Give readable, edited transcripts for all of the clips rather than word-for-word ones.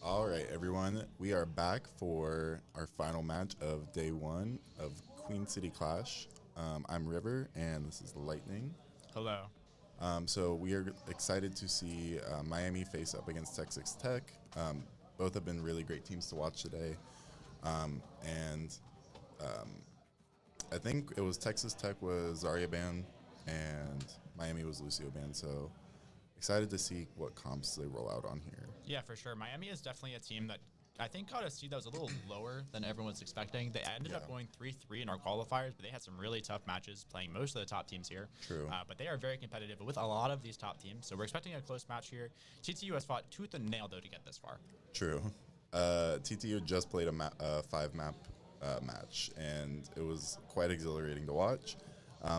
All right, everyone. We are back for our final match of day one of Queen City Clash. I'm River, and this is the Lightning. Hello. So we are excited to see Miami face up against Texas Tech. Both have been really great teams to watch today. And I think it was Texas Tech was Zarya Ban, and Miami was Lucio Ban. So excited to see what comps they roll out on here. Yeah, for sure. Miami is definitely a team that I think got a seed that was a little lower than everyone was expecting. They ended up going 3-3 in our qualifiers, but they had some really tough matches playing most of the top teams here. True. But they are very competitive with a lot of these top teams. So we're expecting a close match here. TTU has fought tooth and nail, though, to get this far. True. TTU just played a 5-map match, and it was quite exhilarating to watch.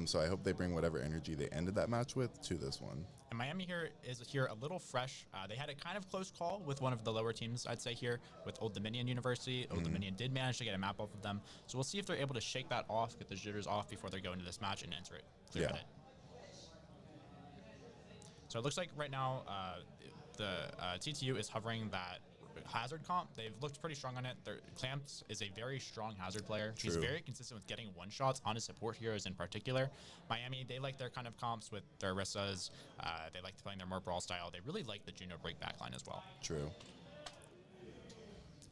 So I hope they bring whatever energy they ended that match with to this one. And Miami is a little fresh. They had a kind of close call with one of the lower teams, I'd say, here with Old Dominion University. Old Dominion did manage to get a map off of them. So we'll see if they're able to shake that off, get the jitters off before they go into this match and enter it clear with it. So it looks like right now the TTU is hovering that hazard comp. They've looked pretty strong on it. Clamps is a very strong hazard player. True. He's very consistent with getting one-shots on his support heroes in particular. Miami, they like their kind of comps with their Orissas. They like playing their more brawl style. They really like the Juno break backline as well. True.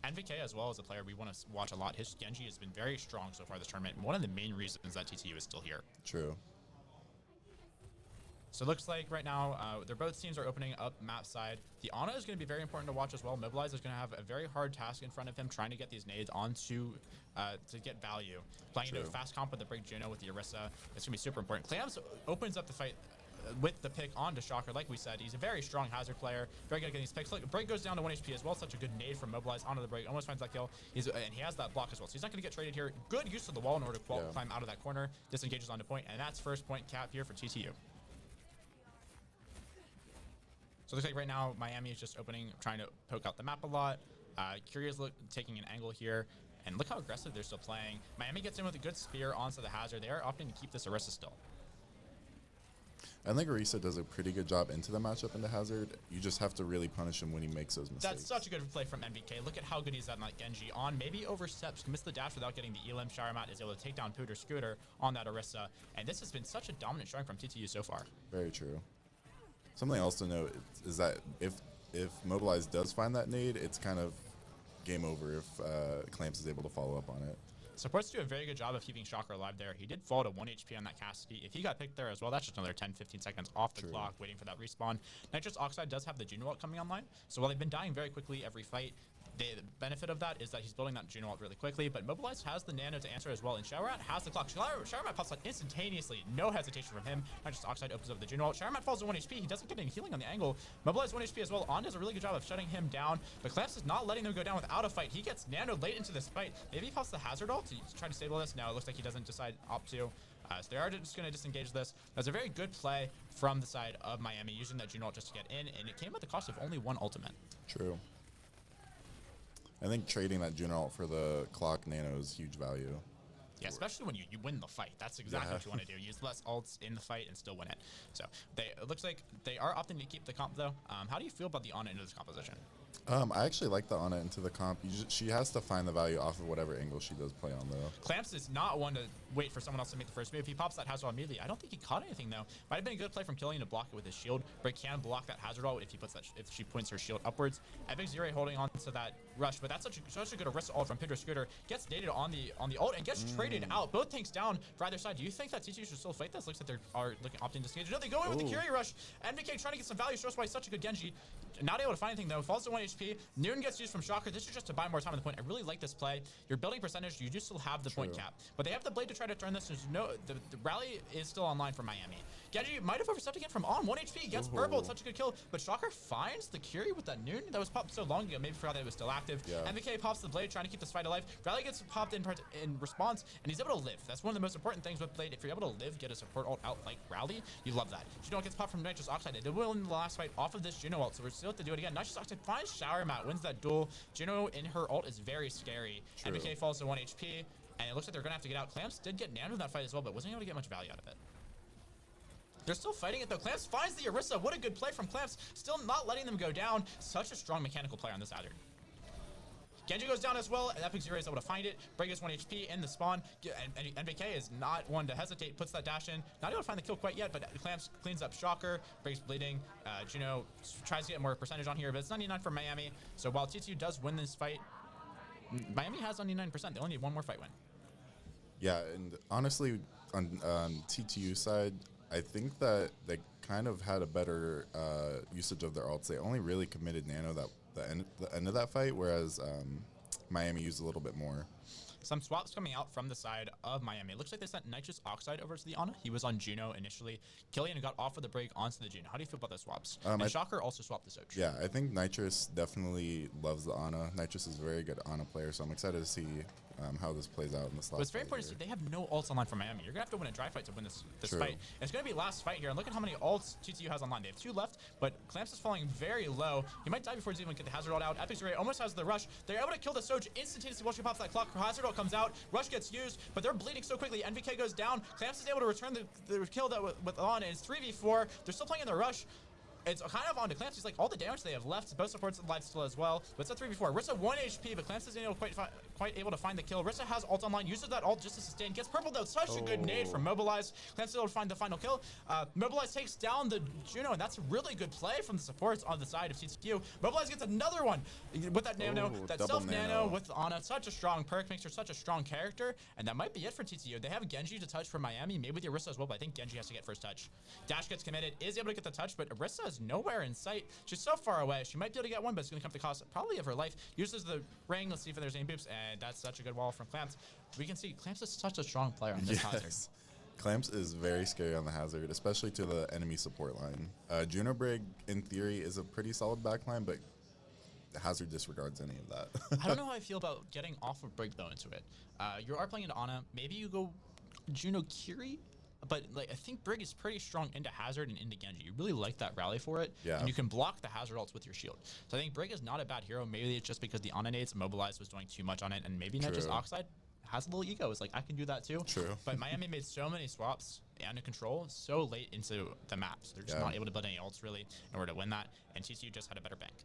NVK as well as a player we want to watch a lot. His Genji has been very strong so far this tournament. One of the main reasons that TTU is still here. True. So it looks like right now, both teams are opening up map side. The Ana is going to be very important to watch as well. Mobilize is going to have a very hard task in front of him, trying to get these nades onto to get value. Playing into a fast comp with the Break Juno with the Orisa, it's going to be super important. Clams opens up the fight with the pick onto Shocker. Like we said, he's a very strong hazard player, very good at getting these picks. Look, Break goes down to 1 HP as well. Such a good nade from Mobilize onto the Break. Almost finds that kill. And he has that block as well. So he's not going to get traded here. Good use of the wall in order to climb out of that corner. Disengages onto point, and that's first point cap here for TTU. So it looks like right now Miami is just opening, trying to poke out the map a lot. Curious taking an angle here. And look how aggressive they're still playing. Miami gets in with a good spear onto the hazard. They are opting to keep this Orisa still. I think Orisa does a pretty good job into the matchup into hazard. You just have to really punish him when he makes those mistakes. That's such a good play from MVK. Look at how good he's at that Genji on. Maybe oversteps, missed the dash without getting the Elim. Sharamat is able to take down Pooter Scooter on that Orisa. And this has been such a dominant showing from TTU so far. Very true. Something else to note is that if Mobilize does find that nade, it's kind of game over if Clamps is able to follow up on it. Supports do a very good job of keeping Shocker alive there. He did fall to 1 HP on that Cassidy. If he got picked there as well, that's just another 10-15 seconds off the clock waiting for that respawn. Nitrous Oxide does have the Juno ult coming online, so while they've been dying very quickly every fight, the benefit of that is that he's building that Juno ult really quickly, but Mobilize has the nano to answer as well, and Sharamat has the clock. Sharamat pops out instantaneously, no hesitation from him. Nitrous Oxide opens up the Juno ult. Sharamat falls to 1 HP, he doesn't get any healing on the angle. Mobilize 1 HP as well. On does a really good job of shutting him down, but Clamps is not letting them go down without a fight. He gets nanoed late into this fight. Maybe he pops the hazard ult to try to stabilize. No, it looks like he doesn't opt to. So they are just going to disengage this. That's a very good play from the side of Miami, using that Juno ult just to get in, and it came at the cost of only 1 ultimate. True. I think trading that Juno ult for the clock nano is huge value. Yeah, especially when you win the fight. That's exactly what you want to do. Use less ults in the fight and still win it. So it looks like they are opting to keep the comp, though. How do you feel about the Ana into this composition? I actually like the Ana into the comp. She has to find the value off of whatever angle she does play on, though. Clamps is not one to wait for someone else to make the first move. He pops that hazard ult immediately. I don't think he caught anything, though. Might have been a good play from Killian to block it with his shield. Break can block that hazard ult if she points her shield upwards. Epic Zero holding on to that rush, but that's such a good Orisa ult from Pindra Scooter. Gets dated on the ult and gets traded out. Both tanks down for either side. Do you think that TTU should still fight this? Looks like they are opting to disengage. No, they go in with the Curie rush. MVK trying to get some value. Shows why he's such a good Genji. Not able to find anything, though. Falls to 1 HP. Noon gets used from Shocker. This is just to buy more time on the point. I really like this play. Your building percentage, you do still have the point cap, but they have the blade to try to turn this. There's the rally is still online for Miami. Genji might have overstepped again from on 1 HP. Gets verbal. It's such a good kill, but Shocker finds the Curie with that Noon that was popped so long ago. Maybe forgot that it was still active. MVK pops the blade, trying to keep this fight alive. Rally gets popped in response, and he's able to live. That's one of the most important things with blade. If you're able to live, get a support ult out like Rally, you love that. Juno gets popped from Nitrous Oxide. They will in the last fight off of this Juno ult, so we're still have to do it again. Nitrous Oxide finds Shower Mat, wins that duel. Juno in her ult is very scary. MVK falls to 1 HP, and it looks like they're gonna have to get out. Clamps did get nanoed in that fight as well, but wasn't able to get much value out of it. They're still fighting it, though. Clamps finds the Orisa. What a good play from Clamps. Still not letting them go down. Such a strong mechanical player on this hazard. Genji goes down as well, and Epic Zero is able to find it. Brig is 1 HP in the spawn, and NVK is not one to hesitate, puts that dash in. Not able to find the kill quite yet, but Clamps cleans up Shocker. Brig's bleeding. Juno tries to get more percentage on here, but it's 99 for Miami. So while TTU does win this fight, Miami has 99%. They only need one more fight win. Yeah, and honestly, on TTU side, I think that they kind of had a better usage of their ults. They only really committed Nano the end of that fight, whereas Miami used a little bit more. Some swaps coming out from the side of Miami. It looks like they sent Nitrous Oxide over to the Ana. He was on Juno initially. Killian got off of the break onto the Juno. How do you feel about those swaps? And Shocker also swapped the Soch. Yeah, I think Nitrous definitely loves the Ana. Nitrous is a very good Ana player, so I'm excited to see how this plays out in this last fight. But it's very important to see they have no ults online for Miami. You're going to have to win a dry fight to win this fight. And it's going to be last fight here. And look at how many ults TTU has online. They have 2 left, but Clamps is falling very low. He might die before he's even get the Hazard ult out. Epic Zero almost has the rush. They're able to kill the Soch instantaneously once she pops that clock. Hazard ult comes out. Rush gets used, but they're bleeding so quickly. NVK goes down. Clamps is able to return the kill that with on, and it's 3v4. They're still playing in the rush. It's kind of on to Clamps. He's like all the damage they have left. Both supports alive still as well. But it's a 3v4. Rissa 1 HP, but Clamps isn't quite able to find the kill. Rissa has ult online, uses that ult just to sustain. Gets purple though. Such a good nade from Mobilize. Clamps is able to find the final kill. Mobilize takes down the Juno, and that's a really good play from the supports on the side of TTU. Mobilize gets another one with that nano, that self nano with Ana. Such a strong perk, makes her such a strong character, and that might be it for TTU. They have Genji to touch for Miami, maybe with Orisa as well, but I think Genji has to get first touch. Dash gets committed, is able to get the touch, but Orisa is nowhere in sight. She's so far away. She might be able to get one, but it's going to come at the cost probably of her life. Uses the ring. Let's see if there's any boops, and that's such a good wall from Clamps. We can see Clamps is such a strong player on this Hazard. Clamps is very scary on the Hazard, especially to the enemy support line. Juno Brig, in theory, is a pretty solid backline, but Hazard disregards any of that. I don't know how I feel about getting off of Brig, though, into it. You are playing into Ana. Maybe you go Juno Kiri? But like I think Brig is pretty strong into Hazard and into Genji. You really like that rally for it. Yeah. And you can block the Hazard ults with your shield. So I think Brig is not a bad hero. Maybe it's just because the Ana nades Mobilize was doing too much on it, and maybe not just Oxide has a little ego. It's like I can do that too. True. But Miami made so many swaps and control so late into the map. So they're just not able to build any ults really in order to win that. And TCU just had a better bank.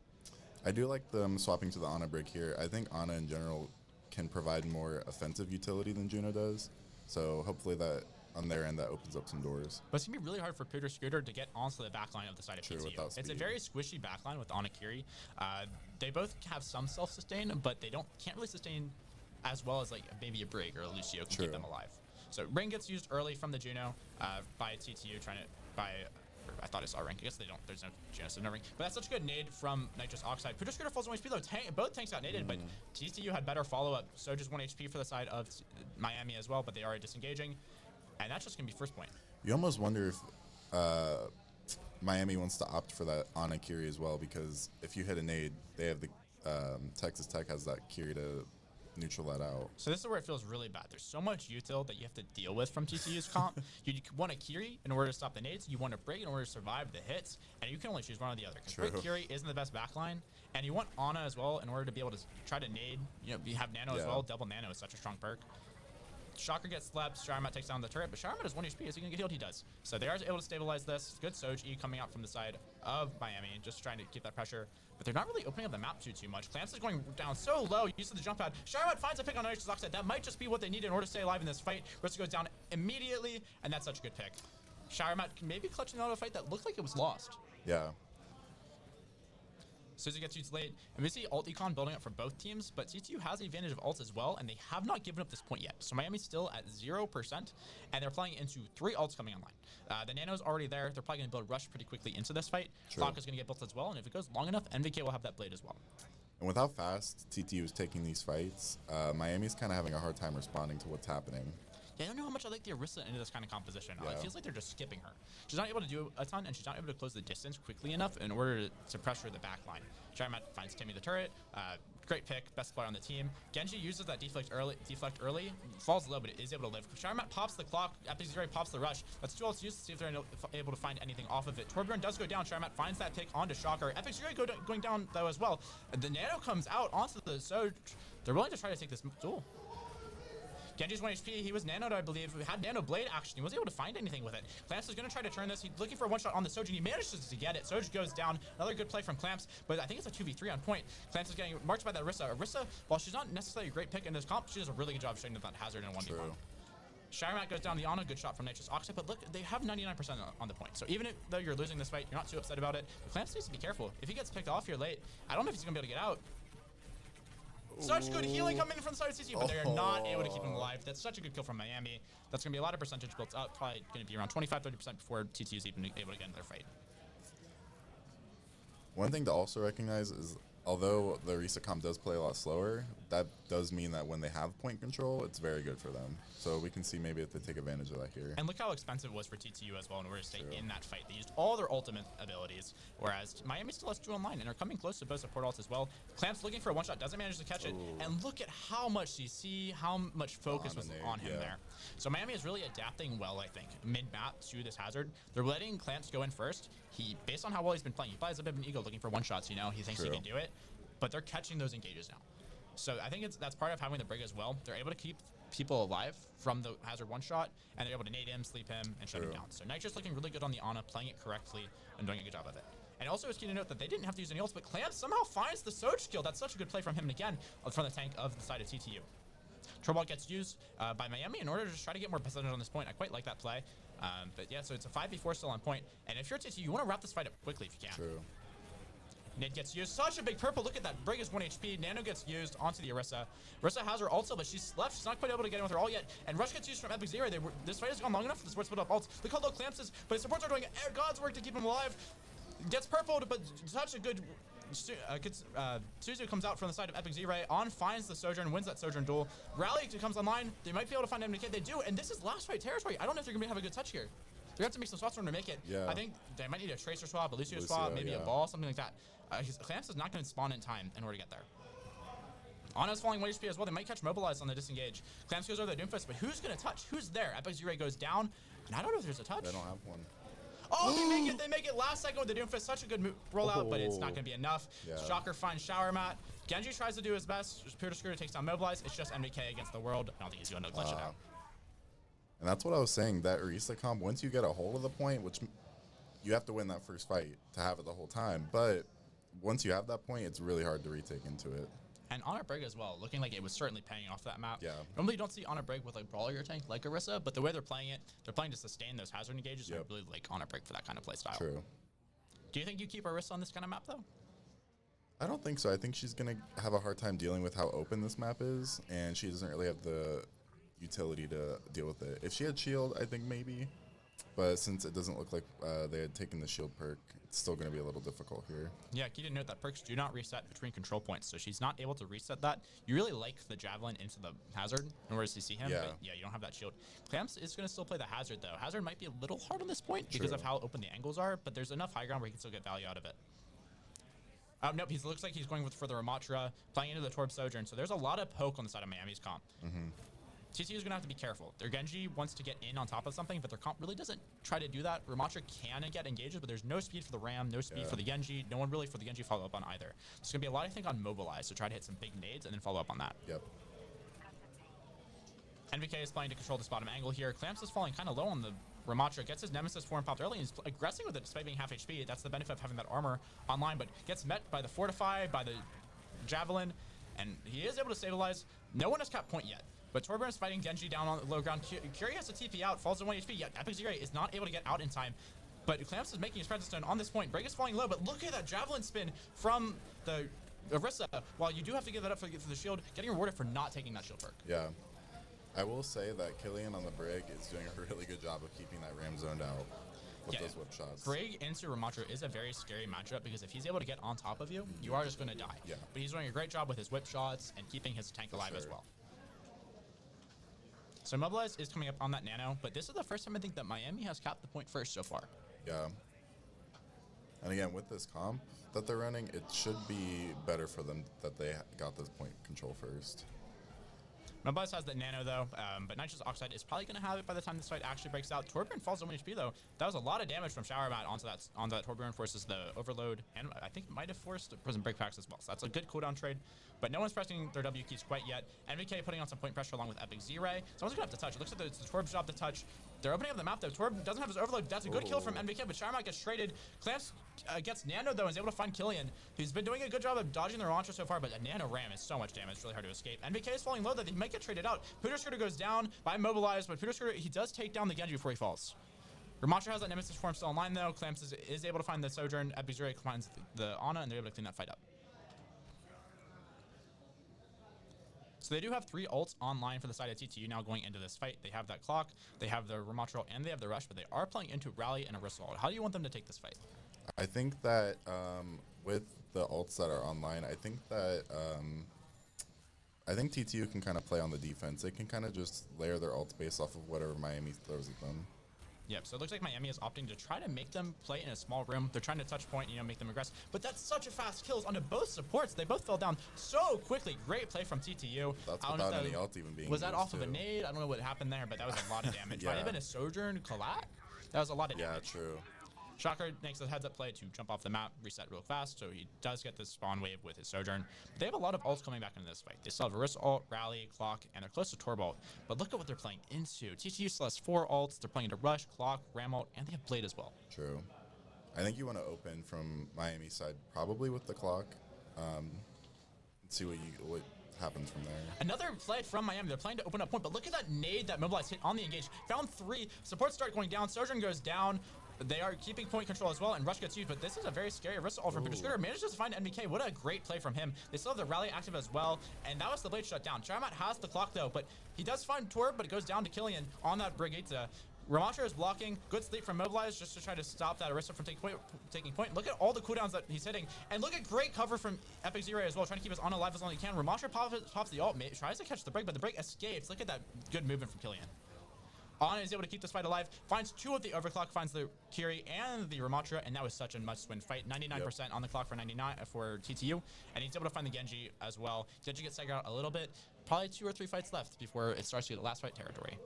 I do like them swapping to the Ana Brig here. I think Ana in general can provide more offensive utility than Juno does. So hopefully that on their end, that opens up some doors. But it's going to be really hard for Peter Scooter to get onto the backline of the side of TTU. It's a very squishy backline with Anakiri. They both have some self-sustain, but they can't really sustain as well as like maybe a Brig or a Lucio can keep them alive. So Ring gets used early from the Juno by TTU trying to I thought I saw a Ring. I guess they don't. There's no Juno, so no Ring. But that's such a good nade from Nitrous Oxide. Peter Scooter falls 1 HP though. Both tanks got naded, but TTU had better follow-up. So just 1 HP for the side of Miami as well, but they are disengaging. And that's just going to be first point. You almost wonder if Miami wants to opt for that Ana Kiri as well, because if you hit a nade, they have the Texas Tech has that Kiri to neutral that out. So this is where it feels really bad. There's so much util that you have to deal with from TCU's comp. You want a Kiri in order to stop the nades. You want a Brig in order to survive the hits. And you can only choose one or the other. Because Brig Kiri isn't the best backline. And you want Ana as well in order to be able to try to nade. You know, you have Nano as well. Double Nano is such a strong perk. Shocker gets slept. Sharamat takes down the turret, but Sharamat has 1 HP. Is he going to get healed? He does. So they are able to stabilize this. Good Soch E coming out from the side of Miami, just trying to keep that pressure. But they're not really opening up the map too much. Clamps is going down so low. Uses the jump pad. Sharamat finds a pick on Nitrous Oxide. That might just be what they need in order to stay alive in this fight. Rissa goes down immediately, and that's such a good pick. Sharamat maybe clutching out a fight that looked like it was lost. Yeah. Suzu gets used late, and we see ult econ building up for both teams, but TTU has the advantage of ults as well, and they have not given up this point yet. So Miami's still at 0%, and they're playing into 3 ults coming online. The Nano's already there. They're probably going to build Rush pretty quickly into this fight. Clock is going to get built as well, and if it goes long enough, NVK will have that blade as well. And with how fast TTU is taking these fights, Miami's kind of having a hard time responding to what's happening. Yeah, I don't know how much I like the Orisa into this kind of composition. It feels like they're just skipping her. She's not able to do a ton, and she's not able to close the distance quickly enough in order to pressure the back line. Sharamat finds Timmy the turret. Great pick, best player on the team. Genji uses that deflect early, falls low, but it is able to live. Sharamat pops the clock, Epic Zero pops the rush. That's 2 ults used to see if they're able to find anything off of it. Torbjorn does go down, Sharamat finds that pick onto Shocker. Epic Zero going down though as well. The Nano comes out onto the Soch. They're willing to try to take this duel. Genji's 1 HP. He was nanoed, I believe. Had nano blade action. He wasn't able to find anything with it. Clamps is going to try to turn this. He's looking for a one shot on the Soj, and he manages to get it. Soj goes down. Another good play from Clamps, but I think it's a 2v3 on point. Clamps is getting marked by that Orisa. Orisa, while she's not necessarily a great pick in this comp, she does a really good job of shutting down that hazard in 1v1. Shiremat goes down the Ana, good shot from Nitrous Oxide, but look, they have 99% on the point. So even though you're losing this fight, you're not too upset about it. But Clamps needs to be careful. If he gets picked off here late, I don't know if he's going to be able to get out. Such good healing coming in from the side of CC, but they are not able to keep him alive. That's such a good kill from Miami. That's going to be a lot of percentage built up, probably going to be around 25-30% before TT is even able to get in their fight. One thing to also recognize is, although the Orisa comp does play a lot slower, that does mean that when they have point control, it's very good for them. So we can see maybe if they take advantage of that here. And look how expensive it was for TTU as well in order to stay in that fight. They used all their ultimate abilities, whereas Miami still has two online and are coming close to both support ults as well. Clamps looking for a one-shot, doesn't manage to catch it. And look at how much CC, how much focus was on him there. So Miami is really adapting well, I think, mid-map to this hazard. They're letting Clamps go in first. He, based on how well he's been playing, he plays a bit of an ego looking for one-shots, you know? He thinks he can do it, but they're catching those engages now. So I think that's part of having the Brig as well. They're able to keep people alive from the hazard one shot, and they're able to nade him, sleep him, and shut him down. So Nitrous looking really good on the Ana, playing it correctly, and doing a good job of it. And also it's key to note that they didn't have to use any ults, but Clamps somehow finds the Soj kill. That's such a good play from him, and again, from the tank of the side of TTU. Turbot gets used by Miami in order to just try to get more percentage on this point. I quite like that play. But yeah, so it's a 5v4 still on point. And if you're TTU, you want to wrap this fight up quickly if you can. True. Nid gets used. Such a big purple. Look at that. Brig is 1 HP. Nano gets used onto the Orisa. Orisa has her ult still, but she's left. She's not quite able to get in with her ult yet. And Rush gets used from Epic Zero. This fight has gone long enough for the sports split up ults. Look how low Clamps is, but his supports are doing God's work to keep him alive. Gets purpled, but such a good... Suzu comes out from the side of Epic Z-Ray. On finds the Sojourn, wins that Sojourn duel. Rally comes online. They might be able to find MDK. They do, and this is last fight territory. I don't know if they're going to have a good touch here. They're going to have to make some swaps in order to make it. Yeah. I think they might need a Tracer swap, a Lucio swap, maybe a ball, something like that. Clamps is not going to spawn in time in order to get there. Ana's falling 1 HP as well. They might catch Mobilize on the disengage. Clamps goes over the Doomfist, but who's going to touch? Who's there? Epic Z-Ray goes down, and I don't know if there's a touch. They don't have one. Oh, they make it last second with the Doomfist. Such a good rollout, but it's not going to be enough. Shocker finds Shower Mat. Genji tries to do his best. Pure Screw takes down Mobilize. It's just MDK against the world. I don't think he's going to glitch it out. And that's what I was saying, that Orisa comp, once you get a hold of the point, which you have to win that first fight to have it the whole time, but once you have that point, it's really hard to retake into it. And Honor Brig as well, looking like it was certainly paying off that map. Yeah. Normally you don't see Honor Brig with like Brawler tank like Orisa, but the way they're playing it, they're playing to sustain those hazard engages. I really like Honor Brig for that kind of play style. True. Do you think you keep Orisa on this kind of map though? I don't think so. I think she's going to have a hard time dealing with how open this map is, and she doesn't really have the utility to deal with it. If she had shield, I think maybe, but since it doesn't look like they had taken the shield perk, it's still going to be a little difficult here. Yeah, key to note that perks do not reset between control points, so she's not able to reset that. You really like the Javelin into the Hazard in order to see him, but yeah, you don't have that shield. Clamps is going to still play the Hazard though. Hazard might be a little hard on this point because of how open the angles are, but there's enough high ground where he can still get value out of it. Nope, he looks like he's going for the Ramatra, playing into the Torb Sojourn, so there's a lot of poke on the side of Miami's comp. TCU is going to have to be careful. Their Genji wants to get in on top of something, but their comp really doesn't try to do that. Ramatra can get engages, but there's no speed for the Ram, no speed for the Genji, no one really for the Genji follow up on either. There's going to be a lot, I think, on Mobilize to try to hit some big nades and then follow up on that. Yep. NVK is playing to control this bottom angle here. Clamps is falling kind of low on the Ramatra, gets his Nemesis form popped early, and is aggressing with it despite being half HP. That's the benefit of having that armor online, but gets met by the Fortify, by the Javelin, and he is able to stabilize. No one has capped point yet. But Torbjorn is fighting Genji down on the low ground. Curie has to TP out, falls to 1 HP, yet Epic Zero is not able to get out in time. But Clamps is making his presence known on this point. Brig is falling low, but look at that Javelin spin from the Orisa. While you do have to give that up for the shield, getting rewarded for not taking that shield perk. Yeah. I will say that Killian on the Brig is doing a really good job of keeping that Ram zoned out with those whip shots. Brig into Ramatra is a very scary matchup because if he's able to get on top of you, you are just going to die. Yeah. But he's doing a great job with his whip shots and keeping his tank alive as well. So Mobilize is coming up on that Nano, but this is the first time I think that Miami has capped the point first so far. Yeah. And again, with this comp that they're running, it should be better for them that they got this point control first. Nobuzz has the nano though, but Nitrous Oxide is probably going to have it by the time this fight actually breaks out. Torbjorn falls 1 HP though. That was a lot of damage from Shower Mat onto that Torbjorn, forces the Overload, and I think it might have forced Prison Break packs as well. So that's a good cooldown trade, but no one's pressing their W keys quite yet. NVK putting on some point pressure along with Epic Z-Ray. Someone's going to have to touch. It looks like it's Torb's job to touch. They're opening up the map though. Torb doesn't have his Overload. That's a good kill from NVK, but Shower Mat gets traded. Clamps gets Nano though and is able to find Killian, who's been doing a good job of dodging the launcher so far, but a Nano Ram is so much damage. It's really hard to escape. NVK is falling low though. They might get traded out. Pooter Scooter goes down by Mobilize, but Pooter Scooter, he does take down the Genji before he falls. Ramattra has that Nemesis form still online though. Clamps is able to find the Sojourn. Epic Z-Ray finds the Ana, and they're able to clean that fight up. So they do have 3 ults online for the side of TTU now going into this fight. They have that clock, they have the Ramattra, and they have the rush, but they are playing into Rally and a Arista ult. How do you want them to take this fight? I think that with the ults that are online, I think TTU can kind of play on the defense. They can kind of just layer their ults based off of whatever Miami throws at them. Yep, so it looks like Miami is opting to try to make them play in a small room. They're trying to touch point, make them aggressive. But that's such a fast kills onto both supports. They both fell down so quickly. Great play from TTU. That's without any ult even being was that off of a too. Nade? I don't know what happened there, but that was a lot of damage. Yeah. Might have been a Sojourn Collat? That was a lot of damage. Yeah, true. Shocker makes a heads-up play to jump off the map, reset real fast, so he does get this spawn wave with his Sojourn. But they have a lot of ults coming back into this fight. They still have Arista ult, Rally, Clock, and they're close to Torb ult. But look at what they're playing into. TTU still has 4 ults. They're playing into Rush, Clock, Ram ult, and they have Blade as well. True. I think you want to open from Miami side, probably with the Clock. See what happens from there. Another play from Miami. They're playing to open up point, but look at that nade that Mobilize hit on the engage. Found 3. Supports start going down. Sojourn goes down. They are keeping point control as well, and Rush gets used, but this is a very scary Arista ult from Pooter Scooter. Manages to find NBK. What a great play from him. They still have the Rally active as well, and that was the Blade shut down. Charmat has the clock though, but he does find Torb, but it goes down to Killian on that Brigitte. Ramattra is blocking. Good sleep from Mobilize just to try to stop that Arista from taking point. Look at all the cooldowns that he's hitting, and look at great cover from Epic Z-Ray as well, trying to keep us on alive as long as he can. Ramattra pops the ult, tries to catch the break, but the break escapes. Look at that good movement from Killian. Ana is able to keep this fight alive, finds 2 of the overclock, finds the Kiri and the Ramattra, and that was such a must-win fight. 99% on the clock for 99 for TTU, and he's able to find the Genji as well. Genji gets staggered out a little bit. Probably 2 or 3 fights left before it starts to get the last fight territory.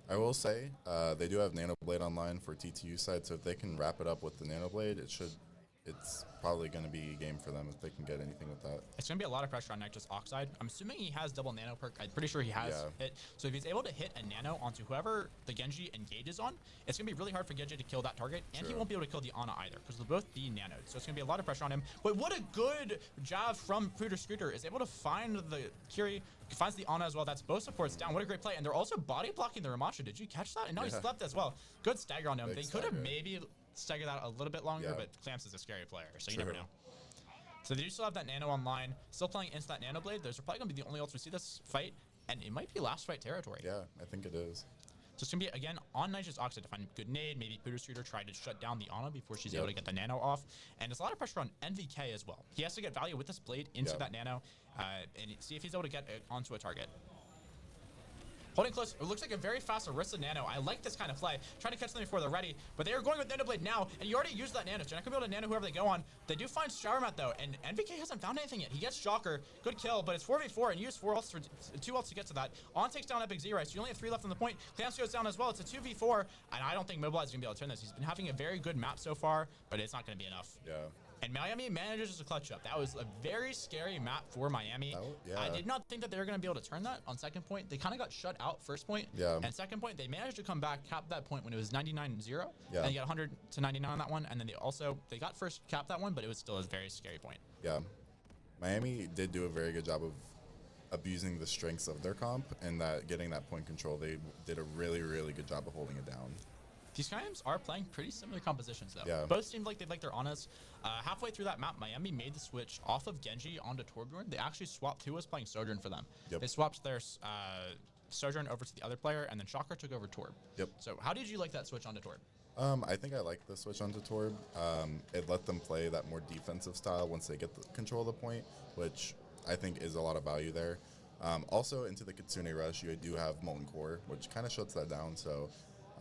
I will say they do have Nano Blade online for TTU side, so if they can wrap it up with the Nano Blade, it's probably going to be a game for them if they can get anything with that. It's going to be a lot of pressure on Nitrous Oxide. I'm assuming he has double nano perk. I'm pretty sure he has it. So if he's able to hit a nano onto whoever the Genji engages on, it's going to be really hard for Genji to kill that target, and he won't be able to kill the Ana either, because they'll both be nanoed. So it's going to be a lot of pressure on him. But what a good jab from Pooter Scooter, is able to find the Kiri, finds the Ana as well. That's both supports down. What a great play. And they're also body blocking the Ramattra. Did you catch that? And now he slept as well. Good stagger on him. They could have maybe staggered that a little bit longer, but Clamps is a scary player, so you never know. So they do still have that nano online, still playing into that nano blade. Those are probably going to be the only ults we see this fight, and it might be last fight territory. Yeah, I think it is. So it's going to be, again, on Nitrous Oxide to find a good nade. Maybe Pooter Scooter tried to shut down the Ana before she's able to get the nano off. And there's a lot of pressure on NVK as well. He has to get value with this blade into that nano and see if he's able to get it onto a target. Holding close, it looks like a very fast Arista Nano. I like this kind of play. Trying to catch them before they're ready, but they are going with Nano Blade now, and you already used that Nano, so you're not going to be able to Nano whoever they go on. They do find Shower Mat though, and NVK hasn't found anything yet. He gets Shocker, good kill, but it's 4v4, and you use 2 ults to get to that. On takes down Epic Z-Ray, so you only have 3 left on the point. Clamps goes down as well. It's a 2v4, and I don't think Mobilize is going to be able to turn this. He's been having a very good map so far, but it's not going to be enough. Yeah. And Miami manages to clutch up. That was a very scary map for Miami. I did not think that they were going to be able to turn that on second point. They kind of got shut out first point. And second point, they managed to come back, cap that point when it was 99-0. And they got 100 to 99 on that one. And then they got first cap that one, but it was still a very scary point. Yeah. Miami did do a very good job of abusing the strengths of their comp and getting that point control. They did a really, really good job of holding it down. These games are playing pretty similar compositions, though. Both seemed like they like their Anas. Halfway through that map, Miami made the switch off of Genji onto Torbjorn. They actually swapped who was playing Sojourn for them. They swapped their Sojourn over to the other player, and then Shocker took over Torb. So how did you like that switch onto Torb? I think I like the switch onto Torb. It let them play that more defensive style once they get the control of the point, which I think is a lot of value there. Also, into the Kitsune Rush, you do have Molten Core, which kind of shuts that down, so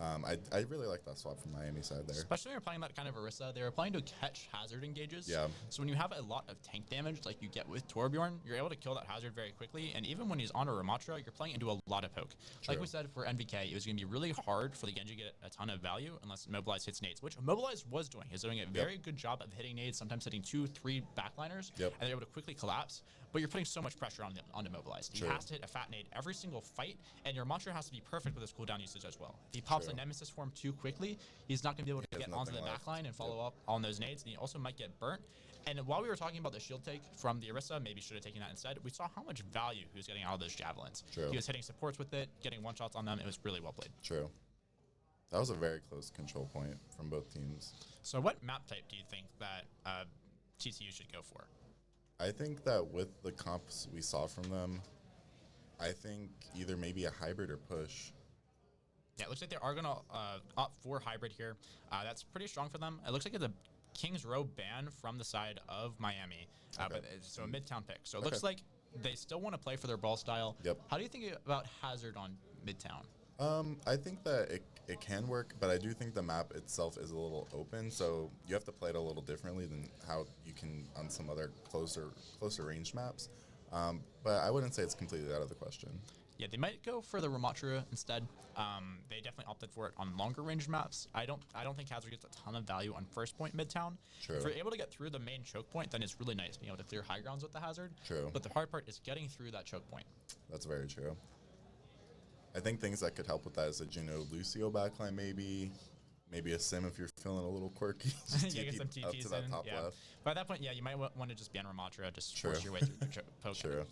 I really like that swap from Miami side there. Especially when you're playing that kind of Orisa, they were playing to catch Hazard engages. Yeah. So when you have a lot of tank damage like you get with Torbjorn, you're able to kill that Hazard very quickly. And even when he's on a Ramatra, you're playing into a lot of poke. True. Like we said for NVK, it was going to be really hard for the Genji to get a ton of value unless Mobilize hits nades, which Mobilize was doing. He's doing a very good job of hitting nades, sometimes hitting 2-3 backliners, and they're able to quickly collapse. But you're putting so much pressure on the Mobilized. He has to hit a fat nade every single fight, and your Mantra has to be perfect with his cooldown usage as well. If he pops a Nemesis form too quickly, he's not going to be able to get onto the backline and follow up on those nades, and he also might get burnt. And while we were talking about the shield take from the Orisa, maybe should have taken that instead, we saw how much value he was getting out of those javelins. He was hitting supports with it, getting one-shots on them. It was really well played. True. That was a very close control point from both teams. So what map type do you think that TCU should go for? I think that with the comps we saw from them, I think either maybe a hybrid or push. Yeah, it looks like they are going to opt for hybrid here. That's pretty strong for them. It looks like it's a King's Row ban from the side of Miami. But so a Midtown pick. So it looks like they still want to play for their ball style. How do you think about Hazard on Midtown? I think that it can work, but I do think the map itself is a little open, so you have to play it a little differently than how you can on some other closer range maps. But I wouldn't say it's completely out of the question. Yeah, they might go for the Ramatra instead. They definitely opted for it on longer range maps. I don't think Hazard gets a ton of value on first point Midtown. True. If you're able to get through the main choke point, then it's really nice being able to clear high grounds with the Hazard. True. But the hard part is getting through that choke point. That's very true. I think things that could help with that is a Juno Lucio backline, maybe a sim if you're feeling a little quirky. Yeah, get some TPs up to that top left. But at that point, you might want to just be on Ramatra, just force your way through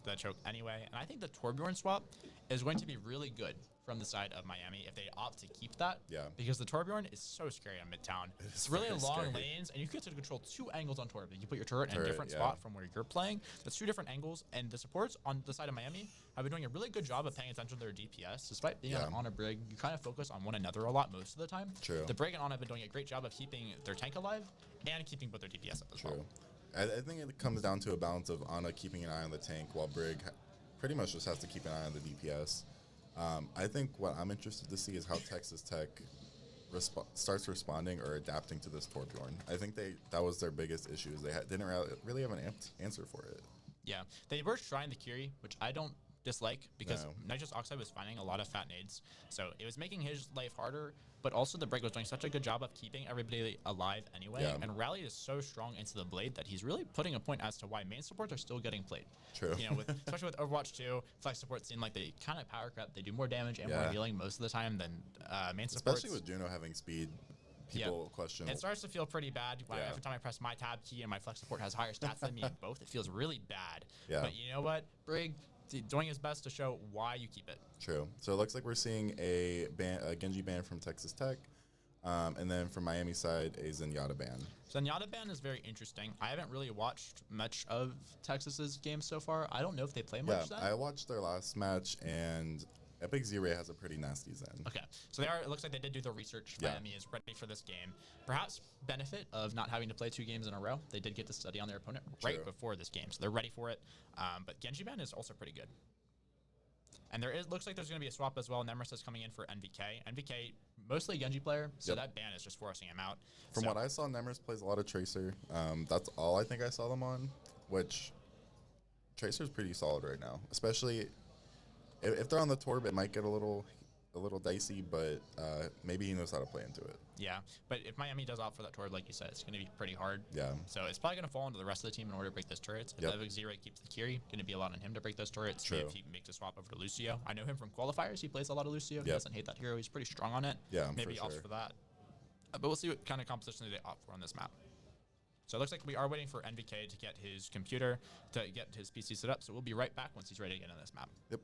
the choke anyway. And I think the Torbjorn swap is going to be really good from the side of Miami if they opt to keep that. Yeah. Because the Torbjorn is so scary on Midtown. It's really long lanes, and you get to control 2 angles on Torbjorn. You put your turret in a different spot from where you're playing. That's 2 different angles, and the supports on the side of Miami have been doing a really good job of paying attention to their DPS. Despite being on a Brig, you kind of focus on one another a lot most of the time. True. The Brig and Ana have been doing a great job of keeping their tank alive and keeping both their DPS up as well. I think it comes down to a balance of Ana keeping an eye on the tank while Brig pretty much just has to keep an eye on the DPS. I think what I'm interested to see is how Texas Tech starts responding or adapting to this Torbjorn. I think that was their biggest issue is they didn't really have an answer for it. Yeah, they were trying the Curie, which I don't dislike because Nitrous Oxide was finding a lot of fat nades, so it was making his life harder, but also the Brig was doing such a good job of keeping everybody alive anyway, and Rally is so strong into the Blade that he's really putting a point as to why main supports are still getting played. True. You know, especially with Overwatch 2, flex supports seem like they kind of power creep. They do more damage and more healing most of the time than main supports. Especially with Juno having speed. People question. It starts to feel pretty bad every time I press my tab key and my flex support has higher stats than me in both. It feels really bad. But you know what? Brig doing his best to show why you keep it. True. So it looks like we're seeing a Genji ban from Texas Tech. And then from Miami side, a Zenyatta ban. Zenyatta ban is very interesting. I haven't really watched much of Texas's games so far. I don't know if they play much. Yeah, I watched their last match, and Epic Z-Ray has a pretty nasty Zen. Okay, so it looks like they did do the research. Miami is ready for this game. Perhaps benefit of not having to play 2 games in a row. They did get to study on their opponent right before this game, so they're ready for it. But Genji ban is also pretty good. And looks like there's going to be a swap as well. Nemesis is coming in for NVK. NVK, mostly a Genji player, so that ban is just forcing him out. From what I saw, Nemesis plays a lot of Tracer. That's all I think I saw them on, which Tracer's pretty solid right now. Especially if they're on the Torb, it might get a little dicey, but maybe he knows how to play into it. Yeah, but if Miami does opt for that Torb, like you said, it's going to be pretty hard. Yeah. So it's probably going to fall into the rest of the team in order to break those turrets. If Epic Z-Ray keeps the Curie, going to be a lot on him to break those turrets. True. If he makes a swap over to Lucio. I know him from Qualifiers. He plays a lot of Lucio. He doesn't hate that hero. He's pretty strong on it. Yeah, maybe he opts for that. But we'll see what kind of composition they opt for on this map. So it looks like we are waiting for NVK to get his computer, to get his PC set up. So we'll be right back once he's ready to get on this map. Yep.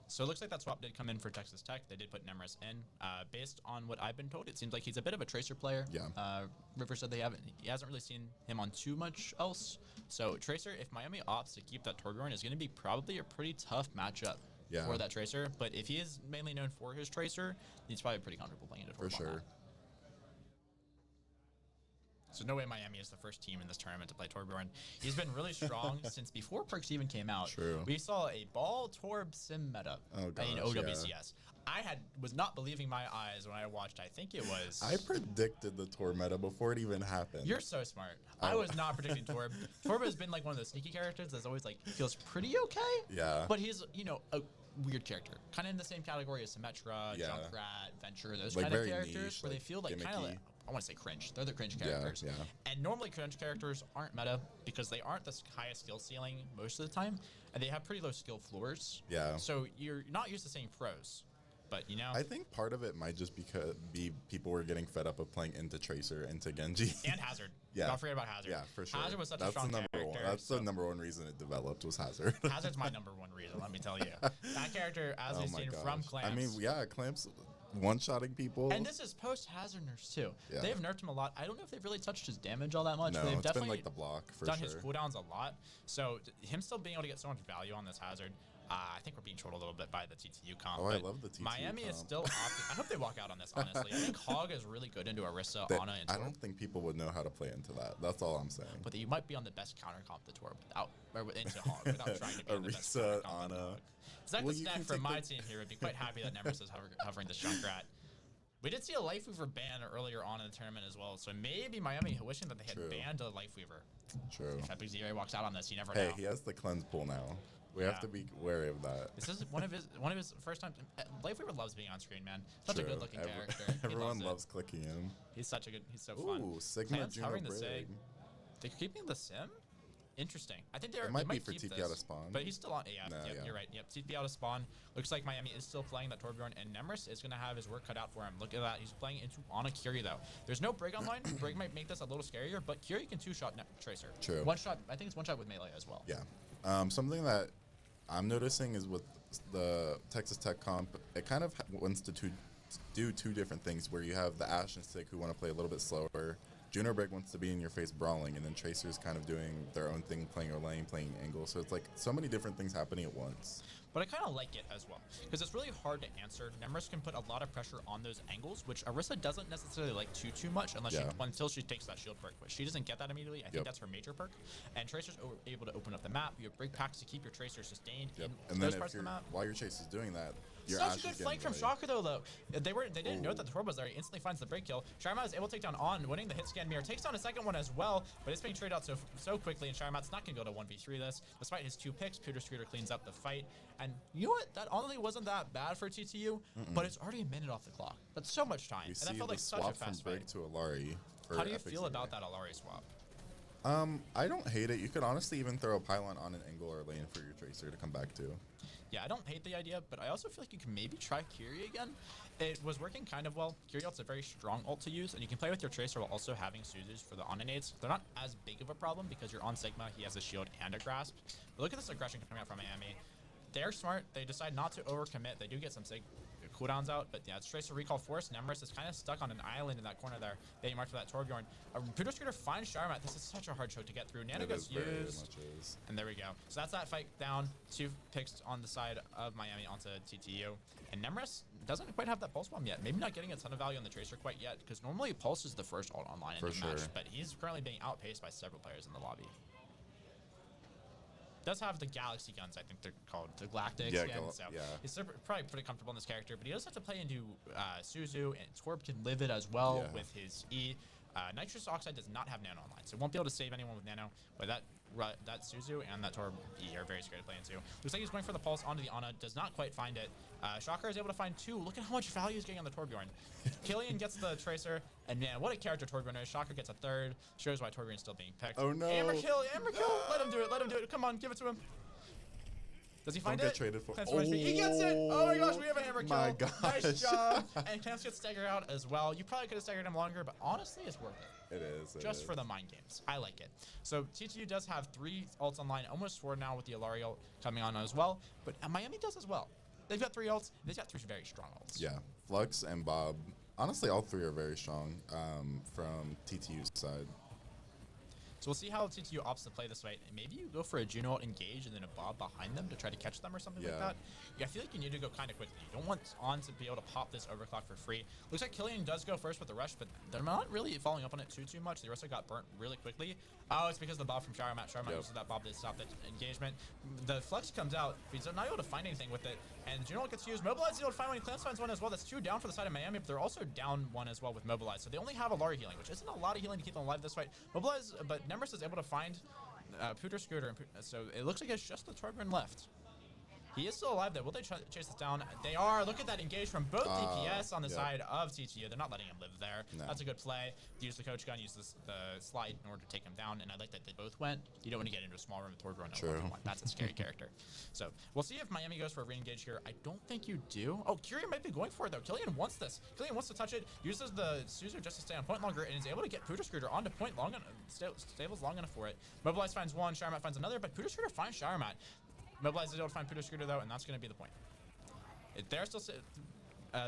So it looks like that swap did come in for Texas Tech. They did put Nemris in. Based on what I've been told, it seems like he's a bit of a Tracer player. Yeah. River said he hasn't really seen him on too much else. So Tracer, if Miami opts to keep that Torbjorn, is going to be probably a pretty tough matchup for that Tracer. But if he is mainly known for his Tracer, he's probably pretty comfortable playing it for sure. So no way Miami is the first team in this tournament to play Torbjorn. He's been really strong since before perks even came out. True. We saw a ball Torb sim meta in OWCS. Yeah. I was not believing my eyes when I watched. I think it was. I predicted the Torb meta before it even happened. You're so smart. I was not predicting Torb. Torb has been like one of those sneaky characters that's always like feels pretty okay. Yeah. But he's a weird character, kind of in the same category as Symmetra, Junkrat, Venture, those like kind of characters niche, where they feel like kind of like, I want to say cringe. They're the cringe characters. Yeah. And normally cringe characters aren't meta because they aren't the highest skill ceiling most of the time, and they have pretty low skill floors. Yeah. So you're not used to seeing pros. But, I think part of it might just be people were getting fed up of playing into Tracer, into Genji. And Hazard. Yeah. Don't forget about Hazard. Yeah, for sure. Hazard was such a strong character. That's the number one reason it developed was Hazard. Hazard's my number one reason, let me tell you. That character, as we've seen from Clamps. I mean, Clamps one-shotting people. And this is post-Hazard nerfs, too. Yeah. They've nerfed him a lot. I don't know if they've really touched his damage all that much. No, but they've it's definitely been like the block, for done sure. his cooldowns a lot. So him still being able to get so much value on this Hazard, I think we're being trolled a little bit by the TTU comp. Oh, I love the TTU Miami comp. is still opting. I hope they walk out on this, honestly. I think Hog is really good into Orisa, Ana, and Torb. I don't think people would know how to play into that. That's all I'm saying. But you might be on the best counter comp to Torb into Hog without trying to be on the best counter comp. Ana. Zach the Stack from my team here would be quite happy that Nemris is hovering the Junkrat. We did see a Lifeweaver ban earlier on in the tournament as well, so maybe Miami wishing that they had banned a Lifeweaver. True. If Epic Zero walks out on this, you never know. Hey, he has the cleanse pool now. We have to be wary of that. This is one of his first times. Lifeweaver loves being on screen, man. Such a good looking character. Everyone loves clicking him. He's so fun. Ooh, Sigma Juno Brig. They're keeping the sim? Interesting. I think it might be for TP out of spawn. But he's still on. You're right. Yep, TP out of spawn. Looks like Miami is still playing that Torbjorn, and Nemris is going to have his work cut out for him. Look at that. He's playing into Ana Curie, though. There's no Brig online. Brig might make this a little scarier, but Curie can two-shot Tracer. True. One shot. I think it's one shot with melee as well. Yeah. Something that I'm noticing is with the Texas Tech comp, it kind of wants to do two different things, where you have the Ashe and Stick who want to play a little bit slower. Juno Break wants to be in your face brawling, and then Tracer's kind of doing their own thing, playing a lane, playing angle. So it's like so many different things happening at once. But I kind of like it as well, because it's really hard to answer. Nemris can put a lot of pressure on those angles, which Orisa doesn't necessarily like too much until she takes that shield perk. But she doesn't get that immediately. I think that's her major perk. And Tracer's able to open up the map. You have Brig packs to keep your Tracer sustained in those parts of the map. While your Tracer's doing that, such a good flank from Shocker though. They didn't know that the Torb was there. He instantly finds the break kill. Sharmat is able to take down On, winning the hit scan mirror. Takes down a second one as well, but it's being traded out so quickly, and Sharmat's not gonna go to 1v3 this. Despite his 2 picks, Peter Scooter cleans up the fight. And you know what? That honestly wasn't that bad for TTU, but it's already a minute off the clock. That's so much time. And that felt like such a fast swap from Brig to Alari. How do you feel about that Alari swap? I don't hate it. You could honestly even throw a pylon on an angle or lane for your Tracer to come back to. Yeah, I don't hate the idea, but I also feel like you can maybe try Curie again. It was working kind of well. Curie ult's a very strong ult to use, and you can play with your Tracer while also having Suzus for the Onanades. They're not as big of a problem because you're on Sigma, he has a shield and a grasp. But look at this aggression coming out from Miami. They're smart. They decide not to overcommit. They do get some cooldowns out, but yeah, it's Tracer Recall Force. Nemris is kind of stuck on an island in that corner there. They marked for that Torbjorn. Peter Scooter finds Sharmat. This is such a hard choke to get through. Nano gets used. And there we go. So that's that fight down. 2 picks on the side of Miami onto TTU. And Nemris doesn't quite have that Pulse Bomb yet. Maybe not getting a ton of value on the Tracer quite yet, because normally Pulse is the first ult online in the match, but he's currently being outpaced by several players in the lobby. Does have the Galaxy guns, I think they're called, the Galactic skin, so he's probably pretty comfortable in this character, but he does have to play into Suzu, and Torb can live it as well with his E. Nitrous Oxide does not have Nano online, so won't be able to save anyone with Nano, but that Suzu and that Torb E are very scary to play into. Looks like he's going for the Pulse onto the Ana, does not quite find it. Shocker is able to find 2. Look at how much value he's getting on the Torbjorn. Killian gets the Tracer, and man, what a character Torbjorn is. Shocker gets a 3rd, shows why Torbjorn is still being picked. Oh no! Amber kill! Let him do it, come on, give it to him. Does he find it? Traded for He gets it! Oh my gosh, we have a hammer kill. My gosh. Nice job. And Clamps gets staggered out as well. You probably could have staggered him longer, but honestly, it's worth it. It is. Just for the mind games. I like it. So TTU does have 3 ults online, almost 4 now with the Alari ult coming on as well, but Miami does as well. they've got 3 ults. They've got 3 very strong ults. Yeah, Flux and Bob. Honestly, all 3 are very strong from TTU's side. So we'll see how TTU opts to play this fight. Maybe you go for a Juno ult engage and then a Bob behind them to try to catch them or something like that. Yeah, I feel like you need to go kind of quickly. You don't want On to be able to pop this overclock for free. Looks like Killian does go first with the rush, but they're not really following up on it too much. The rest got burnt really quickly. Oh, it's because of the Bob from Showermat. Showermat uses that Bob to stop the engagement. The Flex comes out, but he's not able to find anything with it. And Juno ult gets used. Mobilize is able to find one. Clamps finds one as well. That's 2 down for the side of Miami, but they're also down 1 as well with Mobilize. So they only have a Lari healing, which isn't a lot of healing to keep them alive this fight. Mobilize, but Nemris is able to find Pooter Scooter, so it looks like it's just the Torbjorn left. He is still alive though. Will they chase this down? They are. Look at that engage from both DPS on the side of TTU. They're not letting him live there. No. That's a good play. Use the coach gun, use the slide in order to take him down, and I like that they both went. You don't want to get into a small room with Torbjorn. True. That's a scary character. So we'll see if Miami goes for a re-engage here. I don't think you do. Oh, Kyrian might be going for it though. Killian wants this. Killian wants to touch it. Uses the Suzer just to stay on point longer, and is able to get Pooter Scooter onto point long enough. Stables long enough for it. Mobilize finds one. Showermat finds another, but Pooter Scooter finds Showermat. Mobilize is able to find Pooter Scooter though, and that's going to be the point. They're still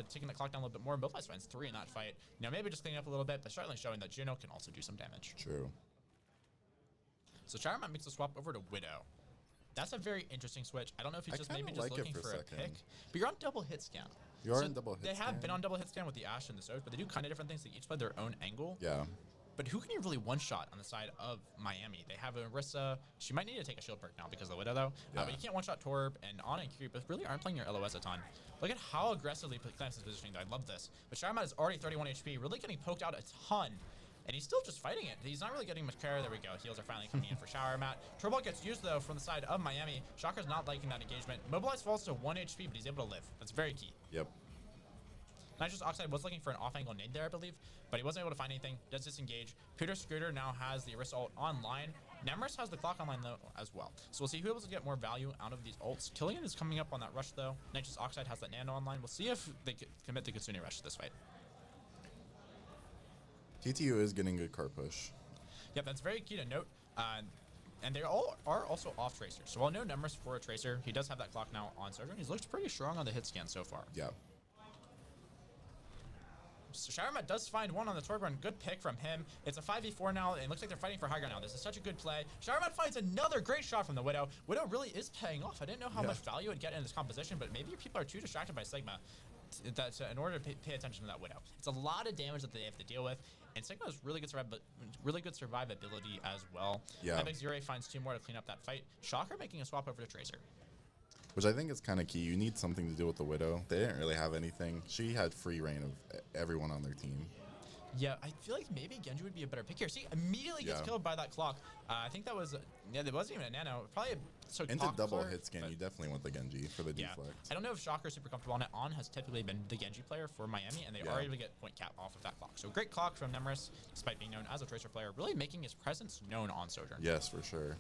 taking the clock down a little bit more. Mobilize finds 3 in that fight. Now maybe just cleaning up a little bit, but certainly showing that Juno can also do some damage. True. So Showermat makes the swap over to Widow. That's a very interesting switch. I don't know if he's just maybe just looking for a pick, but you're on double hit scan. You are on double hit scan. They have been on double hit scan with the Ashe and the Soch, but they do kind of different things. They each play their own angle. Yeah. But who can you really one-shot on the side of Miami? They have Orisa. She might need to take a shield perk now because of the Widow, though. Yeah. But you can't one-shot Torb and On and Curie, but really aren't playing your LOS a ton. Look at how aggressively Clamps is positioning, though. I love this. But Showermat is already 31 HP, really getting poked out a ton. And he's still just fighting it. He's not really getting much care. There we go. Heals are finally coming in for Showermat. Turbo gets used, though, from the side of Miami. Shocker's not liking that engagement. Mobilize falls to 1 HP, but he's able to live. That's very key. Yep. Nitrous Oxide was looking for an off-angle nade there, I believe, but he wasn't able to find anything. Does disengage. Pooter Scooter now has the Orisa ult online. Nemris has the clock online, though, as well. So we'll see who able to get more value out of these ults. Killian is coming up on that rush, though. Nitrous Oxide has that nano online. We'll see if they commit the Kitsune rush this fight. TTU is getting good card push. Yep, that's very key to note. And they all are also off Tracer. So while no Nemris for a Tracer, he does have that clock now on Sojourn. He's looked pretty strong on the hit scan so far. Yeah. So Showermat does find one on the Torbjorn. Good pick from him. It's a 5v4 now. It looks like they're fighting for high ground now. This is such a good play. Showermat finds another great shot from the Widow. Widow really is paying off. I didn't know how much value it would get in this composition, but maybe your people are too distracted by Sigma in order to pay attention to that Widow. It's a lot of damage that they have to deal with, and Sigma has really good survivability as well. Yeah. Epic Zero finds 2 more to clean up that fight. Shocker making a swap over to Tracer. Which I think is kind of key. You need something to do with the Widow. They didn't really have anything. She had free reign of everyone on their team. Yeah, I feel like maybe Genji would be a better pick here. See, immediately gets killed by that clock. I think that was, there wasn't even a nano. Probably so into double hit scan, you definitely want the Genji for the deflect. I don't know if Shocker's super comfortable on it. On has typically been the Genji player for Miami, and they are able to get point cap off of that clock. So great clock from Nemris, despite being known as a Tracer player, really making his presence known on Sojourn. Yes, for sure.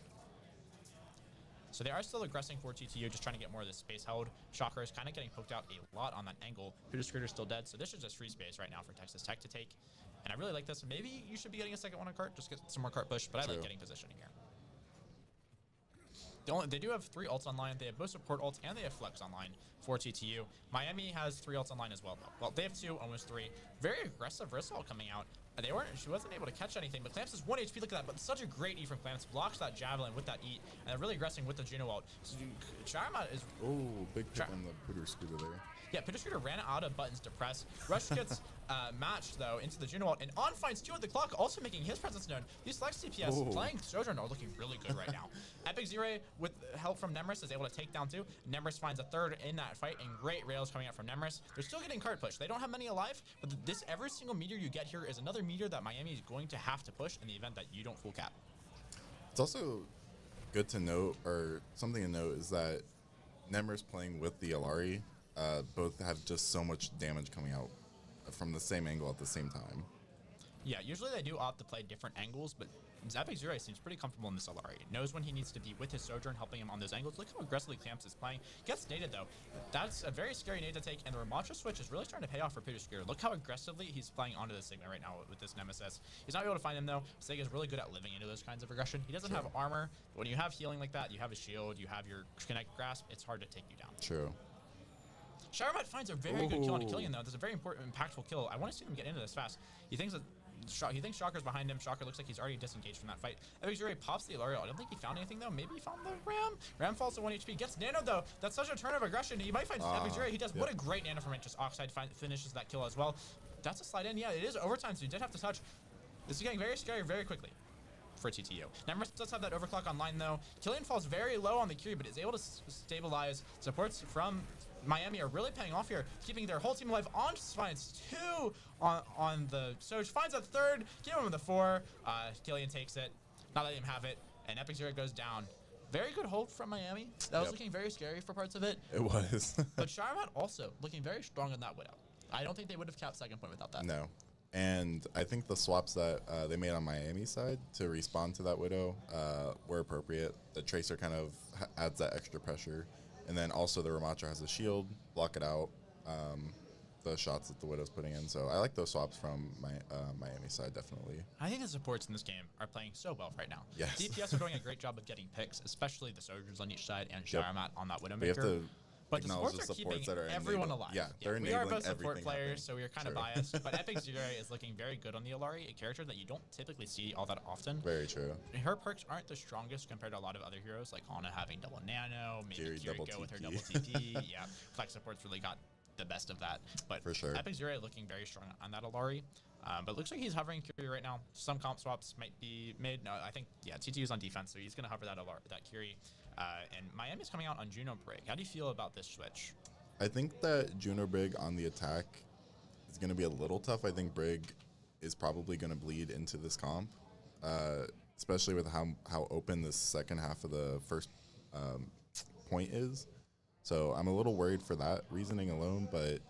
So they are still aggressing for TTU, just trying to get more of this space held. Shocker is kind of getting poked out a lot on that angle. Pooter Scooter's still dead, so this is just free space right now for Texas Tech to take. And I really like this. Maybe you should be getting a second one on cart, just get some more cart push, but I like getting positioning here. They do have 3 ults online. They have both support ults, and they have flex online for TTU. Miami has 3 ults online as well, though. Well, they have 2, almost 3. Very aggressive Risol coming out. She wasn't able to catch anything, but Clamps is 1 HP. Look at that, but such a great E from Clamps. Blocks that Javelin with that E, and they're really aggressing with the Juno ult. So Showermat is... Oh, big pick on the Pooter Scooter there. Yeah, Pooter Scooter ran out of buttons to press. Rush gets matched, though, into the Juno ult, and On finds 2 at the clock, also making his presence known. These flex CPS playing Sojourn are looking really good right now. Epic Zero, with help from Nemris, is able to take down 2. Nemris finds a 3rd in that fight, and great rails coming out from Nemris. They're still getting card push. They don't have many alive, but every single meteor you get here is another meteor that Miami is going to have to push in the event that you don't full cap. It's also good to note, or something to note, is that Nemris playing with the Alari both have just so much damage coming out from the same angle at the same time. Yeah, usually they do opt to play different angles, but Epic Zero seems pretty comfortable in this Alari. Knows when he needs to be with his Sojourn, helping him on those angles. Look how aggressively Clamps is playing. Gets naded, though. That's a very scary nade to take, and the Ramattra switch is really starting to pay off for Pooter Scooter. Look how aggressively he's playing onto the Sigma right now with this Nemesis. He's not able to find him, though. Sega is really good at living into those kinds of aggression. He doesn't have armor, but when you have healing like that, you have a shield, you have your Connect Grasp, it's hard to take you down. True. Sharamat finds a very good kill on Killian, though. That's a very important, impactful kill. I want to see them get into this fast. He thinks Shocker's behind him. Shocker looks like he's already disengaged from that fight. Epic Zero pops the Ilario. I don't think he found anything, though. Maybe he found the Ram. Ram falls to 1 HP. Gets nanoed, though. That's such a turn of aggression. He might find Epic Zero. He does. What a great nano from it. Just Oxide finishes that kill as well. That's a slide in. Yeah, it is overtime, so he did have to touch. This is getting very scary very quickly for TTU. Nemesis does have that overclock online, though. Killian falls very low on the Curie, but is able to stabilize. Supports from Miami are really paying off here, keeping their whole team alive. On finds 2 on the Soch, finds a 3rd, give him the 4. Killian takes it, not letting him have it, and Epic Zero goes down. Very good hold from Miami. That was looking very scary for parts of it. It was. But Sharamat also looking very strong on that Widow. I don't think they would have capped second point without that. No. And I think the swaps that they made on Miami's side to respond to that Widow were appropriate. The Tracer kind of adds that extra pressure. And then also the Ramatra has a shield, block it out, the shots that the Widow's putting in. So I like those swaps from Miami's side, definitely. I think the supports in this game are playing so well right now. Yes. DPS are doing a great job of getting picks, especially the Soldiers on each side and Sharamat on that Widowmaker. We have to but the acknowledge supports the are keeping that are everyone enabled. alive. Yeah, they're we are enabling both support everything players, happening. so we are kind of biased. But Epic Zero is looking very good on the Ilari, a character that you don't typically see all that often. Very true. Her perks aren't the strongest compared to a lot of other heroes, like Ana having double nano, maybe Kiri go with her double TP. Yeah, Flex support's really got the best of that. But for sure, Epic Zero looking very strong on that Ilari. But it looks like he's hovering Kiri right now. Some comp swaps might be made. No, I think, yeah, TTU's on defense, so he's going to hover that Kiri. And Miami's coming out on Juno Brig. How do you feel about this switch? I think that Juno Brig on the attack is going to be a little tough. I think Brig is probably going to bleed into this comp, especially with how open this second half of the first point is. So I'm a little worried for that reasoning alone, but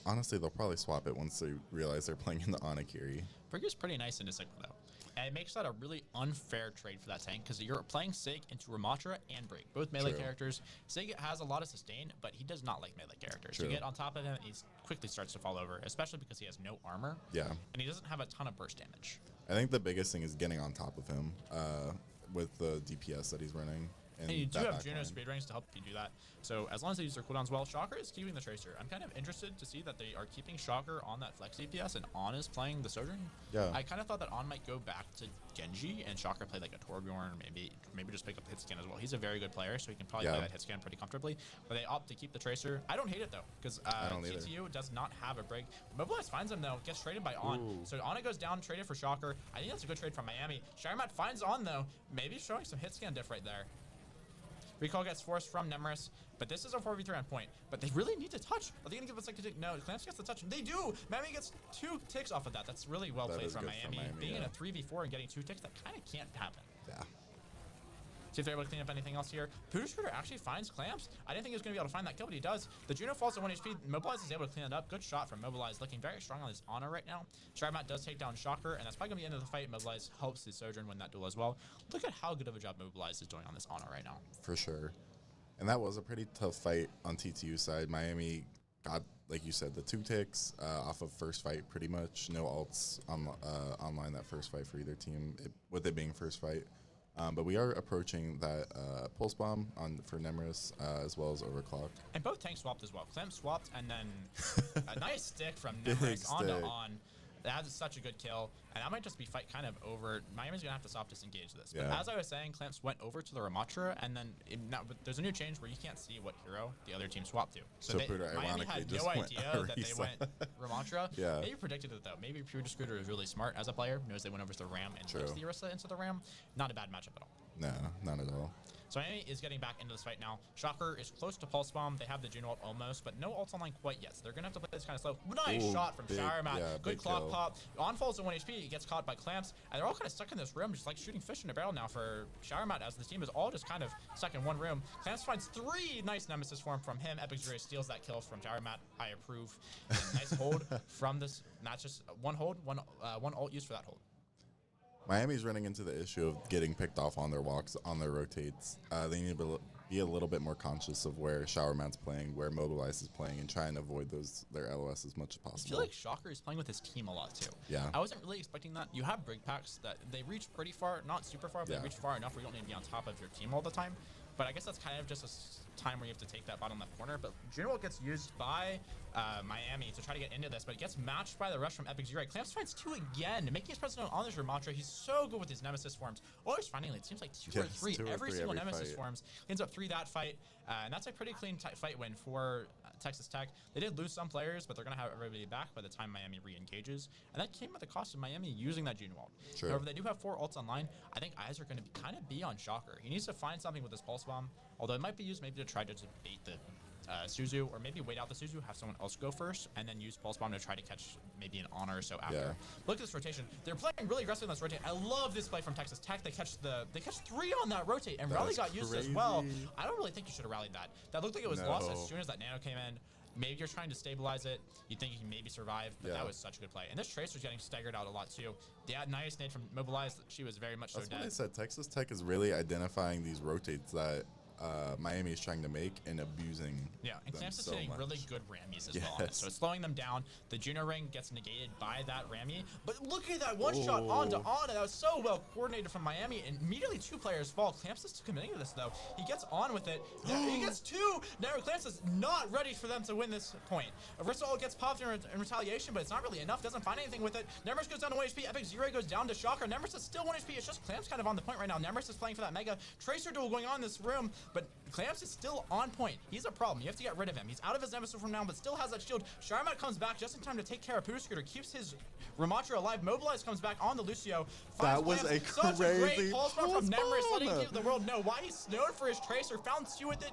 honestly, they'll probably swap it once they realize they're playing in the Anakiri. Brig is pretty nice into Sigma, though. And it makes that a really unfair trade for that tank, because you're playing Sig into Ramatra and Brig, both melee characters. Sig has a lot of sustain, but he does not like melee characters. True. You get on top of him, he quickly starts to fall over, especially because he has no armor. Yeah. And he doesn't have a ton of burst damage. I think the biggest thing is getting on top of him with the DPS that he's running. And you do have Juno speed rings to help you do that. So as long as they use their cooldowns well, Shocker is keeping the Tracer. I'm kind of interested to see that they are keeping Shocker on that flex DPS and On is playing the Sojourn. Yeah. I kind of thought that On might go back to Genji and Shocker play like a Torbjorn, maybe just pick up Hitscan as well. He's a very good player, so he can probably play that Hitscan pretty comfortably. But they opt to keep the Tracer. I don't hate it though, because TTU does not have a break. Mobilize finds him though, gets traded by On. Ooh. So Ana goes down, traded for Shocker. I think that's a good trade from Miami. Sharamat finds On though, maybe showing some Hitscan diff right there. Recall gets forced from Nemeris, but this is a 4v3 on point. But they really need to touch. Are they going to give us like a tick? No, Clamps gets the touch. They do! Miami gets 2 ticks off of that. That's really well played from Miami. Being in a 3v4 and getting 2 ticks, that kind of can't happen. Yeah. See if they're able to clean up anything else here. Pooter Scooter actually finds Clamps. I didn't think he was going to be able to find that kill, but he does. The Juno falls at 1 HP. Mobilize is able to clean it up. Good shot from Mobilize, looking very strong on his Ana right now. Sharamat does take down Shocker, and that's probably going to be the end of the fight. Mobilize helps his Sojourn win that duel as well. Look at how good of a job Mobilize is doing on this Ana right now. For sure. And that was a pretty tough fight on TTU side. Miami got, like you said, the 2 ticks off of first fight pretty much. No ults online that first fight for either team, with it being first fight. But we are approaching that pulse bomb for Nemeris as well as overclock. And both tanks swapped as well. Clem swapped, and then a nice stick from Nemeris onto On. That is such a good kill, and that might just be fight kind of over. Miami's going to have to stop disengage this. But as I was saying, Clamps went over to the Ramatra, and then but there's a new change where you can't see what hero the other team swapped to. So Miami had no idea that they went Ramatra. Maybe predicted it, though. Maybe Pure Scooter is really smart as a player, knows they went over to the Ram and puts the Orisa into the Ram. Not a bad matchup at all. No, not at all. So Miami is getting back into this fight now. Shocker is close to Pulse Bomb. They have the Juno ult almost, but no ults online quite yet. So they're going to have to play this kind of slow. Nice shot from Sharamat. Good clock pop. On falls to 1 HP. He gets caught by Clamps. And they're all kind of stuck in this room, just like shooting fish in a barrel now for Sharamat, as the team is all just kind of stuck in one room. Clamps finds 3 nice Nemesis form from him. Epic Zero steals that kill from Sharamat. I approve. And nice hold from this. Not just one hold, one ult used for that hold. Miami's running into the issue of getting picked off on their walks, on their rotates. They need to be a little bit more conscious of where Showermat's playing, where Mobilize is playing, and try and avoid their LOS as much as possible. I feel like Shocker is playing with his team a lot, too. Yeah. I wasn't really expecting that. You have Brig Packs that they reach pretty far, not super far, but they reach far enough where you don't need to be on top of your team all the time. but I guess that's kind of just a time where you have to take that bottom left corner. But Juno gets used by Miami to try to get into this, but it gets matched by the rush from Epic Zero. Clamps finds 2 again, making his presence on this Ramatra. He's so good with his Nemesis forms. Always finding it seems like 2 or 3 every single Nemesis fight. forms. Ends up 3 that fight, and that's a pretty clean fight win for Texas Tech. They did lose some players, but they're going to have everybody back by the time Miami re-engages, and that came at the cost of Miami using that Juno ult. Sure. However, they do have 4 ults online. I think Eyes are going to kind of be on Shocker. He needs to find something with his Pulse Bomb, although it might be used maybe to try to just bait the Suzu, or maybe wait out the Suzu, have someone else go first, and then use Pulse Bomb to try to catch maybe an Honor or so after. Yeah. Look at this rotation. They're playing really aggressive on this rotate. I love this play from Texas Tech. They catch 3 on that rotate, and Rally got used as well. I don't really think you should have rallied that. That looked like it was lost as soon as that Nano came in. Maybe you're trying to stabilize it. You think you can maybe survive, but that was such a good play. And this Tracer's getting staggered out a lot too. Yeah, nice nade from Mobilized. She was very much That's so dead. what I said. Texas Tech is really identifying these rotates that Miami is trying to make and abusing. Yeah, and Clamps is hitting really good Rammies as well. Yes. So it's slowing them down. The Juno ring gets negated by that Rammy. But look at that one shot onto Ana. That was so well coordinated from Miami. And immediately 2 players fall. Clamps is committing to this though. He gets on with it. He gets 2. Now Clamps is not ready for them to win this point. Versal gets popped in retaliation, but it's not really enough. Doesn't find anything with it. Nemris goes down to 1 HP. Epic Zero goes down to Shocker. Nemris is still 1 HP. It's just Clamps kind of on the point right now. Nemris is playing for that Mega. Tracer duel going on in this room, but Clamps is still on point. He's a problem. You have to get rid of him. He's out of his Nemesis from now, but still has that shield. Sharmat comes back just in time to take care of Poodle Scooter, keeps his Ramatra alive. Mobilize comes back on the Lucio. That was a such crazy a great pulse bomb from Nemris, letting bomb. the world know why he's known for his Tracer. Found 2 with it.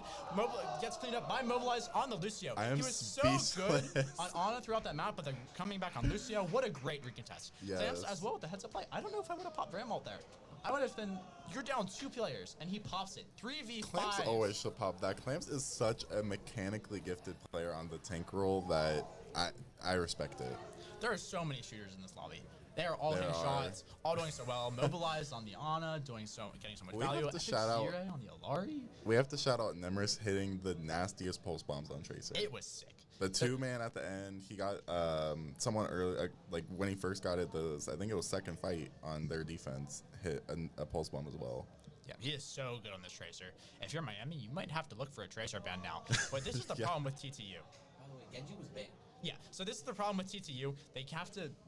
Gets cleaned up by Mobilize on the Lucio. He was so good on Ana throughout that map, but then coming back on Lucio. What a great recontest. Yes. Clamps as well with the heads up play. I don't know if I would have popped Ram ult there. I would have been, you're down 2 players, and he pops it. 3v5. Clamps always should pop that. Clamps is such a mechanically gifted player on the tank role that I respect it. There are so many shooters in this lobby. They are all hitting shots, all doing so well. Mobilized on the Ana, getting so much value. Have to shout out on the Alari. We have to shout out Nemris hitting the nastiest pulse bombs on Tracer. It was sick. The 2-man at the end, he got someone early, like when he first got it, I think it was second fight on their defense, hit a pulse bomb as well. Yeah, he is so good on this Tracer. If you're Miami, you might have to look for a Tracer ban now. But this is the problem with TTU. By the way, Genji was banned. Yeah, so this is the problem with TTU. They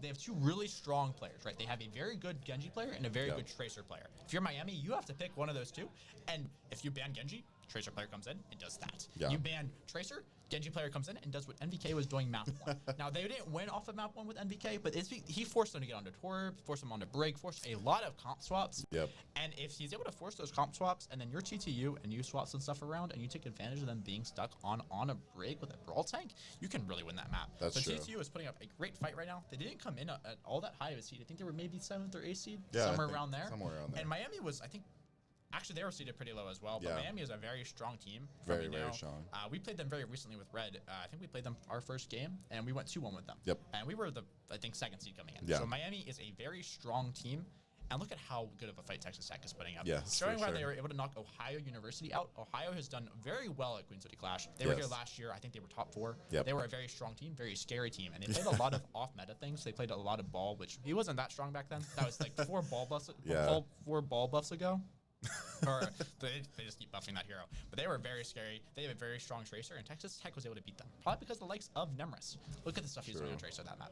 have 2 really strong players, right? They have a very good Genji player and a very good Tracer player. If you're Miami, you have to pick one of those 2. And if you ban Genji, Tracer player comes in and does that. Yeah. You ban Tracer, Genji player comes in and does what NVK was doing map 1. Now, they didn't win off of map 1 with NVK, but he forced them to get onto Torb, forced them onto Break, forced a lot of comp swaps. Yep. And if he's able to force those comp swaps, and then you're TTU and you swap some stuff around, and you take advantage of them being stuck on a Break with a Brawl tank, you can really win that map. That's true. TTU is putting up a great fight right now. They didn't come in at all that high of a seed. I think they were maybe 7th or 8th seed, somewhere around there. And Miami was, I think, actually, they were seeded pretty low as well, but Miami is a very strong team. Very strong. We played them very recently with Red. I think we played them our first game, and we went 2-1 with them. Yep. And we were I think, 2nd seed coming in. Yeah. So Miami is a very strong team, and look at how good of a fight Texas Tech is putting up. Yes, Showing for why sure. they were able to knock Ohio University out. Ohio has done very well at Queen City Clash. They were here last year. I think they were top 4. Yep. They were a very strong team, very scary team, and they played a lot of off-meta things. They played a lot of ball, which he wasn't that strong back then. That was like 4 ball buffs ago. Or they just keep buffing that hero. But they were very scary. They have a very strong Tracer, and Texas Tech was able to beat them. Probably because of the likes of Nemris. Look at the stuff he's doing on Tracer that map.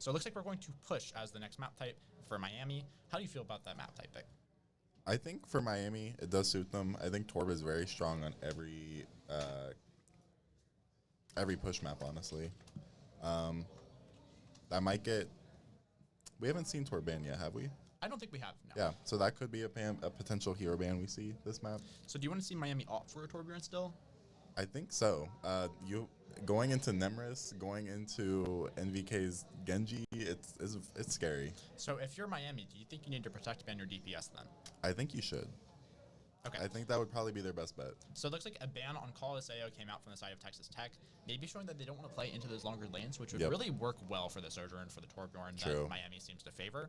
So it looks like we're going to push as the next map type for Miami. How do you feel about that map type pick? I think for Miami, it does suit them. I think Torb is very strong on every push map, honestly. That might get... We haven't seen Torb ban yet, have we? I don't think we have, no. Yeah, so that could be a potential hero ban we see this map. So do you want to see Miami opt for a Torbjorn still? I think so. You going into Nemris, going into NVK's Genji, it's scary. So if you're Miami, do you think you need to protect ban your DPS then? I think you should. Okay. I think that would probably be their best bet. So it looks like a ban on Call SAO came out from the side of Texas Tech, maybe showing that they don't want to play into those longer lanes, which would really work well for the Sojourn and for the Torbjorn that Miami seems to favor.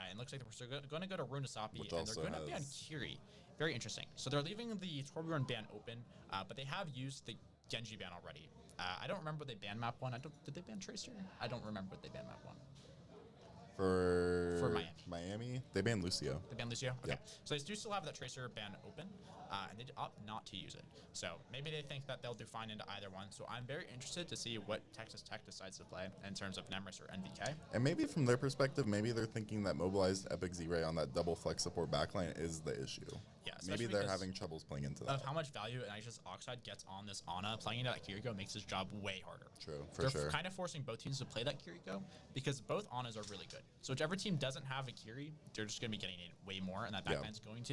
And looks like we're still going to go to Runasapi, and they're going to ban Kiri. Very interesting. So they're leaving the Torbjorn ban open, but they have used the Genji ban already. I don't remember what they banned map 1. Did they ban Tracer? I don't remember what they banned map 1. For Miami. Miami, they banned Lucio. They banned Lucio? Okay. Yeah. So they do still have that Tracer ban open, and they opt not to use it. So maybe they think that they'll do fine into either one. So I'm very interested to see what Texas Tech decides to play in terms of Nemris or NVK. And maybe from their perspective, maybe they're thinking that mobilized Epic Z-Ray on that double flex support backline is the issue. Yeah, maybe they're having troubles playing into that. Of how much value an Isis Oxide gets on this Ana, playing into that Kiriko makes his job way harder. True, for They're sure. kind of forcing both teams to play that Kiriko because both Anas are really good. So whichever team doesn't have a Kiri, they're just going to be getting it way more, and that backline's going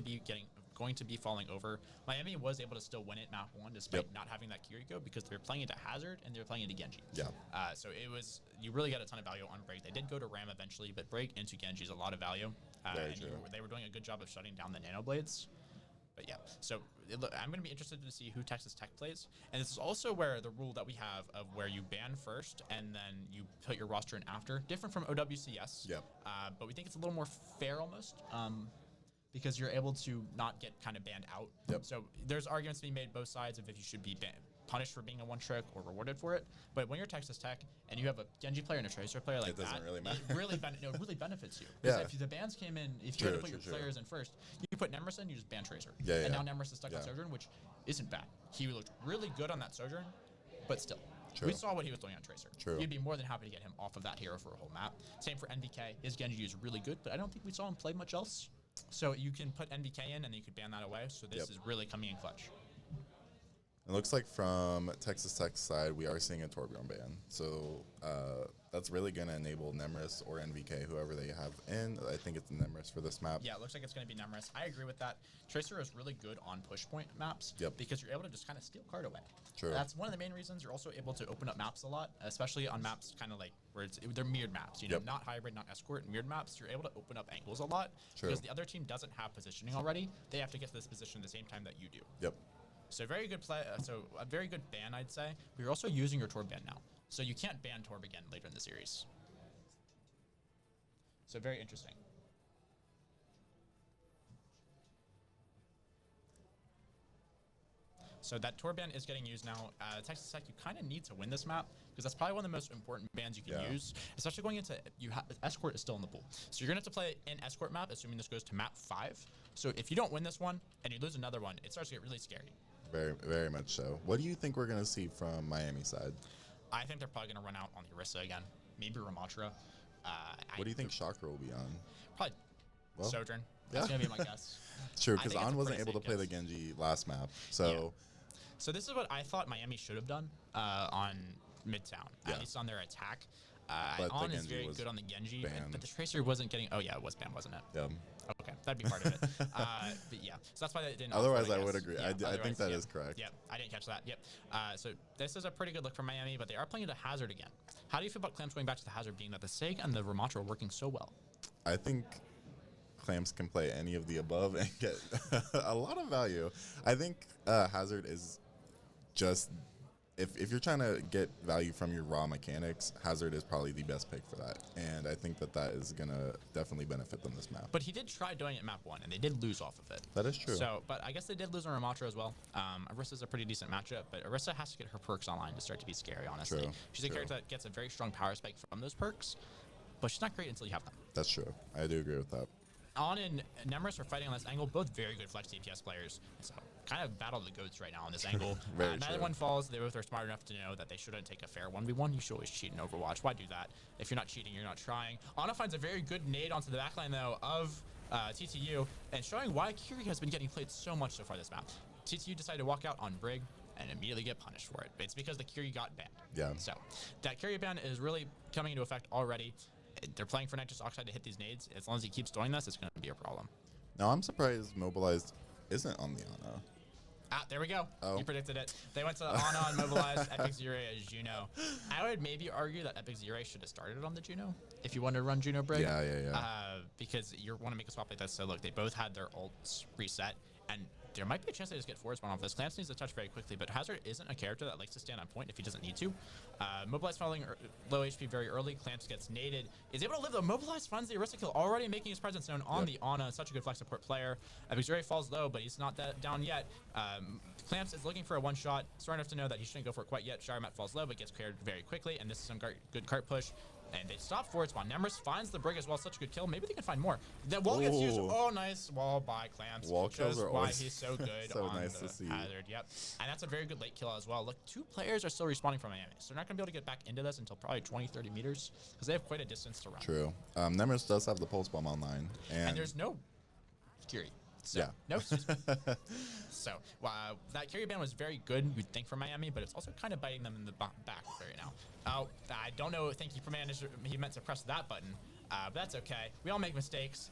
to be falling over. Miami was able to still win it map 1 despite not having that Kiriko because they were playing into Hazard and they were playing into Genji. Yeah. So it was, you really got a ton of value on Break. They did go to Ram eventually, but Break into Genji is a lot of value. Very and true. they were doing a good job of shutting down the Nano Blades. But yeah, so I'm going to be interested to see who Texas Tech plays. And this is also where the rule that we have of where you ban first and then you put your roster in after, different from OWCS. Yep. But we think it's a little more fair almost because you're able to not get kind of banned out. Yep. So there's arguments being made both sides of if you should be punished for being a one trick or rewarded for it. But when you're Texas Tech and you have a Genji player and a Tracer player like it doesn't that, really matter. it really, really benefits you. Because Yeah. if the bans came in, if you had to put your True. players in first, you put Nemris in, you just ban Tracer. Yeah, and yeah. now Nemris is stuck on Yeah. Sojourn, which isn't bad. He looked really good on that Sojourn, but still. True. We saw what he was doing on Tracer. True. You'd be more than happy to get him off of that hero for a whole map. Same for NVK. His Genji is really good, but I don't think we saw him play much else. So you can put NVK in and you could ban that away. So this is really coming in clutch. It looks like from Texas Tech's side, we are seeing a Torbjorn ban. So that's really going to enable Nemris or NVK, whoever they have in. I think it's Nemris for this map. Yeah, it looks like it's going to be Nemris. I agree with that. Tracer is really good on push point maps because you're able to just kind of steal card away. True. That's one of the main reasons. You're also able to open up maps a lot, especially on maps kind of like where they're mirrored maps, you know, not hybrid, not escort, mirrored maps. You're able to open up angles a lot because the other team doesn't have positioning already. They have to get to this position at the same time that you do. Yep. So very good play. So a very good ban, I'd say. But you're also using your Torb ban now, so you can't ban Torb again later in the series. So very interesting. So that Torb ban is getting used now. Texas Tech, you kind of need to win this map because that's probably one of the most important bans you can use, especially going into Escort is still in the pool. So you're gonna have to play an Escort map, assuming this goes to map 5. So if you don't win this one and you lose another one, it starts to get really scary. Very, very much so. What do you think we're going to see from Miami side? I think they're probably going to run out on Orisa again. Maybe Ramatra. What do you think Chakra will be on? Probably Well, Sojourn. That's going to be my guess. True, I because think it's On a wasn't pretty able to safe play the guess. Genji last map. So So this is what I thought Miami should have done on Midtown, at least on their attack. But On the is Genji very was good on the Genji, banned. but the Tracer wasn't getting... Oh, yeah, it was banned, wasn't it? yeah. Okay, that'd be part of it. But yeah, so that's why they didn't. Otherwise, offer it, I would guess. agree. Yeah, I think otherwise, that is correct. Yep, I didn't catch that. Yep. So this is a pretty good look for Miami, but they are playing into Hazard again. How do you feel about Clamps going back to the Hazard, being that the Seg and the Ramatra are working so well? I think Clamps can play any of the above and get a lot of value. I think Hazard is just... If you're trying to get value from your raw mechanics, Hazard is probably the best pick for that. And I think that is going to definitely benefit them this map. But he did try doing it map 1, and they did lose off of it. That is true. So, but I guess they did lose on Ramatra as well. Orisa's a pretty decent matchup, but Orisa has to get her perks online to start to be scary, honestly. True, She's a character that gets a very strong power spike from those perks, but she's not great until you have them. That's true. I do agree with that. On and Nemris are fighting on this angle, both very good flex DPS players. So kind of battle of the goats right now on this angle. Very neither true. one falls. They both are smart enough to know that they shouldn't take a fair 1v1. You should always cheat in Overwatch. Why do that? If you're not cheating, you're not trying. Ana finds a very good nade onto the backline, though, of TTU, and showing why Kiri has been getting played so much so far this map. TTU decided to walk out on Brig and immediately get punished for it. It's because the Kiri got banned. Yeah. So that Kiri ban is really coming into effect already. They're playing for Nitrous Oxide to hit these nades. As long as he keeps doing this, it's going to be a problem. Now, I'm surprised Mobilized isn't on the Ana. There we go. Oh. You predicted it. They went to Ana and mobilized Epic Zero as Juno. I would maybe argue that Epic Zero should have started on the Juno if you want to run Juno Brig. Yeah. Because you want to make a swap like this. So look, they both had their ults reset, and there might be a chance they just get forward spawn off this. Clamps needs to touch very quickly, but Hazard isn't a character that likes to stand on point if he doesn't need to. Mobilize falling low HP very early. Clamps gets naded. Is able to live though. Mobilize finds the Orisa kill, already making his presence known on the Ana. Such a good flex support player. Epic Zero falls low, but he's not down yet. Clamps is looking for a one-shot. Smart enough to know that he shouldn't go for it quite yet. Sharamat falls low, but gets cleared very quickly, and this is some good cart push. And they stop for it. Spawn. Nemris finds the brig as well. Such a good kill. Maybe they can find more. The wall gets used. Oh, nice wall by Clamps. Wall kills are why always he's so good so on nice the to see. hazard. Yep. And that's a very good late kill as well. Look, 2 players are still respawning from Miami. So they're not going to be able to get back into this until probably 20, 30 meters because they have quite a distance to run. True. Nemris does have the pulse bomb online. And there's no Curie. So, yeah. No. So, that carry ban was very good, you'd think, for Miami, but it's also kind of biting them in the back right now. Oh, I don't know. Thank you for manager. He meant to press that button, but that's okay. We all make mistakes.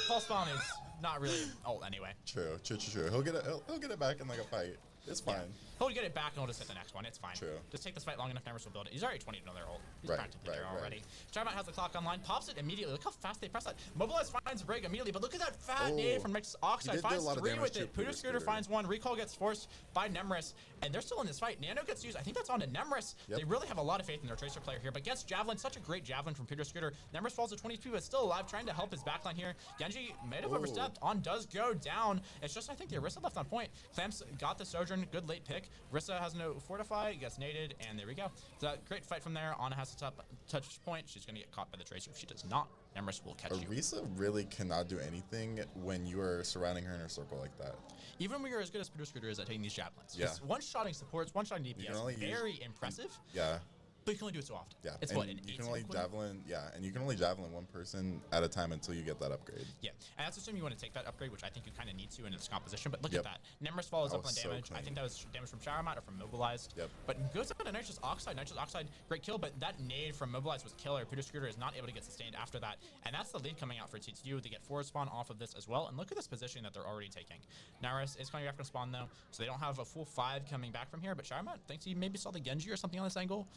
Pulse bomb is not really ult anyway. True. He'll get it back in like a fight. It's fine. Yeah. He'll get it back and he'll just hit the next one. It's fine. True. Just take this fight long enough, Nemris will build it. He's already 20 to another ult. He's Right, practically right, there right. already. Charmat has the clock online, pops it immediately. Look how fast they press that. Mobilize finds Brig immediately, but look at that fat nade from Nexus Oxide. He did do a Finds lot of 3 damage with to it. Pooter Scooter finds 1. Recall gets forced by Nemris, and they're still in this fight. Nano gets used. I think that's on to Nemris. Yep. They really have a lot of faith in their Tracer player here, but gets Javelin. Such a great Javelin from Pooter Scooter. Nemris falls to 22, but still alive, trying to help his backline here. Genji may have overstepped. On does go down. It's just, I think, the Orisa left on point. Clamps got the Sojourn. Good late pick. Orisa has no Fortify, gets naded, and there we go. So great fight from there. Ana has to touch point. She's going to get caught by the Tracer. If she does not, Nemris will catch you. Orisa really cannot do anything when you are surrounding her in a circle like that. Even when you're as good as Pooter Scooter is at taking these javelins. Yeah. One-shotting supports, one-shotting DPS. Very impressive. Yeah. But you can only do it so often. Yeah, It's and what, an you 8 can only equivalent? javelin. Yeah, and you can only javelin one person at a time until you get that upgrade. Yeah, and that's assuming you want to take that upgrade, which I think you kind of need to in this composition. But look Yep. at that. Nemris follows That up on was so damage. I clean. think that was damage from Showermat or from Mobilized. Yep. But goes up to Nitrous Oxide. Nitrous Oxide, great kill, but that nade from Mobilized was killer. Pooter Scooter is not able to get sustained after that. And that's the lead coming out for TTU. They get forward spawn off of this as well. And look at this position that they're already taking. Naris is coming back from spawn though, so they don't have a full 5 coming back from here. But Showermat thinks he maybe saw the Genji or something on this angle.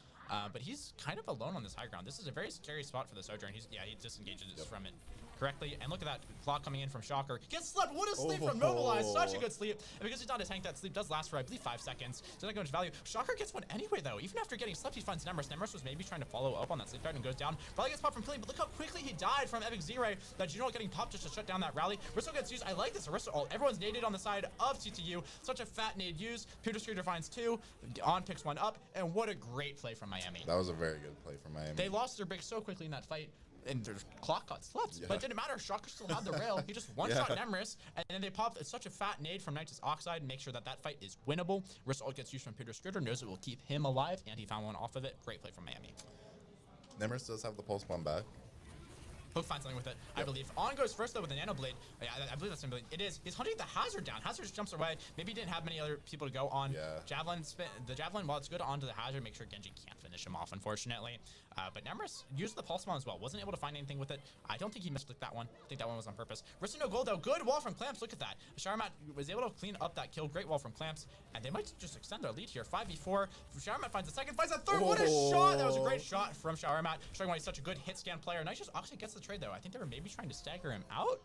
But he's kind of alone on this high ground. This is a very scary spot for the Sojourn. He disengages from it correctly. And look at that clock coming in from Shocker. Gets slept. What a sleep from Mobilized. Such a good sleep. And because he's not a tank, that sleep does last for, I believe, 5 seconds. So not going to value. Shocker gets one anyway, though. Even after getting slept, he finds Nemris. Nemris was maybe trying to follow up on that sleep guard and goes down. Rally gets popped from killing, but look how quickly he died from Epic Zero. That Juno getting popped just to shut down that rally. Rissel gets used. I like this Rissel ult. Everyone's naded on the side of TTU. Such a fat nade used. Pooter Scooter finds 2. On picks 1 up. And what a great play from Miami. That was a very good play from Miami. They lost their big so quickly in that fight, and their clock got slept. But it didn't matter. Shocker still had the rail. He just one-shot Nemris, and then they popped such a fat nade from Nitrous Oxide and make sure that that fight is winnable. Rissel gets used from Pooter Scooter, knows it will keep him alive, and he found one off of it. Great play from Miami. Nemris does have the pulse bomb back. He'll find something with it, I believe. On goes first, though, with the Nano Blade. Yeah, I believe that's Nano Blade. It is. He's hunting the Hazard down. Hazard just jumps away. Maybe he didn't have many other people to go on. Javelin spin. The Javelin, while it's good onto the Hazard, make sure Genji can't finish him off, unfortunately. But Nemris used the Pulse Bomb as well. Wasn't able to find anything with it. I don't think he misclicked that one. I think that one was on purpose. Rissa no gold, though. Good wall from Clamps. Look at that. Showermat was able to clean up that kill. Great wall from Clamps. And they might just extend their lead here. 5v4. Showermat finds a second, finds a third. What a shot! That was a great shot from Showermat, showing why he's such a good hit scan player. Nitrous Oxide gets the trade, though. I think they were maybe trying to stagger him out.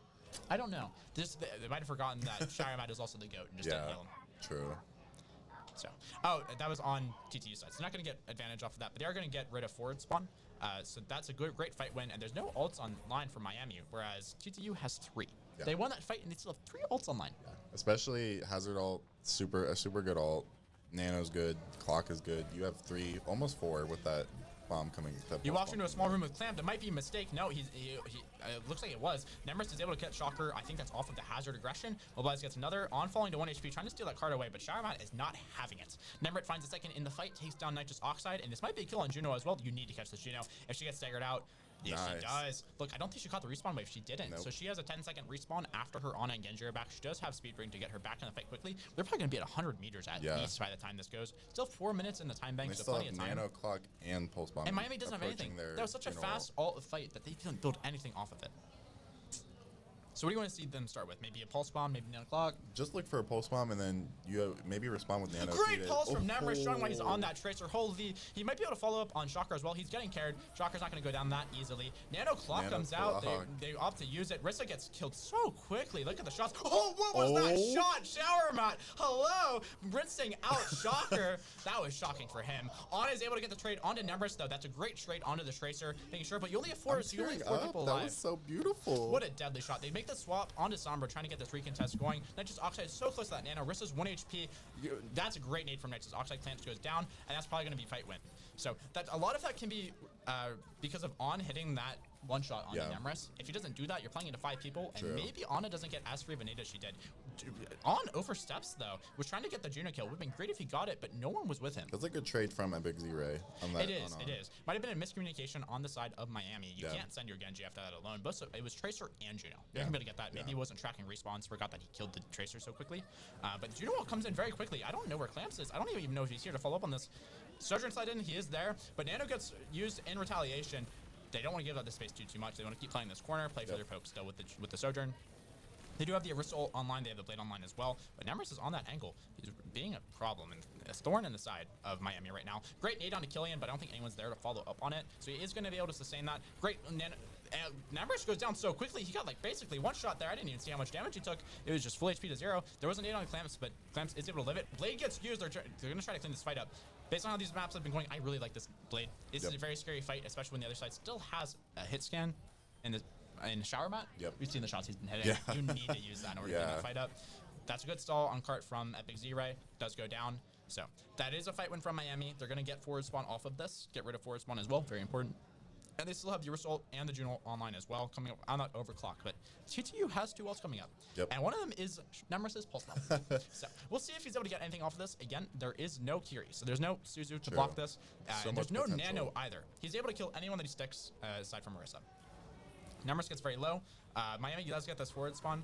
I don't know. They might have forgotten that Showermat is also the GOAT and just didn't heal him. True. So, that was on TTU side. So they're not going to get advantage off of that, but they are going to get rid of forward spawn. So that's a great fight win, and there's no ults online for Miami, whereas TTU has 3. Yeah. They won that fight, and they still have 3 ults online. Yeah. Especially Hazard ult, a super good ult. Nano's good. Clock is good. You have 3, almost 4 with that bomb coming. You walked into a small room with Clamp. That might be a mistake. No, he it looks like it was. Nemris is able to get Shocker. I think that's off of the Hazard aggression. Mobilize gets another. On falling to 1 HP, trying to steal that card away, but Showermat is not having it. Nemrit finds a second in the fight, takes down Nitrous Oxide, and this might be a kill on Juno as well. You need to catch this Juno. If she gets staggered out, yes, she does. Look, I don't think she caught the respawn wave. She didn't. Nope. So she has a 10-second respawn after her Ana and Genji are back. She does have speed bring to get her back in the fight quickly. They're probably going to be at 100 meters at least by the time this goes. Still 4 minutes in the time bank, They so still plenty have of time. Nano, Clock, and Pulse Bomb. And Miami doesn't have anything. That was such a fast ult fight that they didn't build anything off of it. So what do you want to see them start with? Maybe a Pulse Bomb, maybe Nano Clock? Just look for a Pulse Bomb, and then you maybe respond with Nano. Great pulse from Nemris, showing why he's on that Tracer. Holy, he might be able to follow up on Shocker as well. He's getting carried. Shocker's not going to go down that easily. Nano Clock comes out. They opt to use it. Rissa gets killed so quickly. Look at the shots. Oh, what was that shot? Showermat. Hello. Rinsing out Shocker. That was shocking for him. Ana is able to get the trade onto Nemris, though. That's a great trade onto the Tracer. Making sure, but you only have 4, so you only have 4 people alive. That was so beautiful. What a deadly shot. They make make the swap onto Sombra, trying to get this recontest going. Nitros Oxide is so close to that nano. Rissa's 1 HP. That's a great nade from Nitros Oxide. Clamps goes down, and that's probably going to be fight win. So that a lot of that can be because of On hitting that one shot on the Nemris. If he doesn't do that, you're playing into 5 people, and maybe Anna doesn't get as free of a nade as she did. On oversteps though, was trying to get the Juno kill. Would have been great if he got it, but no one was with him. That's a good trade from Epic Z-Ray on that. It is. Might have been a miscommunication on the side of Miami. You can't send your Genji after that alone. But it was Tracer and Juno. You're gonna be able to get that. Maybe he wasn't tracking respawns, forgot that he killed the Tracer so quickly. But Juno comes in very quickly. I don't know where Clamps is. I don't even know if he's here to follow up on this. Sojourn slide in, he is there, but Nano gets used in retaliation. They don't want to give up the space too much. They want to keep playing this corner, play for their poke still with the Sojourn. They do have the Arista ult online. They have the Blade online as well. But Nemris is on that angle. He's being a problem and a thorn in the side of Miami right now. Great nade onto Killian, but I don't think anyone's there to follow up on it. So he is going to be able to sustain that. Great. Nemris goes down so quickly. He got like basically one shot there. I didn't even see how much damage he took. It was just full HP to 0. There was a nade on Clamps, but Clamps is able to live it. Blade gets used. They're going to try to clean this fight up. Based on how these maps have been going, I really like this Blade. This is a very scary fight, especially when the other side still has a hit scan in Shower Mat. We've seen the shots he's been hitting. You need to use that in order to clean that fight up. That's a good stall on cart from Epic Z-Ray. Does go down. So that is a fight win from Miami. They're going to get forward spawn off of this. Get rid of forward spawn as well. Very important. And they still have the Result and the Juno online as well coming up on that overclock. But TTU has 2 ults coming up. And one of them is Nemris' Pulse Bomb. So we'll see if he's able to get anything off of this. Again, there is no Kiri. So there's no Suzu to block this. And there's no Nano either. He's able to kill anyone that he sticks aside from Marissa. Nemris gets very low. Miami does get this forward spawn.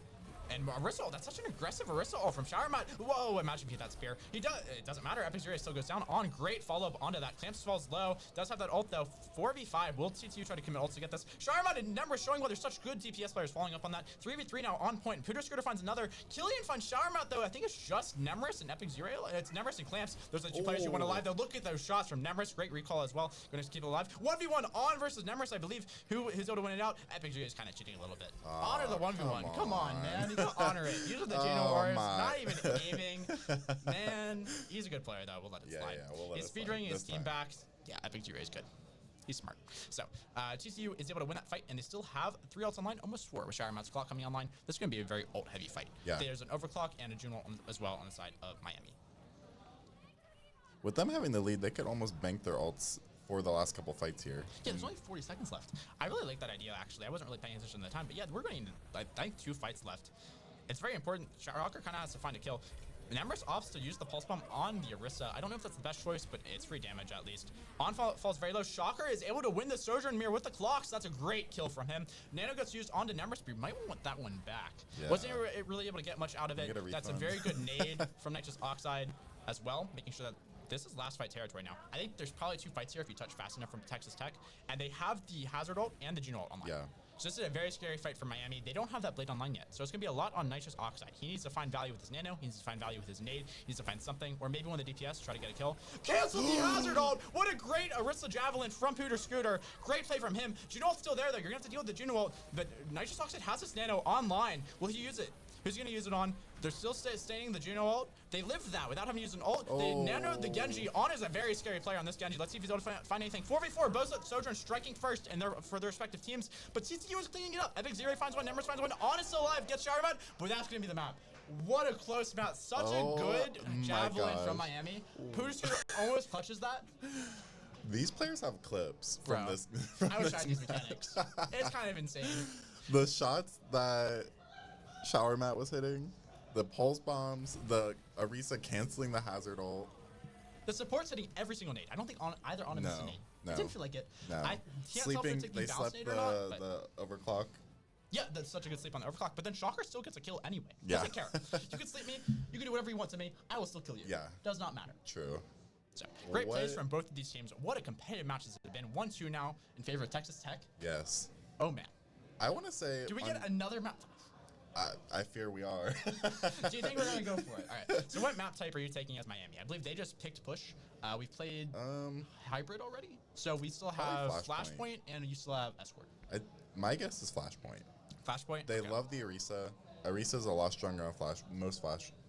And Arissa, that's such an aggressive Arissa from Shower Mat. Whoa, imagine if he hit that spear. It doesn't matter. Epic Z-Ray still goes down on. Great follow-up onto that. Clamps falls low. Does have that ult, though. 4v5. Will TTU try to commit ults to get this? Shower Mat and Nemris showing why they're such good DPS players following up on that. 3v3 now on point. Pooter Scooter finds another. Killian finds Shower Mat, though. I think it's just Nemris and Epic Z-Ray. It's Nemris and Clamps. Those are the 2 players you want alive, though. Look at those shots from Nemris. Great recall as well. Going to keep it alive. 1v1 on versus Nemris, I believe. Who's able to win it out? Epic Z-Ray is kind of cheating a little bit. Honor the 1v1. Come on, man. You gotta honor it. Use the Juno Wars, not even aiming. Man, he's a good player, though. We'll let it slide. He's speedrunning his team back. Yeah, Epic Z-Ray is good. He's smart. So, TCU is able to win that fight, and they still have 3 ults online, almost 4 with Shower Mat's clock coming online. This is going to be a very ult-heavy fight. There's an overclock and a Juno as well on the side of Miami. With them having the lead, they could almost bank their ults for the last couple fights here. Yeah, there's only 40 seconds left. I really like that idea, actually. I wasn't really paying attention at the time, but yeah, we're going to, I think, 2 fights left. It's very important. Shocker kind of has to find a kill. Nemris opts to use the Pulse Bomb on the Orisa. I don't know if that's the best choice, but it's free damage at least. On falls very low. Shocker is able to win the Sojourn Mirror with the clocks. That's a great kill from him. Nano gets used onto Nemris, but you might want that one back. Wasn't really able to get much out of it. That's a very good nade from Nitros Oxide as well, making sure that this is last fight territory now. I think there's probably 2 fights here if you touch fast enough from Texas Tech. And they have the Hazard ult and the Juno ult online. So this is a very scary fight for Miami. They don't have that Blade online yet. So it's going to be a lot on Nitros Oxide. He needs to find value with his Nano. He needs to find value with his nade. He needs to find something. Or maybe one of the DPS try to get a kill. Cancel the Hazard ult! What a great Arista Javelin from Pooter Scooter. Great play from him. Juno ult's still there, though. You're going to have to deal with the Juno ult. But Nitros Oxide has his Nano online. Will he use it? Who's going to use it on? They're still staying the Juno ult. They lived that without having to use an ult. They Nano the Genji. On is a very scary player on this Genji. Let's see if he's able to find anything. 4v4. Both Sojourn striking first and for their respective teams. But TCU is cleaning it up. Epic Z-Ray finds one. Nemris finds one. On is still alive. Gets Shower Mat. But that's going to be the map. What a close map. Such a good javelin from Miami. Pooter Scooter almost clutches that. These players have clips from this. I wish I had these mechanics. It's kind of insane. The shots that Shower Mat was hitting, the pulse bombs, the Arisa canceling the Hazard ult. The support's hitting every single nade. I don't think either on him is a nade. No. I didn't feel like it. No. I can't Sleeping, tell if they it's slept the overclock. Yeah, that's such a good sleep on the overclock. But then Shocker still gets a kill anyway. Yeah. Doesn't care. You can sleep me. You can do whatever you want to me. I will still kill you. Yeah. Does not matter. True. So great plays from both of these teams. What a competitive match this has been. 1-2 now in favor of Texas Tech. Yes. Oh man. I want to say. Do we get another map? I fear we are. Do you think we're gonna go for it? All right. So what map type are you taking as Miami? I believe they just picked push. We played hybrid already, so we still have Flashpoint and you still have Escort. My guess is Flashpoint. Flashpoint. They love the Arisa. Arisa's a lot stronger on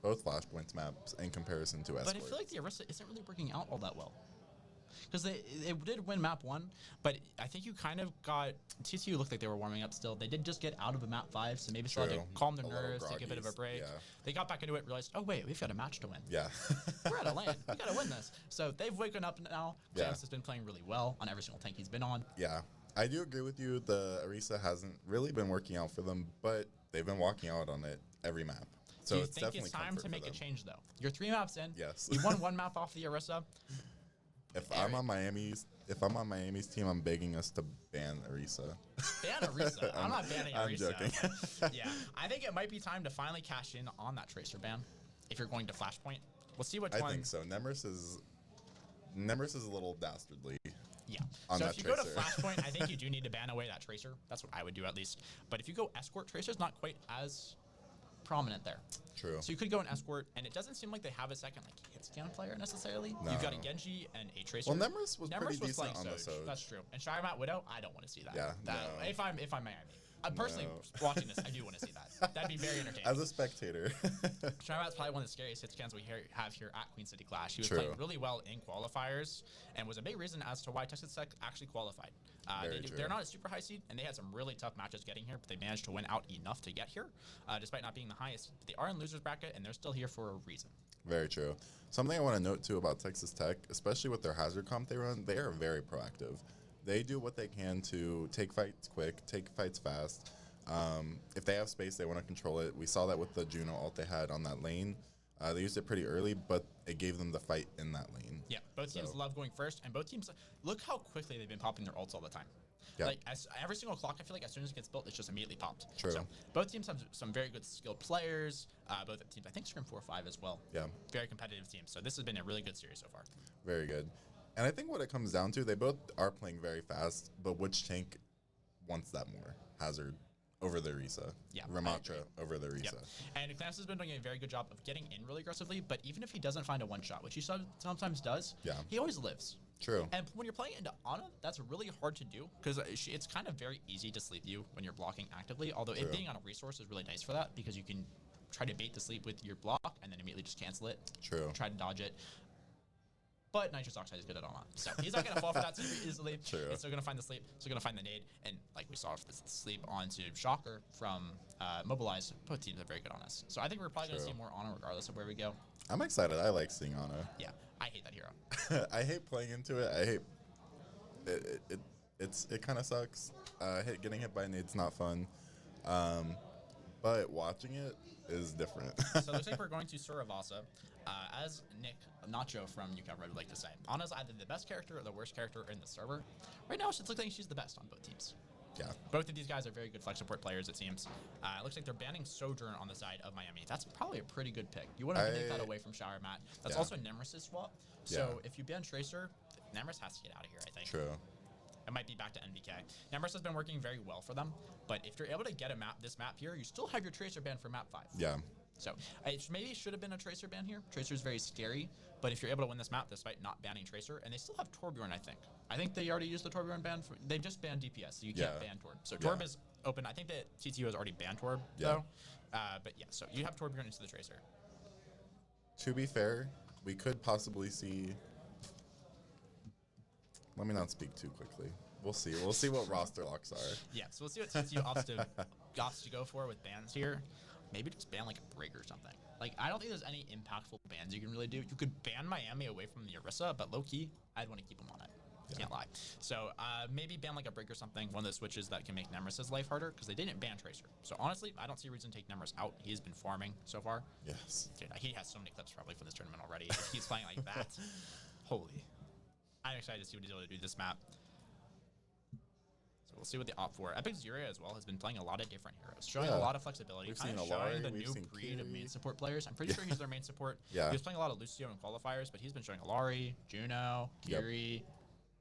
both Flashpoints maps in comparison to Escort. But I feel like the Arisa isn't really working out all that well. because they did win map 1, but I think you kind of got TCU looked like they were warming up still. They did just get out of a map 5, so maybe still had to calm their nerves, take a bit of a break. Yeah. They got back into it, realized, oh wait, we've got a match to win. Yeah. We're out of land. We gotta win this. So they've woken up now. Clamps has been playing really well on every single tank he's been on. Yeah. I do agree with you. The Orisa hasn't really been working out for them, but they've been walking out on it every map. So do you it's think definitely it's time to make a them. change though? You're 3 maps in. Yes. You won 1 map off the Orisa. If I'm on Miami's team, I'm begging us to ban Orisa. Ban Orisa. I'm not banning Orisa. I'm joking. Yeah, I think it might be time to finally cash in on that Tracer ban. If you're going to Flashpoint, we'll see which one. I think so. Nemris is a little dastardly. Yeah. On so that if you go to Tracer. Flashpoint, I think you do need to ban away that Tracer. That's what I would do at least. But if you go Escort, Tracer's not quite as prominent there. True. So you could go an Escort, and it doesn't seem like they have a second hit scan player necessarily. No. You've got a Genji and a Tracer. Well, Nemris was pretty decent playing on the Soj. Soj. That's true. And Shiremat Widow, I don't want to see that. Yeah, no. If I'm Miami. Personally, watching this, I do want to see that. That'd be very entertaining. As a spectator. Shiremat's probably one of the scariest hit scans we have here at Queen City Clash. He was True. playing really well in qualifiers and was a big reason as to why Texas Tech actually qualified. They're not a super high seed, and they had some really tough matches getting here, but they managed to win out enough to get here, despite not being the highest. But they are in losers bracket, and they're still here for a reason. Very true. Something I want to note, too, about Texas Tech, especially with their hazard comp they run, they are very proactive. They do what they can to take fights quick, take fights fast. If they have space, they want to control it. We saw that with the Juno ult they had on that lane. They used it pretty early, but it gave them the fight in that lane. Yeah, both teams love going first, and both teams, look how quickly they've been popping their ults all the time. Yeah. Like, every single clock, I feel like as soon as it gets built, it's just immediately popped. True. So both teams have some very good skilled players. Both teams, I think, Scrim 4-5 as well. Yeah. Very competitive teams. So this has been a really good series so far. Very good. And I think what it comes down to, they both are playing very fast, but which tank wants that more? Hazard over the Orisa. Yeah, Ramatra over the Orisa. Yep. And Clamps has been doing a very good job of getting in really aggressively, but even if he doesn't find a one-shot, which he sometimes does, he always lives. True. And when you're playing into Ana, that's really hard to do because it's kind of very easy to sleep you when you're blocking actively, although it being on a resource is really nice for that because you can try to bait the sleep with your block and then immediately just cancel it. True. Try to dodge it. But Nitrous Oxide is good at Ana. So he's not going to fall for that super easily. True. He's still going to find the sleep, still going to find the nade, and like we saw the sleep onto Shocker from Mobilize, both teams are very good on us. So I think we're probably going to see more Ana regardless of where we go. I'm excited. I like seeing Ana. Yeah, I hate that hero. I hate playing into it. I hate it. It kind of sucks. Getting hit by nade's not fun. But watching it is different. So it looks like we're going to Suravasa. As Nick Nacho from UCal Red would like to say, Ana's either the best character or the worst character in the server. Right now, it looks like she's the best on both teams. Yeah. Both of these guys are very good flex support players, it seems. It looks like they're banning Sojourn on the side of Miami. That's probably a pretty good pick. You wouldn't take that away from Shower Mat. That's also Nemris' swap. So if you ban Tracer, Nemris has to get out of here, I think. True. It might be back to NVK. Nemris has been working very well for them, but if you're able to get this map here, you still have your Tracer ban for map 5. Yeah. So it maybe should have been a Tracer ban here. Tracer is very scary, but if you're able to win this map despite not banning Tracer, and they still have Torbjorn, I think. I think they already used the Torbjorn ban. They've just banned DPS, so you can't ban Torb. So Torb is open. I think that TTU has already banned Torb, though. But yeah, so you have Torbjorn into the Tracer. To be fair, we could possibly see... Let me not speak too quickly. We'll see. We'll see what roster locks are. Yeah, so we'll see what TTU opts to go for with bans here. Maybe just ban like a break or something. Like, I don't think there's any impactful bans you can really do. You could ban Miami away from the Orisa, but low-key, I'd want to keep him on it. Can't lie. So maybe ban like a break or something, one of the switches that can make Nemris' life harder, because they didn't ban Tracer. So honestly, I don't see a reason to take Nemris out. He's been farming so far. Yes. Dude, he has so many clips probably from this tournament already. If he's playing like that, holy. I'm excited to see what he's able to do this map. So we'll see what the opt for. Epic Zero as well has been playing a lot of different heroes, showing a lot of flexibility, kind of showing the new breed of main support players. I'm pretty sure he's their main support. He was playing a lot of Lucio in qualifiers, but he's been showing Alari, Juno, Kiri,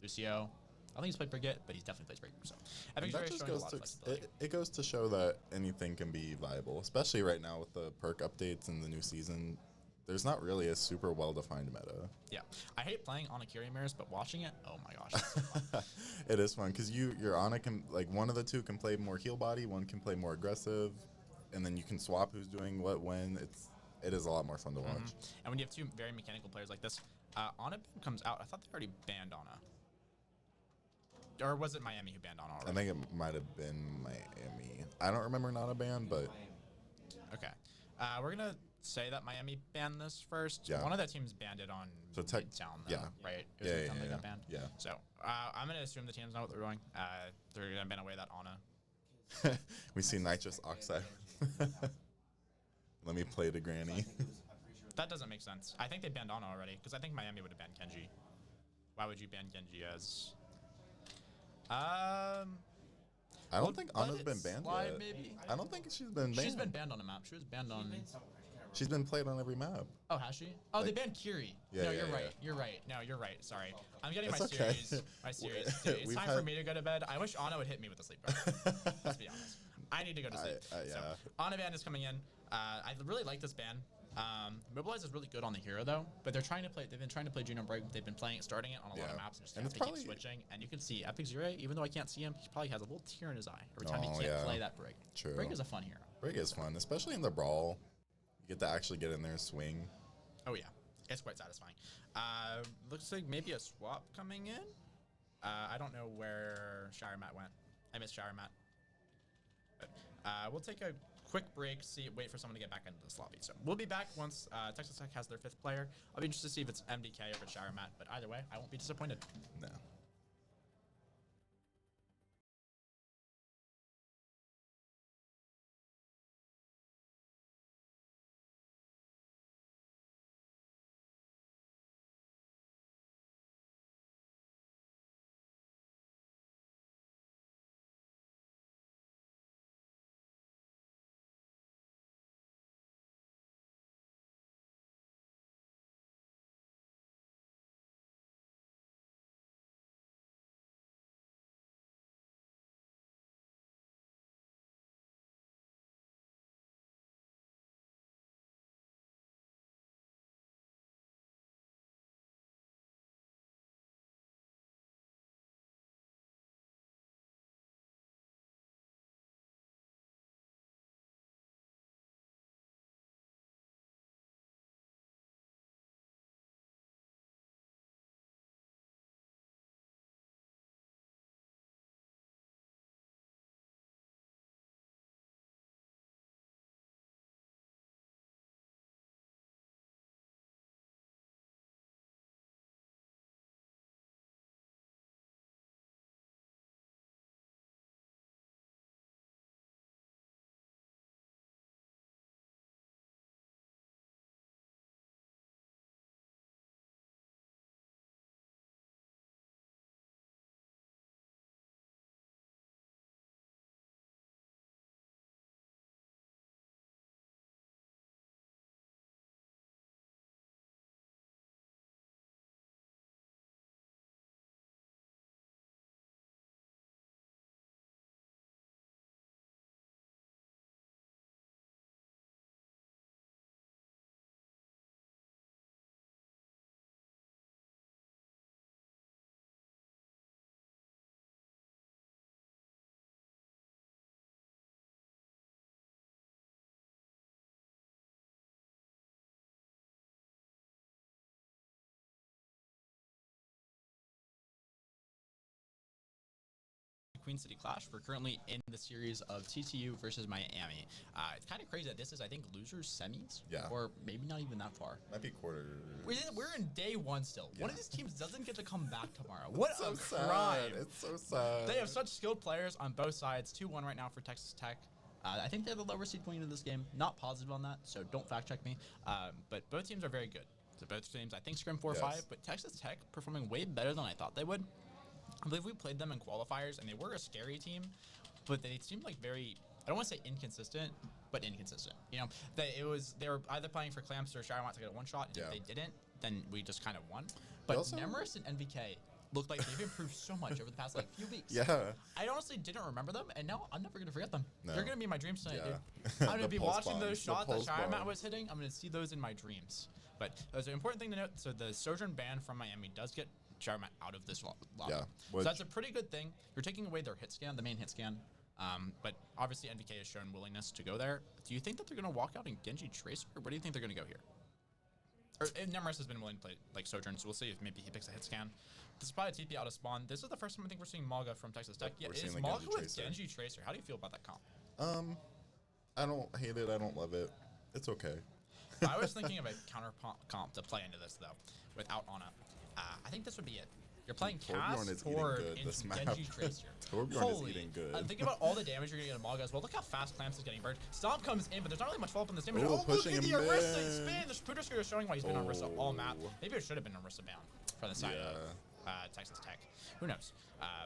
Lucio. I think he's played Brigitte, but he's definitely plays Breaker. So Epic Zero is showing a lot of flexibility. It goes to show that anything can be viable, especially right now with the perk updates and the new season. There's not really a super well-defined meta. Yeah. I hate playing on a Kiri mirrors, but watching it, oh my gosh. It's so fun. It is fun because your Ana can, like, one of the two can play more heal body, one can play more aggressive, and then you can swap who's doing what when. It is a lot more fun to watch. And when you have two very mechanical players like this, Ana comes out. I thought they already banned Ana. Or was it Miami who banned Ana I already? think it might have been Miami. I don't remember not a ban, but Okay. We're going to say that Miami banned this first. Yeah. One of the teams banned it on So Midtown, though, yeah. right? It was Yeah, Midtown yeah, that got yeah. banned. Yeah. So I'm going to assume the teams know what they're doing. They're going to ban away that Ana. we see nitrous oxide. Let me play the granny. That doesn't make sense. I think they banned Ana already, because I think Miami would have banned Genji. Why would you ban Genji as... I don't think let Ana's it been banned slide, yet. maybe? I don't think she's been banned. She's been banned on a map. She was banned on... She's been played on every map. Oh, has she? Oh, they Like- banned Kiri. Yeah, No, yeah, you're yeah. right. You're right. No, you're right. Sorry. I'm getting my It's okay. series. My series. Dude, it's We've time for had- me to go to bed. I wish Ana would hit me with a sleeper. Let's be honest. I need to go to sleep. yeah. So, Ana ban is coming in. I really like this ban. Mobilize is really good on the hero though, but they're trying to play. They've been trying to play Juno Break. They've been starting it on a lot of Yeah. maps, and just And have it's to keep probably- switching. And you can see Epic Zero, even though I can't see him, he probably has a little tear in his eye every time he Oh, can't yeah. play that Break. True. Break is a fun hero. Break is fun, especially in the brawl. You get to actually get in there and swing. Oh yeah, it's quite satisfying. Looks like maybe a swap coming in. I don't know where Shire Matt went. I missed Shire Matt. But, we'll take a quick break, wait for someone to get back into this lobby. So we'll be back once Texas Tech has their 5th player. I'll be interested to see if it's MDK or if it's Shire Matt, but either way, I won't be disappointed. No. Queen City Clash. We're currently in the series of TTU versus Miami. It's kind of crazy that this is, I think, losers semis. Yeah. Or maybe not even that far. Might be quarter. We're in day 1 still. One of Yeah. these teams doesn't get to come back tomorrow. What so a sad. crime. It's so sad. They have such skilled players on both sides. 2-1 right now for Texas Tech. I think they have the lower seed point in this game. Not positive on that, so don't fact check me. But both teams are very good. So both teams, I think, scrim 4-5, Yes. but Texas Tech performing way better than I thought they would. I believe we played them in qualifiers, and they were a scary team, but they seemed like very, I don't want to say inconsistent, but inconsistent. You know, they were either playing for Clamps or Shire to get a one-shot, and Yeah. if they didn't, then we just kind of won. But also- Nemris and NVK looked like they've improved so much over the past few weeks. Yeah. I honestly didn't remember them, and now I'm never gonna forget them. No. They're gonna be in my dreams tonight, Yeah. dude. I'm gonna The be pulse watching bombs, those the shots that pulse Shire bombs. was hitting. I'm gonna see those in my dreams. But there's an important thing to note. So the Sojourn ban from Miami does get Shire out of this lobby. Yeah, So which- that's a pretty good thing. You're taking away their hit scan, the main hit scan. But obviously NVK has shown willingness to go there. Do you think that they're gonna walk out and Genji Tracer, or what do you think they're gonna go here? Nemris has been willing to play like Sojourn, so we'll see if maybe he picks a hit scan. This is probably a TP out of spawn. This is the first time I think we're seeing Maga from Texas Tech. Yeah, is Maga with Genji Tracer? How do you feel about that comp? I don't hate it. I don't love it. It's okay. I was thinking of a counter comp to play into this though, without Ana. I think this would be it. You're playing Cass for Genji Tracer. Torbjorn is eating good. Think about all the damage you're getting in Maga as well. Look how fast Clamps is getting burned. Stomp comes in, but there's not really much follow-up on this damage. Oh, look at the Arista in. spin. The Puter Scooter is showing why he's been on Arista all map. Maybe it should have been on Arista bound for the side of Texas Tech. Who knows?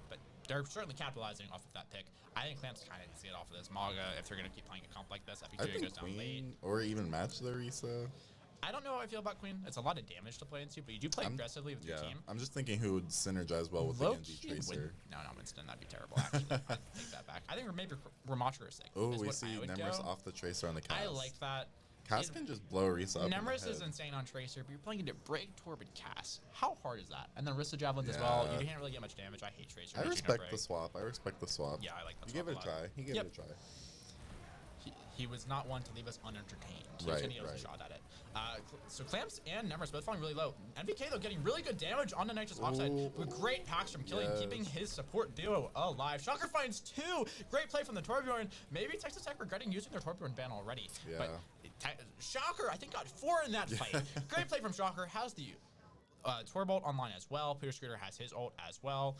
But they're certainly capitalizing off of that pick. I think Clamps kind of needs to get off of this Maga if they're going to keep playing a comp like this. I think goes down late. Or even match the Orisa. I don't know how I feel about Queen. It's a lot of damage to play into, but you do play aggressively with your team. I'm just thinking who would synergize well with the Genji Tracer. No, Winston, that'd be terrible, actually. I take that back. I think maybe Ramatra is sick. Oh, we see Nemris off the Tracer on the Cass. I like that. Cass can just blow Orisa up. Nemris is insane on Tracer, but you're playing into Break, Torb, and Cass. How hard is that? And then Rista Javelins as well. You can't really get much damage. I hate Tracer. I respect the swap. Yeah, I like that swap. Give it a try. He gave it a try. He was not one to leave us unentertained. He was going to give us a shot at it. So Clamps and Nemris both falling really low. MVK, though, getting really good damage on the Nitros offside. With great packs from Killian, keeping his support duo alive. Shocker finds 2. Great play from the Torbjorn. Maybe Texas Tech regretting using their Torbjorn ban already. Yeah. But Shocker, I think, got 4 in that fight. Great play from Shocker. Has the Torbolt online as well. Peter Scooter has his ult as well.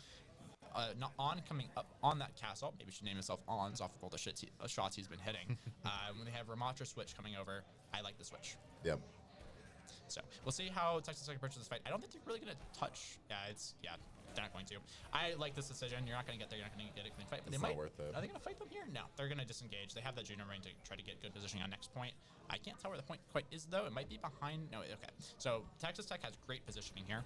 Not on coming up on that castle. Maybe should name himself Ons off of all the shots he's been hitting. When they have Ramatra switch coming over, I like the switch. Yep. So we'll see how Texas Tech approaches this fight. I don't think they're really going to touch. They're not going to. I like this decision. You're not going to get there. You're not going to get a clean fight. But it's not worth it. Are they going to fight them here? No. They're going to disengage. They have that Juno Rain to try to get good positioning on next point. I can't tell where the point quite is, though. It might be behind. No, okay. So Texas Tech has great positioning here.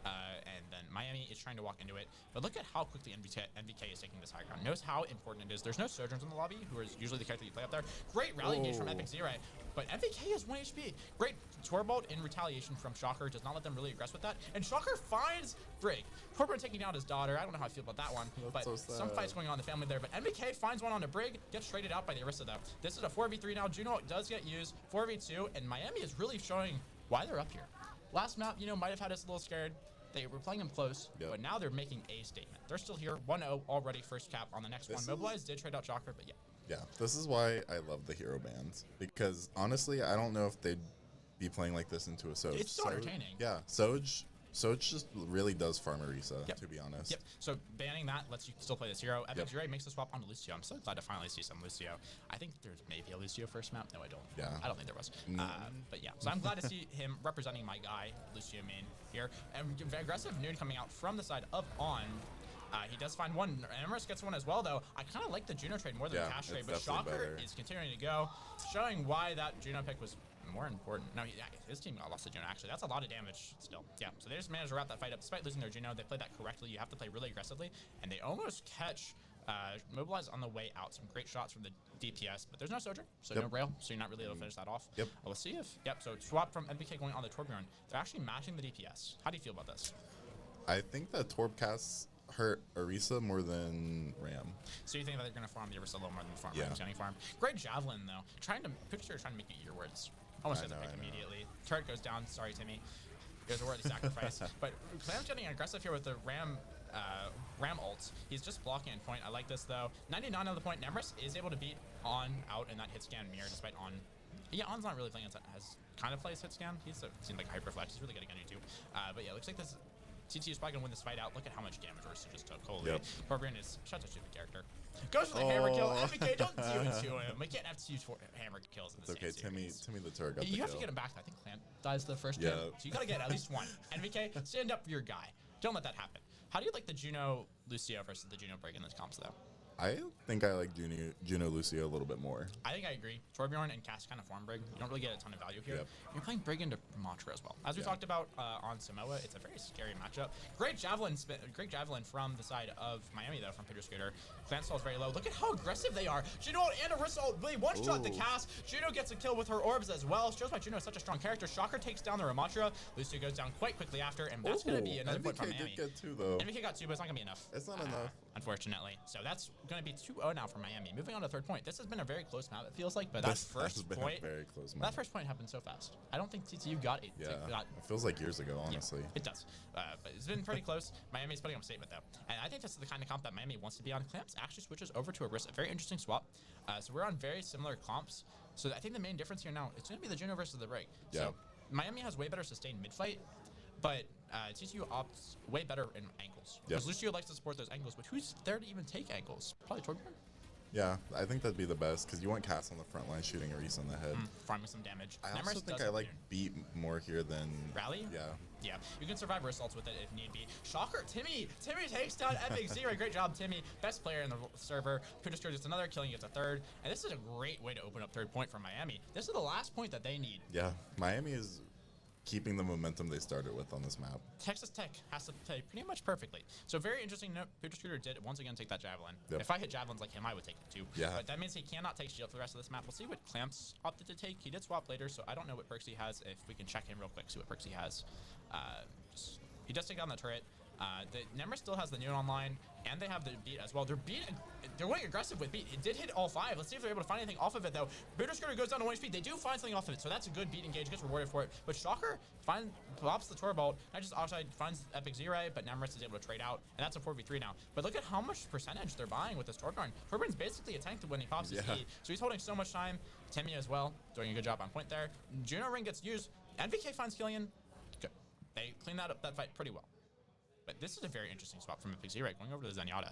And then Miami is trying to walk into it. But look at how quickly MVK is taking this high ground. Knows how important it is. There's no Sojourns in the lobby, who is usually the character you play up there. Great rally engage from Epic Zero. But MVK has 1 HP. Great Torbolt in retaliation from Shocker. Does not let them really aggress with that. And Shocker finds Brig. Corbin taking down his daughter. I don't know how I feel about that one. But some fights going on in the family there. But MVK finds one onto Brig. Gets traded out by the Arista, though. This is a 4v3 now. Juno does get used. 4v2. And Miami is really showing why they're up here. Last map, might have had us a little scared. They were playing them close, but now they're making a statement. They're still here, 1-0 already, first cap on the next one. Mobilize did trade out Shocker, but yeah. Yeah, this is why I love the hero bans, because honestly, I don't know if they'd be playing like this into a Soj. It's so entertaining. Yeah, Soj just really does farm Orisa, to be honest. Yep, so banning that lets you still play this hero. Epic Zero makes the swap onto Lucio. I'm so glad to finally see some Lucio. I think there's maybe a Lucio first map. No, I don't. Yeah. I don't think there was. But yeah, so I'm glad to see him representing my guy, Lucio main here. And aggressive Noon coming out from the side of On. He does find one. Emrys gets one as well, though. I kind of like the Juno trade more than the Cash trade, but Shocker is continuing to go, showing why that Juno pick was more important. No, his team got lost to Juno, actually. That's a lot of damage still. Yeah, so they just managed to wrap that fight up. Despite losing their Juno, they played that correctly. You have to play really aggressively, and they almost catch Mobilize on the way out. Some great shots from the DPS, but there's no Sojourn, so no rail, so you're not really able to finish that off. We'll see if, so swap from MPK going on the Torbjorn. They're actually matching the DPS. How do you feel about this? I think that Torb casts hurt Orisa more than Ram. So you think that they're going to farm the Orisa a little more than farm Ram's going to farm? Great Javelin, though. Trying to make it your words. Almost gets a pick immediately. Turret goes down. Sorry, Timmy. It was a worthy sacrifice. But Clam's getting aggressive here with the Ram ult. He's just blocking in point. I like this, though. 99 on the point. Nemris is able to beat On out in that hit scan mirror, despite On. Yeah, On's not really playing as kind of plays hit scan. He's seems like hyperflash. He's really good at getting too. But yeah, it looks like this TT is probably going to win this fight out. Look at how much damage Orisa just took. Holy. Barbarian is such a stupid character. Goes for the hammer kill. MVK, don't do it to him. We can't have to use hammer kills in the same series. Timmy the turret got the You have kill. to get him back. I think Clamp dies the first turn. So you got to get at least one. MVK, stand up for your guy. Don't let that happen. How do you like the Juno Lucio versus the Juno Brig in this comps, though? I think I like Juno Lucio a little bit more. I think I agree. Torbjorn and Cass kind of farm Brig. You don't really get a ton of value here. You're playing Brig into Ramatra as well. As we talked about on Samoa, it's a very scary matchup. Great javelin from the side of Miami, though, from Peter Scooter. Clan stall is very low. Look at how aggressive they are. Juno and Orisa really one-shot the Cass. Juno gets a kill with her orbs as well. Shows why Juno is such a strong character. Shocker takes down the Ramatra. Lucio goes down quite quickly after, and that's going to be another point from Miami. MVK did get 2, though. MVK got 2, but it's not going to be enough. It's not enough. unfortunately. So that's going to be 2-0 now for Miami. Moving on to third point. This has been a very close map, it feels like, but that This has first been a point, very close that map. first point happened so fast. I don't think TTU got it. Yeah, it feels like years ago, honestly. It does. But it's been pretty close. Miami's putting up a statement, though. And I think this is the kind of comp that Miami wants to be on. Clamps actually switches over to Orisa. Very interesting swap. So we're on very similar comps. So I think the main difference here now, it's going to be the Juno versus the Brig. Yeah. So Miami has way better sustained mid-fight, but TTU opts way better in ankles. Yep. Because Lucio likes to support those ankles, but who's there to even take ankles? Probably Torbjorn? Yeah, I think that'd be the best because you want Cass on the front line shooting Orisa in the head. Farming some damage. I Nemris also think does I like immune. beat more here than Rally? Yeah. Yeah, you can survive assaults with it if need be. Shocker, Timmy takes down Epic Zero. Great job, Timmy. Best player in the server. Pudister gets another, killing gets a third. And this is a great way to open up third point for Miami. This is the last point that they need. Yeah, Miami is keeping the momentum they started with on this map. Texas Tech has to play pretty much perfectly. So very interesting note, Pudister did once again take that javelin. Yep. If I hit javelins like him, I would take it too. Yeah. But that means he cannot take shield for the rest of this map. We'll see what Clamps opted to take. He did swap later, so I don't know what perks he has. If we can check him real quick, see what perks he has. He does take down the turret. The Nemris still has the Neon online, and they have the beat as well. They're going aggressive with beat. It did hit all 5. Let's see if they're able to find anything off of it, though. Pudister goes down to 1 HP. They do find something off of it, so that's a good beat engage. Gets rewarded for it. But Shocker pops the Torbolt. Not just offside, finds Epic Zero, but Nemris is able to trade out, and that's a 4v3 now. But look at how much percentage they're buying with this Torbjorn. Torbjorn's basically a tank when he pops his E, so he's holding so much time. Timmy as well, doing a good job on point there. Juno Ring gets used. NVK finds Killian. Good. They clean that up, that fight pretty well. But this is a very interesting spot from Epic Zero, going over to the Zenyatta.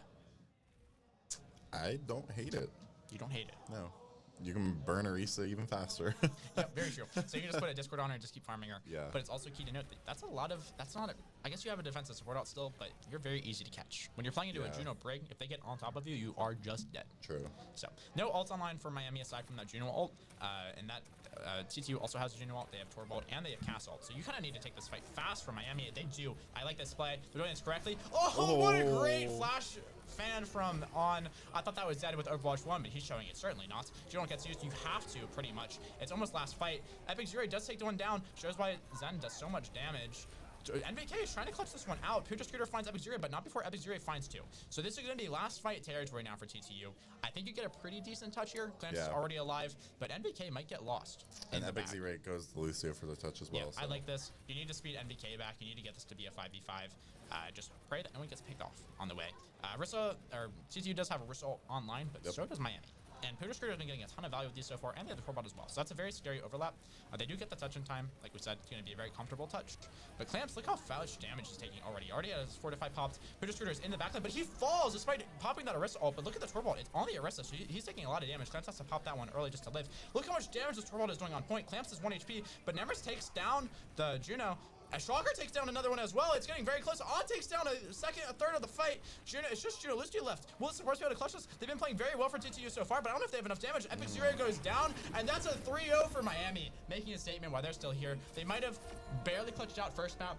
I don't hate it. You don't hate it. No. You can burn Orisa even faster. Yeah, very true. So you can just put a Discord on her and just keep farming her. Yeah. But it's also key to note that that's not a, I guess you have a defensive support out still, but you're very easy to catch. When you're playing into a Juno Brig, if they get on top of you, you are just dead. True. So no ults online for Miami aside from that Juno ult. And that TTU also has a Juno ult. They have Torbolt and they have Cass ult. So you kind of need to take this fight fast for Miami. They do. I like this play. They're doing this correctly. Oh, what a great flash fan from on. I thought that was dead with Overwatch 1, but he's showing it certainly not. Juno gets used. You have to, pretty much. It's almost last fight. Epic Zero does take the one down. Shows why Zen does so much damage. NVK is trying to clutch this one out. Pudister finds Epic Zero, but not before Epic Zero finds 2. So this is going to be last fight territory now for TTU. I think you get a pretty decent touch here. Clamps is already alive, but NVK might get lost. And Epic Zero goes to Lucio for the touch as well. Yeah, so. I like this. You need to speed NVK back. You need to get this to be a 5v5. Just pray that no one gets picked off on the way. TTU does have a Rissa online, but so does Miami. And Pudister has been getting a ton of value with these so far, and they have the Torbot as well. So that's a very scary overlap. They do get the touch in time. Like we said, it's going to be a very comfortable touch. But Clamps, look how much damage he's taking already. Already has 4 to 5 pops. Pudister is in the backline, but he falls despite popping that Orisa ult. But look at the Torbot. It's on the Orisa, so he's taking a lot of damage. Clamps has to pop that one early just to live. Look how much damage this Torbot is doing on point. Clamps is 1 HP, but Nemris takes down the Juno. Shocker takes down another one as well. It's getting very close. On takes down a third of the fight. Juno, it's just Juno Lucio left. Will the supports be able to clutch this? They've been playing very well for TTU so far, but I don't know if they have enough damage. Epic Zero goes down, and that's a 3-0 for Miami, making a statement while they're still here. They might have barely clutched out first map,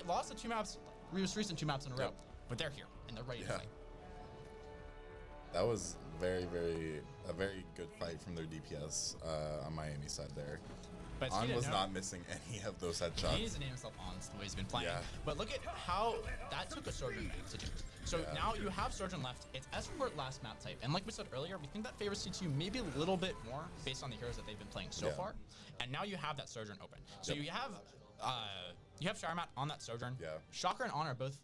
lost the 2 maps, recent 2 maps in a row, but they're here, and they're ready to play. That was a very good fight from their DPS on Miami's side there. But On was not missing any of those headshots. He needs to name himself On the way he's been playing. But look at how that took a Sojourn to do. So now you have Sojourn left. It's Escort last map type. And like we said earlier, we think that favors CTU maybe a little bit more based on the heroes that they've been playing so far. And now you have that Sojourn open. So you have Sharamat on that Sojourn. Shocker and On are both,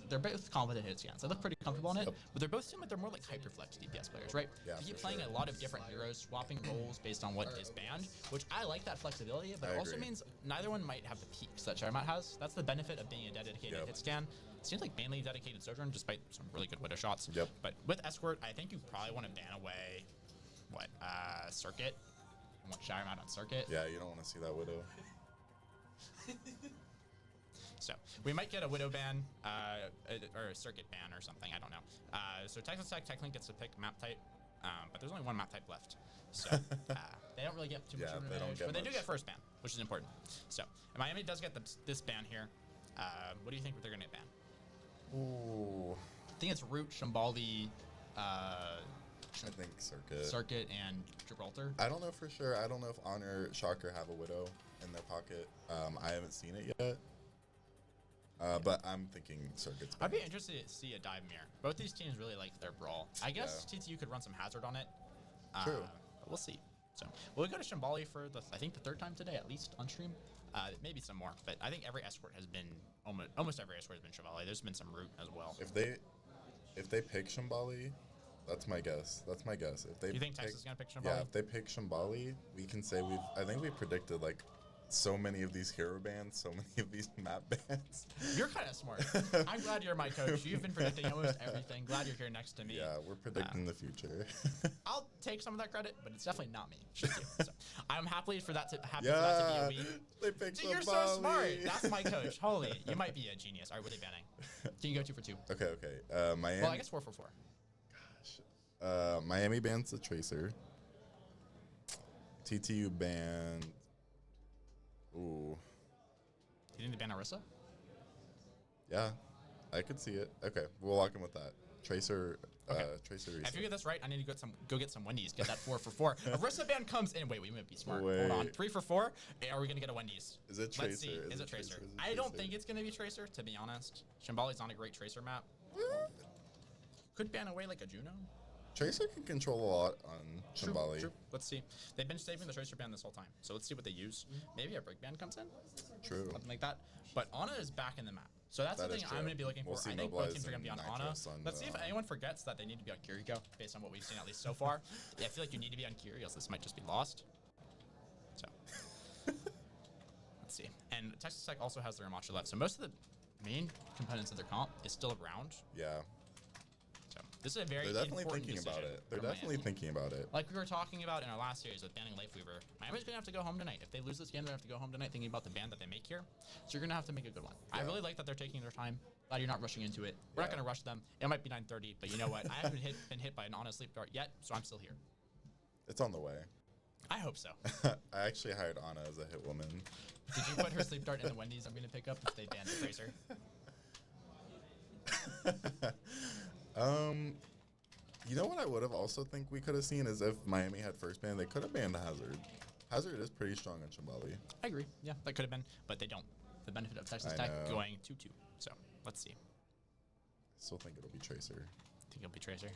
they're both competent hit scans. They look pretty comfortable on it, but they're both seem like they're more like hyperflex DPS players, right? They keep playing a lot of different heroes, swapping roles based on what is banned, which I like that flexibility, but it also means neither one might have the peaks that Sharamat has. That's the benefit of being a dedicated hit scan. It seems like mainly dedicated Sojourn, despite some really good Widow shots. But with Escort, I think you probably want to ban away, Circuit? You want Sharamat on Circuit? Yeah, you don't want to see that Widow. So we might get a Widow ban, or a Circuit ban or something, I don't know. So Texas Tech technically gets to pick map type, but there's only 1 map type left. So they don't really get too much advantage, but they do get first ban, which is important. So Miami does get this ban here. What do you think they're going to ban? Ooh. I think it's Root, Shambali, I think Circuit. Circuit, and Gibraltar. I don't know for sure. I don't know if Honor Shocker have a Widow in their pocket. I haven't seen it yet. But I'm thinking Circuit's I'd be banned. interested to see a dive mirror. Both these teams really like their brawl. I guess TTU could run some hazard on it. True. But we'll see. So we'll go to Shambali for I think the third time today, at least on stream. Maybe some more, but I think every escort has been almost every escort has been Shambali. There's been some root as well. If they pick Shambali, that's my guess. That's my guess. If they You think Texas is gonna pick Shambali? Yeah, if they pick Shambali, we can say I think we predicted like so many of these hero bans, so many of these map bans. You're kind of smart. I'm glad you're my coach. You've been predicting almost everything. Glad you're here next to me. Yeah, we're predicting the future. I'll take some of that credit, but it's definitely not me. Should you. So, I'm happy for that to be a we. They picked Dude, you're so smart. That's my coach. Holy, you might be a genius. All right, what are they banning? Can you go 2 for 2? Okay. Miami. Well, I guess 4 for 4. Miami bans the Tracer. TTU banned. Ooh. You think they ban Arissa? Yeah, I could see it. Okay, we'll lock in with that. Tracer. Okay. Tracer. If you get this right, I need to go get some Wendy's. Get that 4 for 4. Arissa ban comes in. Wait, we might be smart. Wait. Hold on. 3 for 4. Are we gonna get a Wendy's? Is it Tracer? Let's see. Is it Tracer? I don't think it's gonna be Tracer, to be honest. Shambali's not a great Tracer map. Could ban away like a Juno. Tracer can control a lot on Shambali. True. Let's see. They've been saving the Tracer ban this whole time, so let's see what they use. Maybe a break ban comes in. True. Something like that. But Ana is back in the map. So that's That the is thing true. I'm going to be looking We'll for. see I think both Mobilize teams are going to be on and Ana. Nitrous on, Let's see if anyone forgets that they need to be on Kiriko, based on what we've seen at least so far. Yeah, I feel like you need to be on Kiri, else this might just be lost. So, let's see. And Texas Tech also has their Amacha left. So most of the main components of their comp is still around. Yeah. So this is a very They're definitely important thinking about decision it. They're for definitely Miami. thinking about it. Like we were talking about in our last series with banning Lifeweaver, Miami's going to have to go home tonight. If they lose this game, they're going to have to go home tonight thinking about the ban that they make here. So you're going to have to make a good one. I Yeah. really like that they're taking their time. Glad you're not rushing into it. We're not Yeah. going to rush them. It might be 9:30, but you know what? I haven't been hit by an honest sleep dart yet, so I'm still here. It's on the way. I hope so. I actually hired Anna as a hit woman. Did you put her sleep dart in the Wendy's I'm going to pick up if they ban the Tracer? You know what I would have also think we could have seen is if Miami had first ban, they could have banned Hazard. Hazard is pretty strong on Shambali. I agree. Yeah, that could have been, but they don't. The benefit of Texas I Tech know. going 2-2. So let's see. Still think it'll be Tracer. Think it'll be Tracer.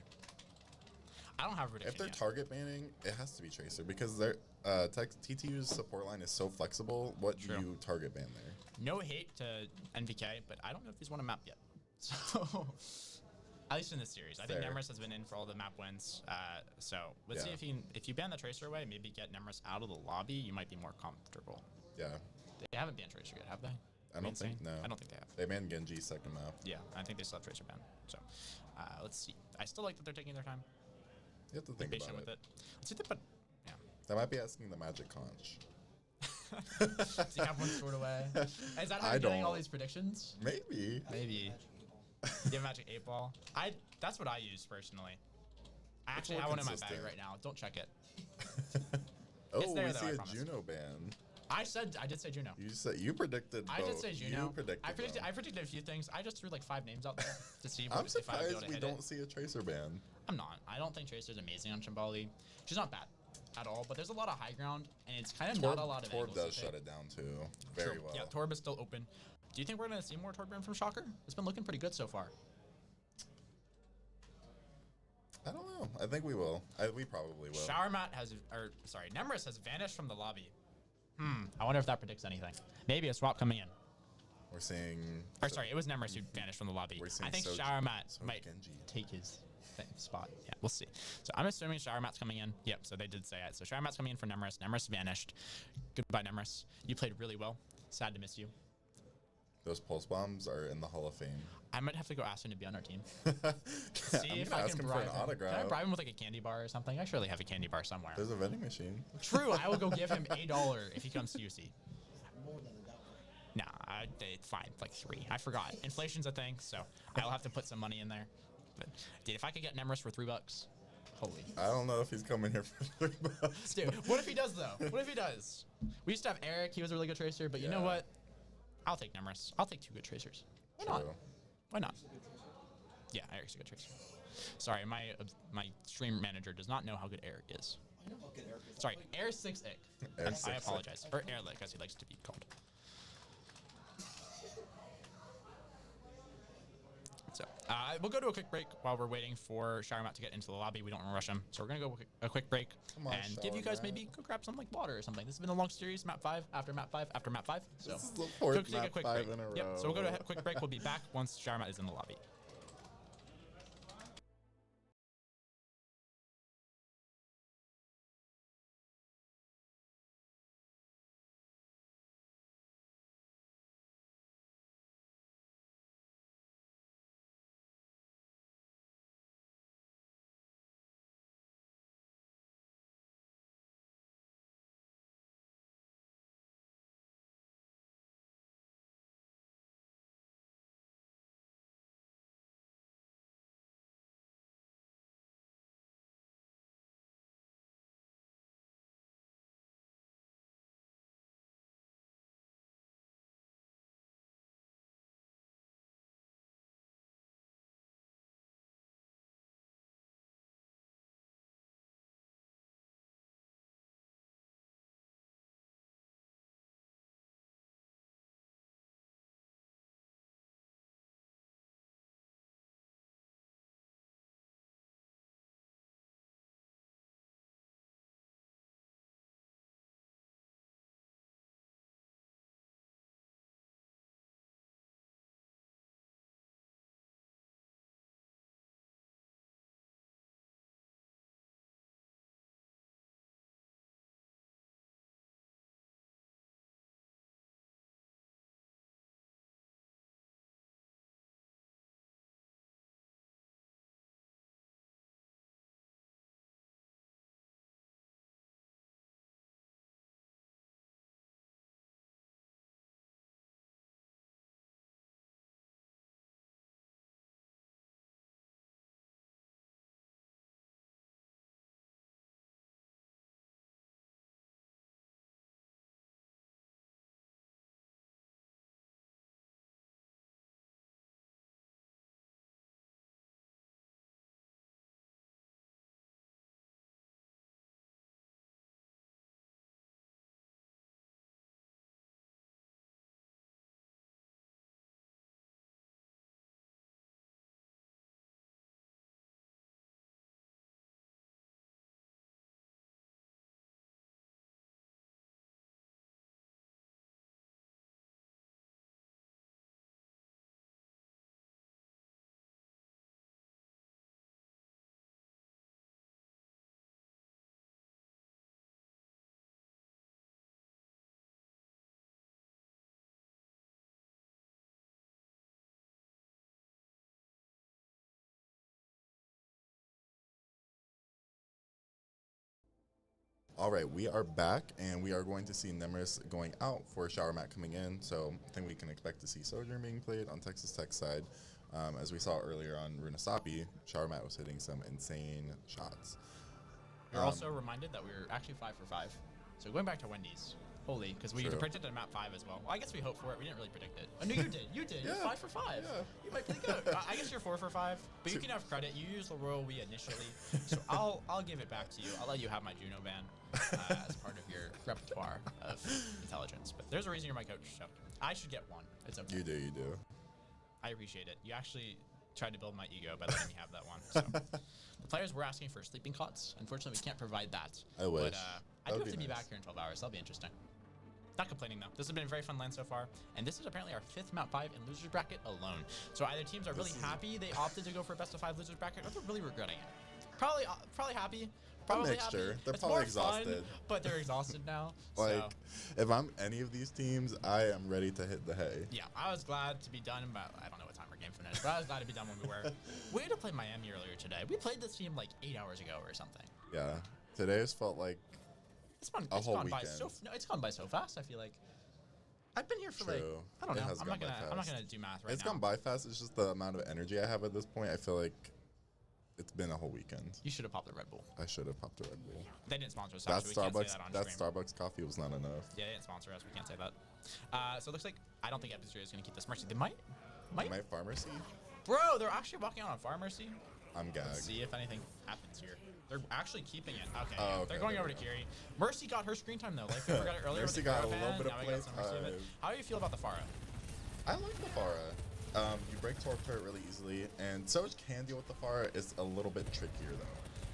I don't have a prediction If they're yet. target banning, it has to be Tracer because their TTU's support line is so flexible. What True. do you target ban there? No hate to NVK, but I don't know if he's won a map yet. So, at least in this series, I think Fair. Nemris has been in for all the map wins. So let's see Yeah. if you ban the Tracer away, maybe get Nemris out of the lobby, you might be more comfortable. Yeah, They haven't banned Tracer yet, have they? I don't think no. I don't think they have. They banned Genji's second map. Yeah, I think they still have Tracer ban. So let's see. I still like that they're taking their time. You have to Be think patient about with it. it. Let's see if they put. Yeah. They might be asking the Magic Conch. Does he have one stored away? Is that how I you're getting all don't. these predictions? Maybe. Maybe. Give Magic 8 Ball. That's what I use personally. I It's actually more have one in my bag consistent. right now. Don't check it. Oh, It's there, we though, see I a promise. Juno ban. I did say Juno. You predicted. I did both. say Juno. You predicted. them. I predicted a few things. I just threw like 5 names out there to see I'm if I would be able surprised to we hit don't it. see a Tracer ban. I'm not. I don't think Tracer's amazing on Shambali. She's not bad at all, but there's a lot of high ground, and it's kind of not a lot of Torb angles does to shut pick. it down too, very True. well. Yeah, Torb is still open. Do you think we're going to see more Torb ban from Shocker? It's been looking pretty good so far. I don't know. I think we will. We probably will. Nemris has vanished from the lobby. I wonder if that predicts anything. Maybe a swap coming in. We're seeing. Or sorry, it was Nemris who vanished from the lobby. We're seeing I think Soj- Showermat Soj might Genji. take his spot. Yeah, we'll see. So I'm assuming Showermat's coming in. Yep, so they did say it. So Showermat's coming in for Nemris. Nemris vanished. Goodbye, Nemris. You played really well. Sad to miss you. Those pulse bombs are in the Hall of Fame. I might have to go ask him to be on our team. See See if I ask can him for bribe an him. Can I autograph. bribe him with like a candy bar or something? I surely have a candy bar somewhere. There's a vending machine. True, I will go give him $1 if he comes to UC. More than $1. Nah, it's fine, like 3. I forgot. Inflation's a thing, so I'll have to put some money in there. But dude, if I could get Nemris for $3, holy. I don't know if he's coming here for $3. Dude, what if he does though? What if he does? We used to have Eric. He was a really good tracer, but you know Yeah. what? I'll take Nemris. I'll take 2 good tracers. Why not? True. Why not? Yeah, Eric's a good tracer. Sorry, my stream manager does not know how good Eric is. I know how good Eric is. Sorry, Air 6 Ick. Air I 6 Ick. apologize. Or Airlick, as he likes to be called. We'll go to a quick break while we're waiting for Showermat to get into the lobby. We don't want to rush him, so we're gonna go a quick break Come on, and give you guys Showermat. maybe go grab some like water or something. This has been a long series, map 5 after map 5 after map 5. So This is the go fourth take a map quick 5 break. in a row. Yep. So we'll go to a quick break. We'll be back once Showermat is in the lobby. All right, we are back, and we are going to see Nemris going out for Showermat coming in. So I think we can expect to see Sojourn being played on Texas Tech side. As we saw earlier on Runasapi, Showermat was hitting some insane shots. We're also reminded that we were actually 5 for 5. So going back to Wendy's, holy, because we True. predicted a map 5 as well. Well, I guess we hoped for it. We didn't really predict it. Oh, no, you did. You did. You're Yeah. 5 for 5. Yeah. You might play good. I guess you're 4 for 5, but you can have credit. You used the royal we initially, so I'll give it back to you. I'll let you have my Juno ban as part of your repertoire of intelligence. But there's a reason you're my coach, so I should get one. It's okay. You do. I appreciate it. You actually tried to build my ego by letting me have that one. So. The players were asking for sleeping cots. Unfortunately, we can't provide that. I wish. But I do That would have to be be nice. back here in 12 hours. That'll be interesting. Not complaining though. This has been a very fun land so far, and this is apparently our 5th map 5 in losers bracket alone. So either teams are really happy they opted to go for a best of 5 losers bracket, or they're really regretting it. Probably happy. Probably mixture. happy. They're It's probably more fun, exhausted. but they're exhausted now. Like, so if I'm any of these teams, I am ready to hit the hay. yeah, I was glad to be done. About I don't know what time our game finished, but I was glad to be done when we were. We had to play Miami earlier today. We played this team like 8 hours ago or something. Yeah. Today's felt like It's fun. A It's whole gone by weekend. so. No, it's gone by so fast. I feel like I've been here for like True. I don't It know. has I'm gone not by gonna. I'm not fast. gonna do math right it's now. gone by fast. It's just the amount of energy I have at this point. I feel like it's been a whole weekend. You should have popped the Red Bull. I should have popped a Red Bull. They didn't sponsor us. That Actually, we can't say Starbucks, that on that stream. Starbucks coffee was not enough. Yeah, they didn't sponsor us. We can't say that. So it looks like I don't think Epic Zero is gonna keep this Mercy. They might. My pharmacy, Bro, they're actually walking out on Fire Mercy. I'm gagged. Let's see if anything happens here. They're actually keeping it. Okay, Oh, yeah. okay, They're going there over we to go. Kiri. Mercy got her screen time though. Like we forgot it earlier. Mercy with the got a Caravan. little bit of Now we got some Mercy of it. playtime. How do you feel about the Pharah? I like the Farah. You break torque turret really easily, and Soch can deal with the Pharah. It's a little bit trickier though.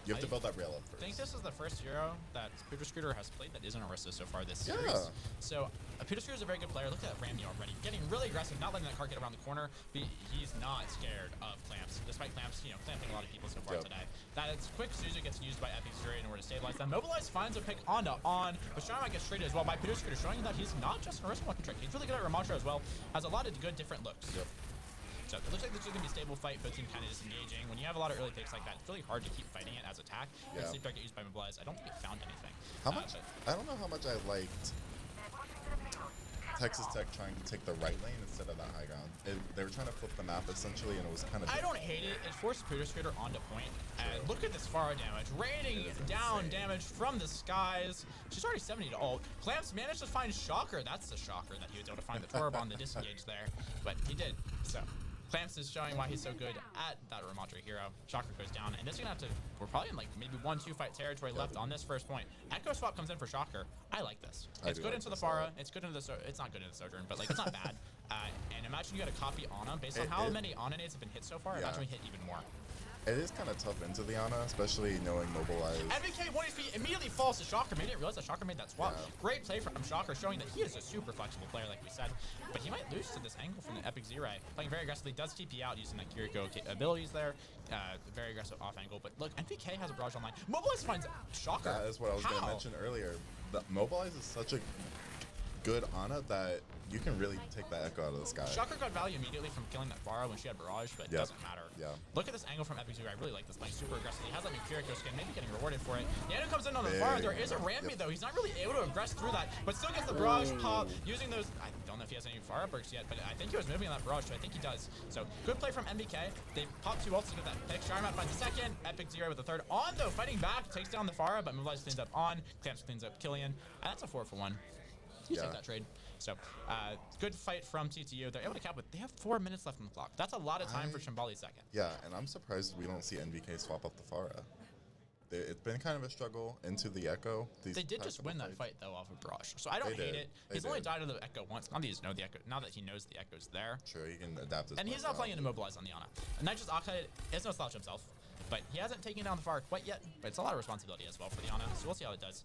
You have to build that rail up I first. think this is the first hero that Peter Scooter has played that isn't Orisa so far this Yeah. series. So Peter Scooter is a very good player. Look at that Ramney already. Getting really aggressive, not letting that card get around the corner. He's not scared of Clamps, despite Clamps, clamping a lot of people so far today. That it's quick Suzu gets used by Epic Zuri in order to stabilize them. Mobilize finds a pick onto on, but Sharma gets traded as well by Peter Scooter, showing that he's not just an Orisa one trick. He's really good at Ramattra as well. Has a lot of good different looks. Yep. So it looks like this is going to be a stable fight, both teams kind of disengaging. When you have a lot of early picks like that, it's really hard to keep fighting it as attack. Yeah. Sleep Dart get used by Mobilize. I don't think it found anything. How much? I don't know how much I liked Texas Tech trying to take the right lane instead of the high ground. They were trying to flip the map essentially, and it was kind of. I don't hate it. It forced Peter Scooter onto point. And look at this Pharah damage. Raining down damage from the skies. She's already 70 to ult. Clamps managed to find Shocker. That's the Shocker that he was able to find the Torb on the disengage there. But he did. So Clamps is showing why he's so good at that Ramattra hero. Shocker goes down, and this is gonna have to. We're probably in like maybe 1-2 fight territory left on this first point. Echo swap comes in for Shocker. I like this. It's good into the Pharah. It's good into the. It's not good into the Sojourn, but like it's not bad. And imagine you got a copy Ana based on how many Ana nades have been hit so far. Imagine we hit even more. It is kind of tough into the Ana, especially knowing Mobilize. MVK 1 HP immediately falls to Shocker. Maybe didn't realize that Shocker made that swap. Yeah. Great play from Shocker, showing that he is a super flexible player, like we said. But he might lose to this angle from the Epic Z-Ray. Playing very aggressively, does TP out using that Kiriko abilities there. Very aggressive off angle. But look, MVK has a barrage online. Mobilize finds Shocker. That is what I was going to mention earlier. The Mobilize is such a good Ana that you can really take that Echo out of the sky. Shocker got value immediately from killing that Pharah when she had Barrage, but it doesn't matter. Yeah. Look at this angle from Epic Zuri. I really like this playing super aggressively. He has that new Kiriko skin, maybe getting rewarded for it. Nano comes in on the Pharah. There is a Rammy though. He's not really able to aggress through that, but still gets the Barrage pop using those. I don't know if he has any Pharah perks yet, but I think he was moving on that Barrage, so I think he does. So good play from MBK. They pop 2 ults to get that pick. Sharmat finds a second. Epic Zuri with the third. On though, fighting back, takes down the Pharah, but Mobilize cleans up on. Clamps cleans up Killian. And that's a 4-for-1. You take that trade. So, good fight from TTU. They're able to cap, but they have 4 minutes left on the clock. That's a lot of time for Shambhali's second. Yeah, and I'm surprised we don't see NBK swap up the Pharah. It's been kind of a struggle into the Echo. They did just win that fight, though, off of Barrage. So I don't hate it. He's only died to the Echo once. Now that he knows the Echo, now that he knows the Echo's there. Sure, he can adapt his. And he's not playing into Mobilize on the Ana. And not just Akai is no slouch himself. But he hasn't taken down the Pharah quite yet, but it's a lot of responsibility as well for the Ana, so we'll see how it does.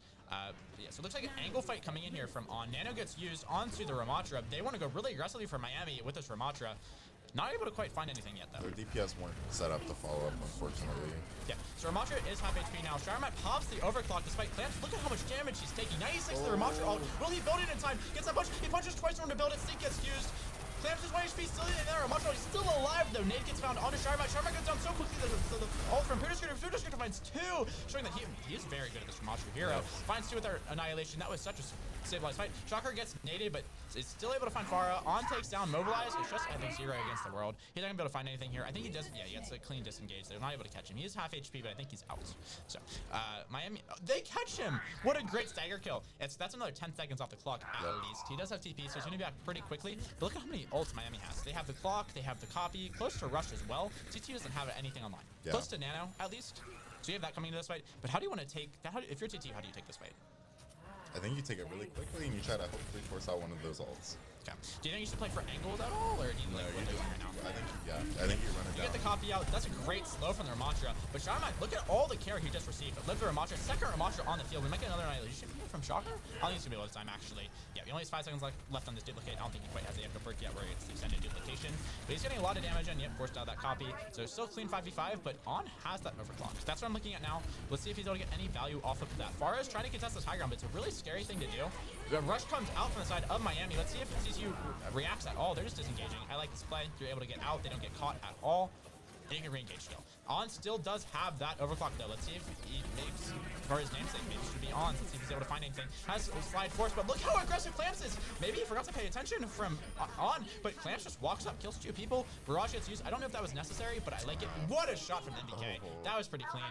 Yeah, so it looks like an angle fight coming in here from On. Nano gets used onto the Ramattra. They want to go really aggressively for Miami with this Ramattra. Not able to quite find anything yet, though. Their DPS weren't set up to follow up, unfortunately. Yeah, so Ramattra is half HP now. Sharmat pops the overclock despite Clamps. Look at how much damage he's taking. 96 to the Ramattra ult. Will he build it in time? Gets that punch. He punches twice in order to build it. Stink gets used. Clamps is 1 HP, still in there. Ramattra is still alive, though. Nade gets found onto Sharmat. Sharmat goes down so quickly that the ult from Peter Scooter. Peter Scooter finds 2, showing that he is very good at this Ramattra hero. Finds 2 with their Annihilation. That was such a stabilized fight. Shocker gets naded, but is still able to find Pharah. On takes down Mobilize. It's just Epic Zero against the world. He's not gonna be able to find anything here. I think he does. Yeah, he gets a clean disengage. They're not able to catch him. He is half HP, but I think he's out. So Miami, they catch him. What a great stagger kill. That's another 10 seconds off the clock at least. He does have TP, so he's gonna be back pretty quickly. But look at how many ults Miami has. They have the clock. They have the copy. Close to Rush as well. TT doesn't have anything online. Yeah. Close to Nano at least. So you have that coming into this fight. But how do you want to take that? If you're TT, how do you take this fight? I think you take it really quickly and you try to hopefully force out one of those ults. Okay. Do you think you should play for angles at all, or do you like what they're doing right now? I think you run it You down. get the copy out. That's a great slow from the Ramattra. But Sharmat, look at all the care he just received. Live the Ramattra, second Ramattra on the field. We might get another annihilation here from Shocker. I don't think it's gonna be a lot of time actually. Yeah, he only has 5 seconds left on this duplicate. I don't think he quite has the echo perk yet where it's the extended duplication. But he's getting a lot of damage in. Yep, forced out that copy. So still clean 5v5, but On has that overclock. That's what I'm looking at now. Let's see if he's able to get any value off of that. Pharah is trying to contest this high ground, but it's a really scary thing to do. The rush comes out from the side of Miami. Let's see if CCU reacts at all. They're just disengaging. I like this play. You're able to get out. They don't get caught at all. And you can re-engage still. On still does have that overclock though. Let's see if he makes, for his namesake, maybe it should be On. Let's see if he's able to find anything. Has a slide force, but look how aggressive Clamps is. Maybe he forgot to pay attention from On, but Clamps just walks up, kills 2 people. Barrage gets used. I don't know if that was necessary, but I like it. What a shot from MBK. That was pretty clean.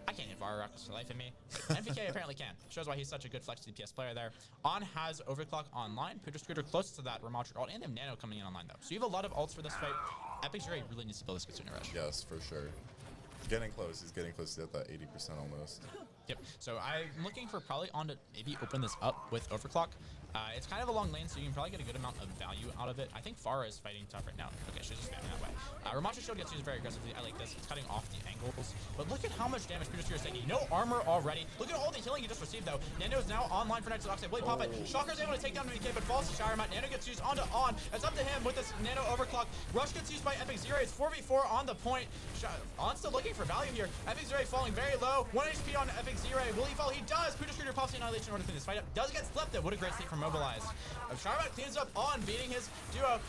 I can't hit Vara Rockets for life in me. But MBK apparently can. Shows why he's such a good flex DPS player there. On has overclock online. Peter Scooter close to that Ramattra ult, and they have Nano coming in online though. So you have a lot of ults for this fight. Epic Zuri really needs to build this Kitsune Rush. Yes, for sure. Getting close. He's getting close to that 80% almost. Yep. So I'm looking for probably On to maybe open this up with overclock. It's kind of a long lane, so you can probably get a good amount of value out of it. I think Farah is fighting tough right now. Okay, she's just spamming that way. Ramattra shield gets used very aggressively. I like this. It's cutting off the angles. But look at how much damage Peter is taking. No armor already. Look at all the healing he just received, though. Nano is now online for Nexus Oxide. Will he pop it? Shocker's able to take down MK, but falls to Shower Mat. Nano gets used onto On. It's up to him with this Nano overclock. Rush gets used by Epic Zero. It's 4v4 on the point. On still looking for value here. Epic Zero falling very low. 1 HP on Epic Zero. Will he fall? He does. Peter Scooter pops the Annihilation in order to clean this fight up. Does get slept, though. What a great state from Mobilize. Sharmat cleans up On, beating his duo,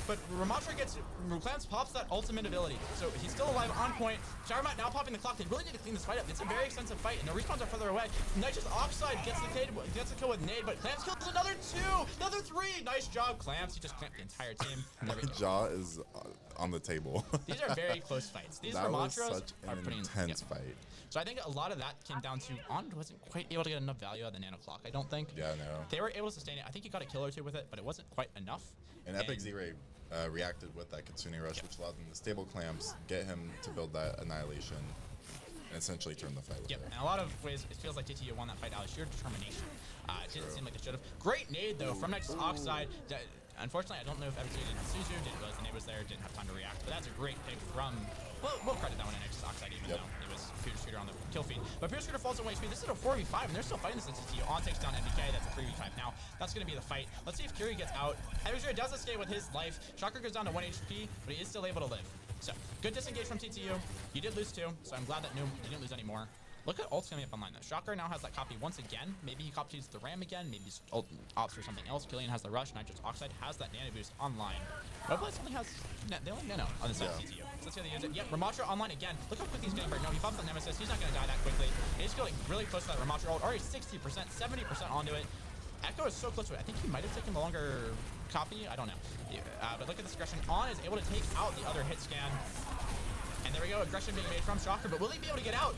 but Ramattra gets, Clams pops that ultimate ability. So he's still alive on point. Sharmat now popping the clock. They really need to clean this fight up. It's a very extensive fight, and the respawns are further away. Nitrous Oxide gets the kill with Nade, but Clams kills another 2, another 3. Nice job, Clams. He just clamped the entire team. My jaw is on the table. These are very close fights. These that was Ramatras such are an pretty intense fight. So I think a lot of that came down to On wasn't quite able to get enough value out of the nano clock. I don't think. Yeah, no. They were able to sustain it. I think he got a kill or 2 with it, but it wasn't quite enough. And Epic Zero reacted with that Kitsune Rush, which allowed them to stable clamps, get him to build that Annihilation, and essentially turn the fight with Yep, it. in a lot of ways, it feels like TTU won that fight out of sheer determination. It didn't seem like they should have. Great nade, though, from Nexus Oxide. Unfortunately, I don't know if Epic Zero didn't have Suzu, didn't realize the nade was there, didn't have time to react, but that's a great pick from, well, we'll credit that one to Nexus Oxide, even though it was Peter Scooter on the kill feed. But Peter Scooter falls on HP. This is a 4v5, and they're still fighting this in TTU. On takes down MBK, that's a 3v5 now. That's going to be the fight. Let's see if Kiri gets out. Epic Zero does escape with his life. Shocker goes down to 1 HP, but he is still able to live. So, good disengage from TTU. You did lose 2, so I'm glad that you didn't lose any more. Look at ults coming up online, though. Shocker now has that copy once again. Maybe he copies the Ram again. Maybe he's opts for something else. Killian has the Rush. Nitrous Oxide has that Nano Boost online. Mobilize only has the only Nano on the side of TTU. So let's see how they use it. Yep, Ramattra online again. Look how quick he's getting burned. No, he pops the Nemesis. He's not going to die that quickly. He's getting really close to that Ramattra ult. Already 60%, 70% onto it. Echo is so close to it. I think he might have taken the longer copy. I don't know. But look at this aggression. On is able to take out the other hit scan. And there we go. Aggression being made from Shocker. But will he be able to get out?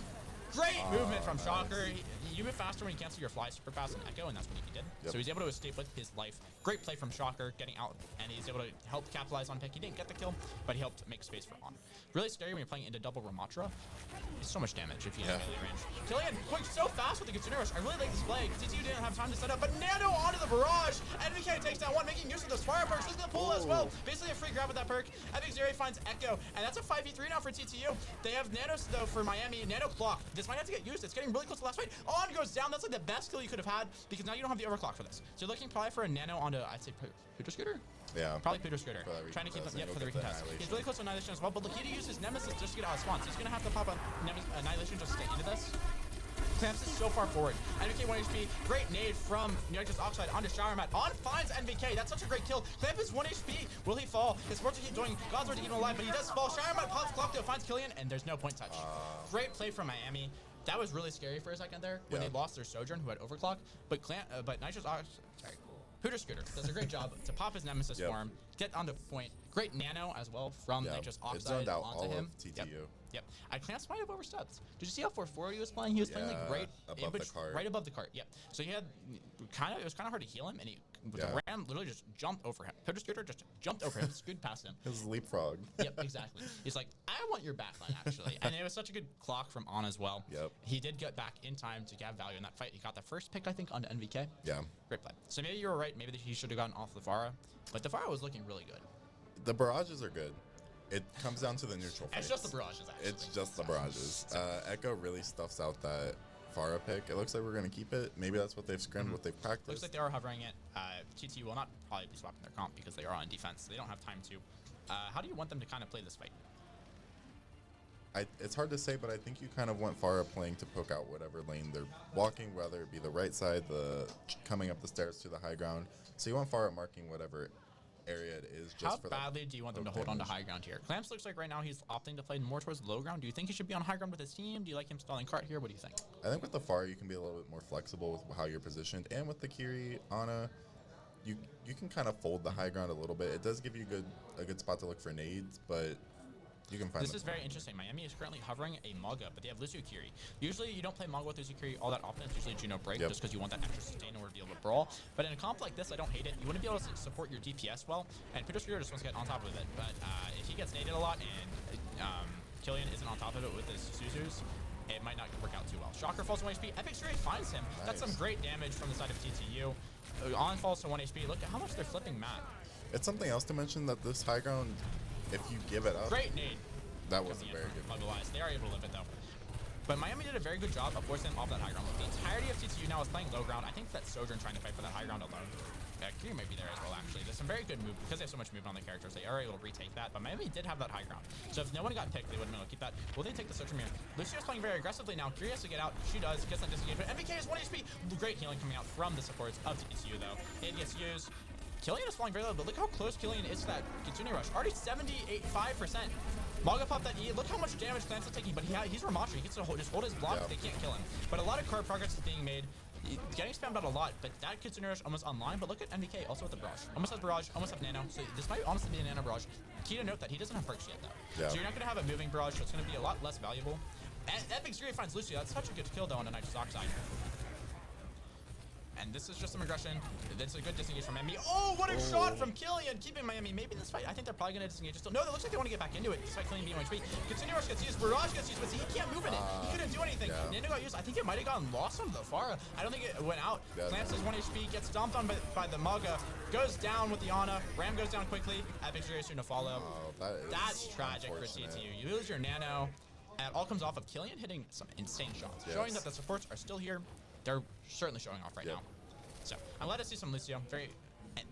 Great movement from Shocker. You move faster when you cancel your fly super fast on Echo, and that's what he did. Yep. So he's able to escape with his life. Great play from Shocker, getting out, and he's able to help capitalize on pick. He didn't get the kill, but he helped make space for On. Really scary when you're playing into double Ramattra. It's so much damage if you have melee range. Killian going so fast with the Kitsune Rush. I really like this play. TTU didn't have time to set up, but Nano onto the barrage. NVK takes down 1, making use of the Spire perks. Look at the pull as well. Basically a free grab with that perk. Epic Zero finds Echo, and that's a 5v3 now for TTU. They have Nanos, though, for Miami. Nano clock. This might have to get used. It's getting really close to the last fight. On goes down. That's like the best kill you could have had, because now you don't have the overclock for this. So you're looking probably for a Nano onto, I'd say, Peter Scooter? Yeah. Probably Peter Scooter. Trying to keep them, for the recontest. He's really close to Annihilation as well, but look, he uses Nemesis just to get out of spawn. So he's going to have to pop on Annihilation just to get into this. Clamps is so far forward. NVK 1 HP. Great nade from Nitrous Oxide onto Shower Mat. On finds NVK. That's such a great kill. Clamp is 1 HP. Will he fall? His sports to keep doing God's word to keep him alive, but he does fall. Shower Mat pops clock to finds Killian, and there's no point touch. Great play from Miami. That was really scary for a second there when they lost their Sojourn, who had overclock. But Nitrous Oxide, Peter Scooter does a great job to pop his Nemesis for him, get on the point. Great Nano as well from Nitrous Oxide onto him. TTU. Yep. Clamps might have overstepped. Did you see how 440 he was playing? He was playing like right above the cart. Right above the cart. Yep. So he had it was kind of hard to heal him, and the Ram literally just jumped over him. Peter Scooter just jumped over him, scooted past him. His leapfrog. Yep, exactly. He's like, I want your backline, actually. And it was such a good clock from On as well. Yep. He did get back in time to have value in that fight. He got the first pick, I think, onto NVK. Yeah. Great play. So maybe you were right. Maybe he should have gotten off the Pharah. But the Pharah was looking really good. The barrages are good. It comes down to the neutral fights. It's just the barrages, actually. It's just the barrages. Echo really stuffs out that Pharah pick. It looks like we're going to keep it. Maybe that's what they've scrimmed, what they've practiced. Looks like they are hovering it. TT will not probably be swapping their comp because they are on defense. They don't have time to. How do you want them to kind of play this fight? It's hard to say, but I think you kind of want Pharah playing to poke out whatever lane they're walking, whether it be the right side, the coming up the stairs to the high ground. So you want Pharah marking whatever area it is just for that. How badly do you want them to hold on to high ground here? Clamps looks like right now he's opting to play more towards low ground. Do you think he should be on high ground with his team? Do you like him stalling cart here? What do you think? I think with the Pharah, you can be a little bit more flexible with how you're positioned. And with the Kiri, Ana, you can kind of fold the high ground a little bit. It does give you a good spot to look for nades, but you can find this is very interesting. Miami is currently hovering a Maga, but they have Lucio Kiri. Usually you don't play Maga with Lucio Kiri all that often. It's usually Juno Break just because you want that extra sustain in order to be able to brawl. But in a comp like this, I don't hate it. You want to be able to support your DPS well, and Peter Scooter just wants to get on top of it. But if he gets naded a lot and Killian isn't on top of it with his Suzus, it might not work out too well. Shocker falls 1 HP. Epic Straight finds him. Nice. That's some great damage from the side of TTU. On falls to 1 HP. Look at how much they're flipping Matt. It's something else to mention that this high ground, if you give it up, Great nade. that wasn't very good. Muggle Eyes. They are able to live it though. But Miami did a very good job of forcing them off that high ground. The entirety of TTU now is playing low ground. I think that Sojourn trying to fight for that high ground alone. Kyrie might be there as well, actually. There's some very good move because they have so much movement on the characters. They are able to retake that, but Miami did have that high ground. So if no one got picked, they wouldn't be able to keep that. Will they take the Sojourn mirror? Lucio's playing very aggressively now. Kyrie has to get out. She does. Gets that disengage. But MBK is 1 HP. Great healing coming out from the supports of TTU, though. It gets used. Killian is falling very low, but look how close Killian is to that Kitsune Rush. Already 75%. Maga popped that E. Look how much damage Clance is taking, but he's Ramatra. He gets to just hold his block. Yeah. They can't kill him. But a lot of card progress is being made. Getting spammed out a lot, but that Kitsune Rush almost online. But look at MVK also with the Barrage. Almost has Barrage, almost have Nano. So this might honestly be a Nano Barrage. Key to note that he doesn't have perks yet, though. Yeah. So you're not going to have a moving Barrage, so it's going to be a lot less valuable. And Epic Zero finds Lucio. That's such a good kill, though, on the Nitrous Oxide. And this is just some aggression. That's a good disengage from Miami. Oh, what a shot from Killian, keeping Miami. Maybe in this fight, I think they're probably going to disengage. Still, no, it looks like they want to get back into it, despite Killian being 1 HP. Continue Rush gets used, Barrage gets used, but see, he can't move in it. He couldn't do anything. Yeah. Nando got used. I think it might have gotten lost on the Farah. I don't think it went out. Yeah, Clamps is 1 HP, gets stomped on by the Maga, goes down with the Ana. Ram goes down quickly. Epic Zero soon to follow. Oh, That's tragic for TTU. You lose your Nano, and it all comes off of Killian hitting some insane shots, showing that the supports are still here. They're certainly showing off right now. So I'm glad to see some Lucio. Very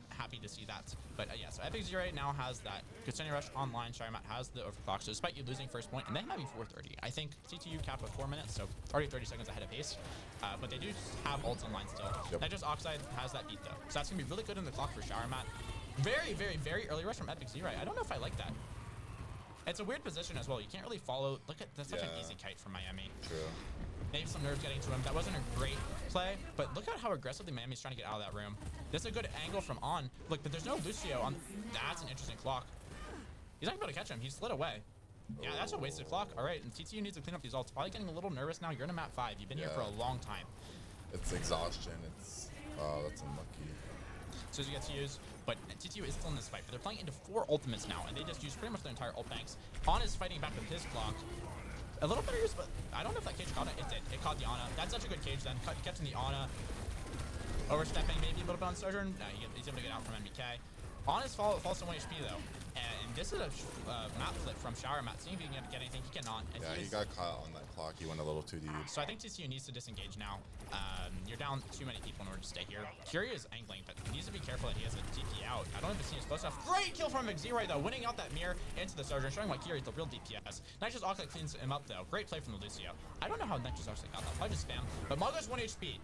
happy to see that. But yeah, so Epic Zero now has that Kitsune Rush online. Sharimat has the overclock. So despite you losing first point, and they might be 4:30. I think TTU capped with 4 minutes, so already 30 seconds ahead of pace. But they do have ults online still. Nitrous Oxide has that beat though. So that's gonna be really good in the clock for Sharimat. Very, very, very early rush from Epic Zero. I don't know if I like that. It's a weird position as well. You can't really follow. Look at that's such an easy kite from Miami. True. Maybe some nerves getting to him. That wasn't a great play, but look at how aggressively Miami's trying to get out of that room. This is a good angle from On. Look, but there's no Lucio on. That's an interesting clock. He's not gonna be able to catch him. He slid away. Yeah, that's a wasted clock. All right, and TTU needs to clean up these ults. Probably getting a little nervous now. You're in a map 5. You've been here for a long time. It's exhaustion. It's that's unlucky. So he gets used, but TTU is still in this fight. But they're playing into 4 ultimates now, and they just use pretty much their entire ult banks. On is fighting back with his clock. A little better use, but I don't know if that cage caught it. It did. It caught the Ana. That's such a good cage then. Catching the Ana. Overstepping maybe a little bit on Sojourn. No, he's able to get out from MBK. Ana's falls to 1 HP though. And this is a map flip from Shower Mat. Seeing if he can get anything. He cannot. And Yeah, he got caught on that clock. He went a little too deep. So I think TCU needs to disengage now. You're down too many people in order to stay here. Curie is angling, but he needs to be careful that he has a TP out. I don't know if the team is close enough. Great kill from Xeroy though, winning out that mirror into the Sojourn, showing why Curie is the real DPS. Nitrous Oxide cleans him up though. Great play from the Lucio. I don't know how Nitrous Oxide got that. Probably just spam. But Mago's 1 HP.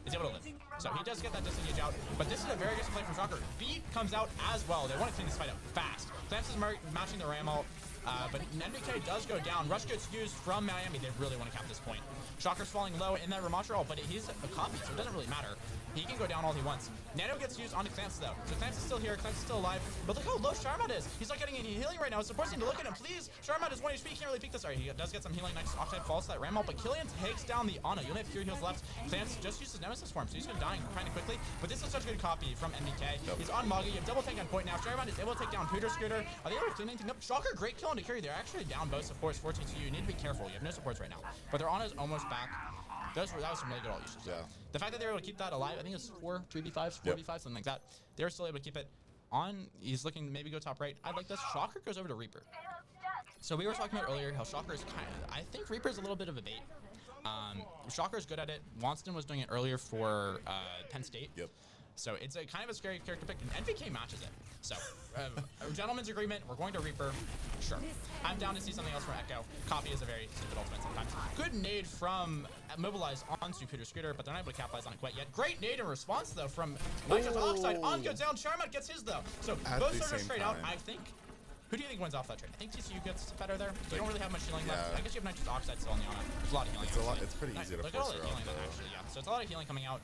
Is able to live. So he does get that disengage out. But this is a very good play from Shocker. Beat comes out as well. They want to clean this fight up fast. Clamps is matching the Ram ult. But NBK does go down. Rush gets used from Miami. They really want to cap this point. Shocker's falling low in that Ramatra ult, but he's a copy, so it doesn't really matter. He can go down all he wants. Nano gets used onto Clamps though. So Clamps is still here. Clamps is still alive. But look how low Sharmat is. He's not getting any healing right now. It's supposed to look at him. Please. Sharmat is 1 HP. He can't really peek this. Alright, he does get some healing. Nice Oxide falls to that Ram ult, but Killian takes down the Ana. You only have 3 heals left. Clamps just uses Nemesis form, so he's gonna die kind of quickly. But this is such a good copy from MBK. He's on Maga. You have double tank on point now. Sharmat is able to take down Pooter Scooter. Are they able to clean anything up? Shocker, great kill on to carry. They're actually down both supports. 14 to you. You need to be careful. You have no supports right now. But their Ana is almost back. That was some really good ult usage. Yeah. The fact that they were able to keep that alive, I think it's 3v5s, 4v5, something like that. They were still able to keep it on. He's looking to maybe go top right. I like this. Shocker goes over to Reaper. So we were talking about earlier how Shocker is kind of, I think Reaper is a little bit of a bait. Shocker is good at it. Wanston was doing it earlier for Penn State. Yep. So it's a kind of a scary character pick, and NVK matches it. So, a gentleman's agreement, we're going to Reaper. Sure. I'm down to see something else from Echo. Copy is a very stupid ultimate sometimes. Good nade from Mobilize onto Pooter Scooter, but they're not able to capitalize on it quite yet. Great nade in response, though, from Nitrous Oxide. On goes down. Sharmat gets his, though. So, both starters straight out, I think. Who do you think wins off that trade? I think TCU gets better there. They don't really have much healing left. I guess you have Nitrous Oxide still on the Ana. There's a lot of healing. It's pretty easy to look at all force the her healing out, then, actually, yeah. So it's a lot of healing coming out.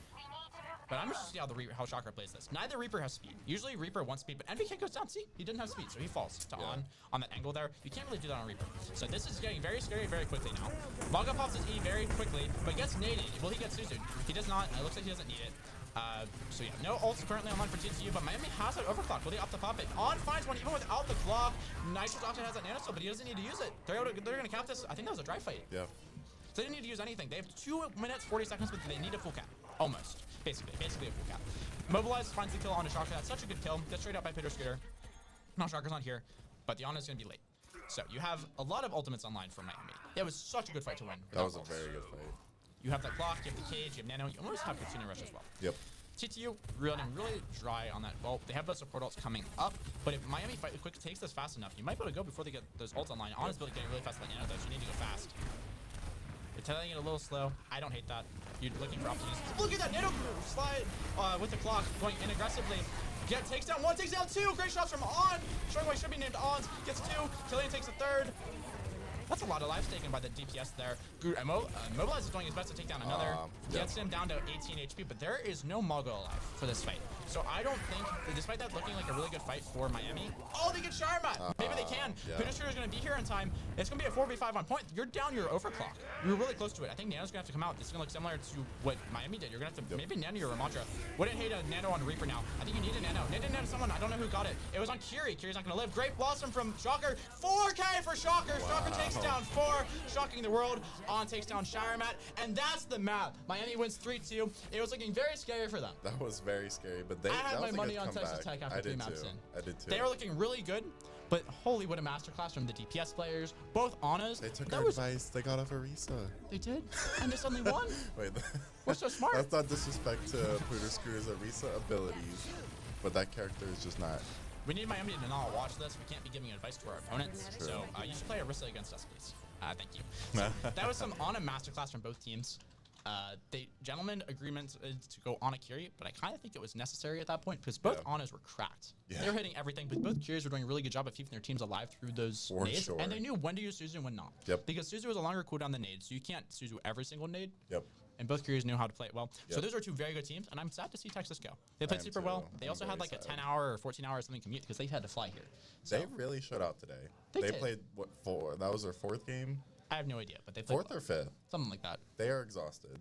But I'm just to see how Shocker plays this. Neither Reaper has speed. Usually Reaper wants speed, but NVK goes down. See, he didn't have speed, so he falls to on that angle there. You can't really do that on Reaper. So this is getting very scary very quickly now. Maga pops his E very quickly, but gets naded. Will he get Suzu'd? He does not. It looks like he doesn't need it. So yeah, no ults currently online for TCU, but Miami has that overclock. Will they opt to pop it? On finds one even without the clock. Nitrous Oxide has that nanosil, but he doesn't need to use it. They're gonna cap this. I think that was a dry fight. Yeah. So they didn't need to use anything. They have 2 minutes 40 seconds, but they need a full cap. Almost. Basically a full cap. Mobilize finds the kill on a Shocker. That's such a good kill. Gets straight up by Peter Scooter. No, Shocker's not here, but the Ana is going to be late. So you have a lot of ultimates online for Miami. It was such a good fight to win. That was a very good fight. You have that clock, you have the cage, you have Nano, you almost have Katsuna Rush as well. Yep. TTU running really dry on that vault. They have those support ults coming up, but if Miami fight quick takes this fast enough, you might be able to go before they get those ults online. Ana's building getting really fast like Nano though, so you need to go fast. They're telling it a little slow. I don't hate that. You're looking for opportunities. Look at that Nano slide with the clock going in aggressively. Takes down one, takes down two. Great shots from On. Showing why should be named Ons. Gets two. Killian takes a third. That's a lot of lives taken by the DPS there. Mobilize is doing his best to take down another. Gets him down to 18 HP, but there is no Mago alive for this fight. So I don't think, despite that looking like a really good fight for Miami, oh, they get Sharmat. Maybe they can. Peter is going to be here in time. It's going to be a 4v5 on point. You're down your overclock. You're really close to it. I think Nano's going to have to come out. This is going to look similar to what Miami did. You're going to have to maybe Nano your Ramadra. Wouldn't hate a Nano on Reaper now. I think you need a Nano. Need a Nano someone. I don't know who got it. It was on Kiri. Kiri's not going to live. Great Blossom from Shocker. 4K for Shocker. Wow. Shocker takes down 4. Shocking the world. On takes down Shiremat. And that's the map. Miami wins 3-2. It was looking very scary for them. That was very scary, but I had my money on Texas Tech after 3 maps in. I did too. They were looking really good, but holy, what a masterclass from the DPS players. Both Anas. They took our advice. They got off Arisa. They did? And they suddenly won? Wait. We're so smart. That's not disrespect to Pooter Scooter's Arisa abilities, but that character is just not. We need Miami to not watch this. We can't be giving advice to our opponents. True. So you should play Arisa against us, please. Thank you. So that was some Ana masterclass from both teams. Gentlemen agreement to go on Akiri, but I kind of think it was necessary at that point because both Anas were cracked. They were hitting everything, but both Kiris were doing a really good job of keeping their teams alive through those nades, and they knew when to use Suzu and when not. Because Suzu was a longer cooldown than nade, so you can't Suzu every single nade. And both Kiris knew how to play it well. So those are two very good teams, and I'm sad to see Texas go. They played super well. They also had like a 10-hour or 14-hour or something commute because they had to fly here. So they really showed out today. They played, what, 4? That was their 4th game? I have no idea, but they played 4th or 5th? Something like that. They are exhausted.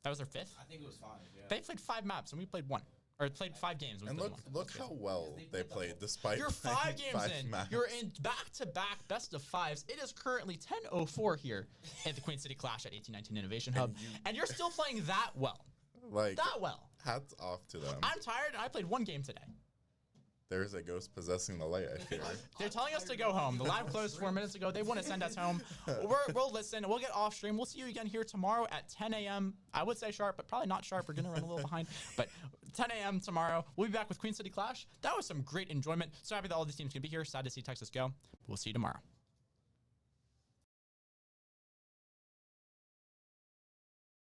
That was their 5th? I think it was 5, yeah. They played 5 maps, and we played 1. Or played 5 games. And look how well they played despite You're 5 games in. Maps. You're in back-to-back best of 5s. It is currently 10:04 here at the Queen City Clash at 1819 Innovation Hub. And you're still playing that well. Like, that well. Hats off to them. I'm tired, and I played 1 game today. There's a ghost possessing the light, I fear. They're telling us to go home. The live closed 4 minutes ago. They want to send us home. We'll listen. We'll get off stream. We'll see you again here tomorrow at 10 a.m. I would say sharp, but probably not sharp. We're going to run a little behind. But 10 a.m. tomorrow. We'll be back with Queen City Clash. That was some great enjoyment. So happy that all these teams can be here. Sad to see Texas go. We'll see you tomorrow.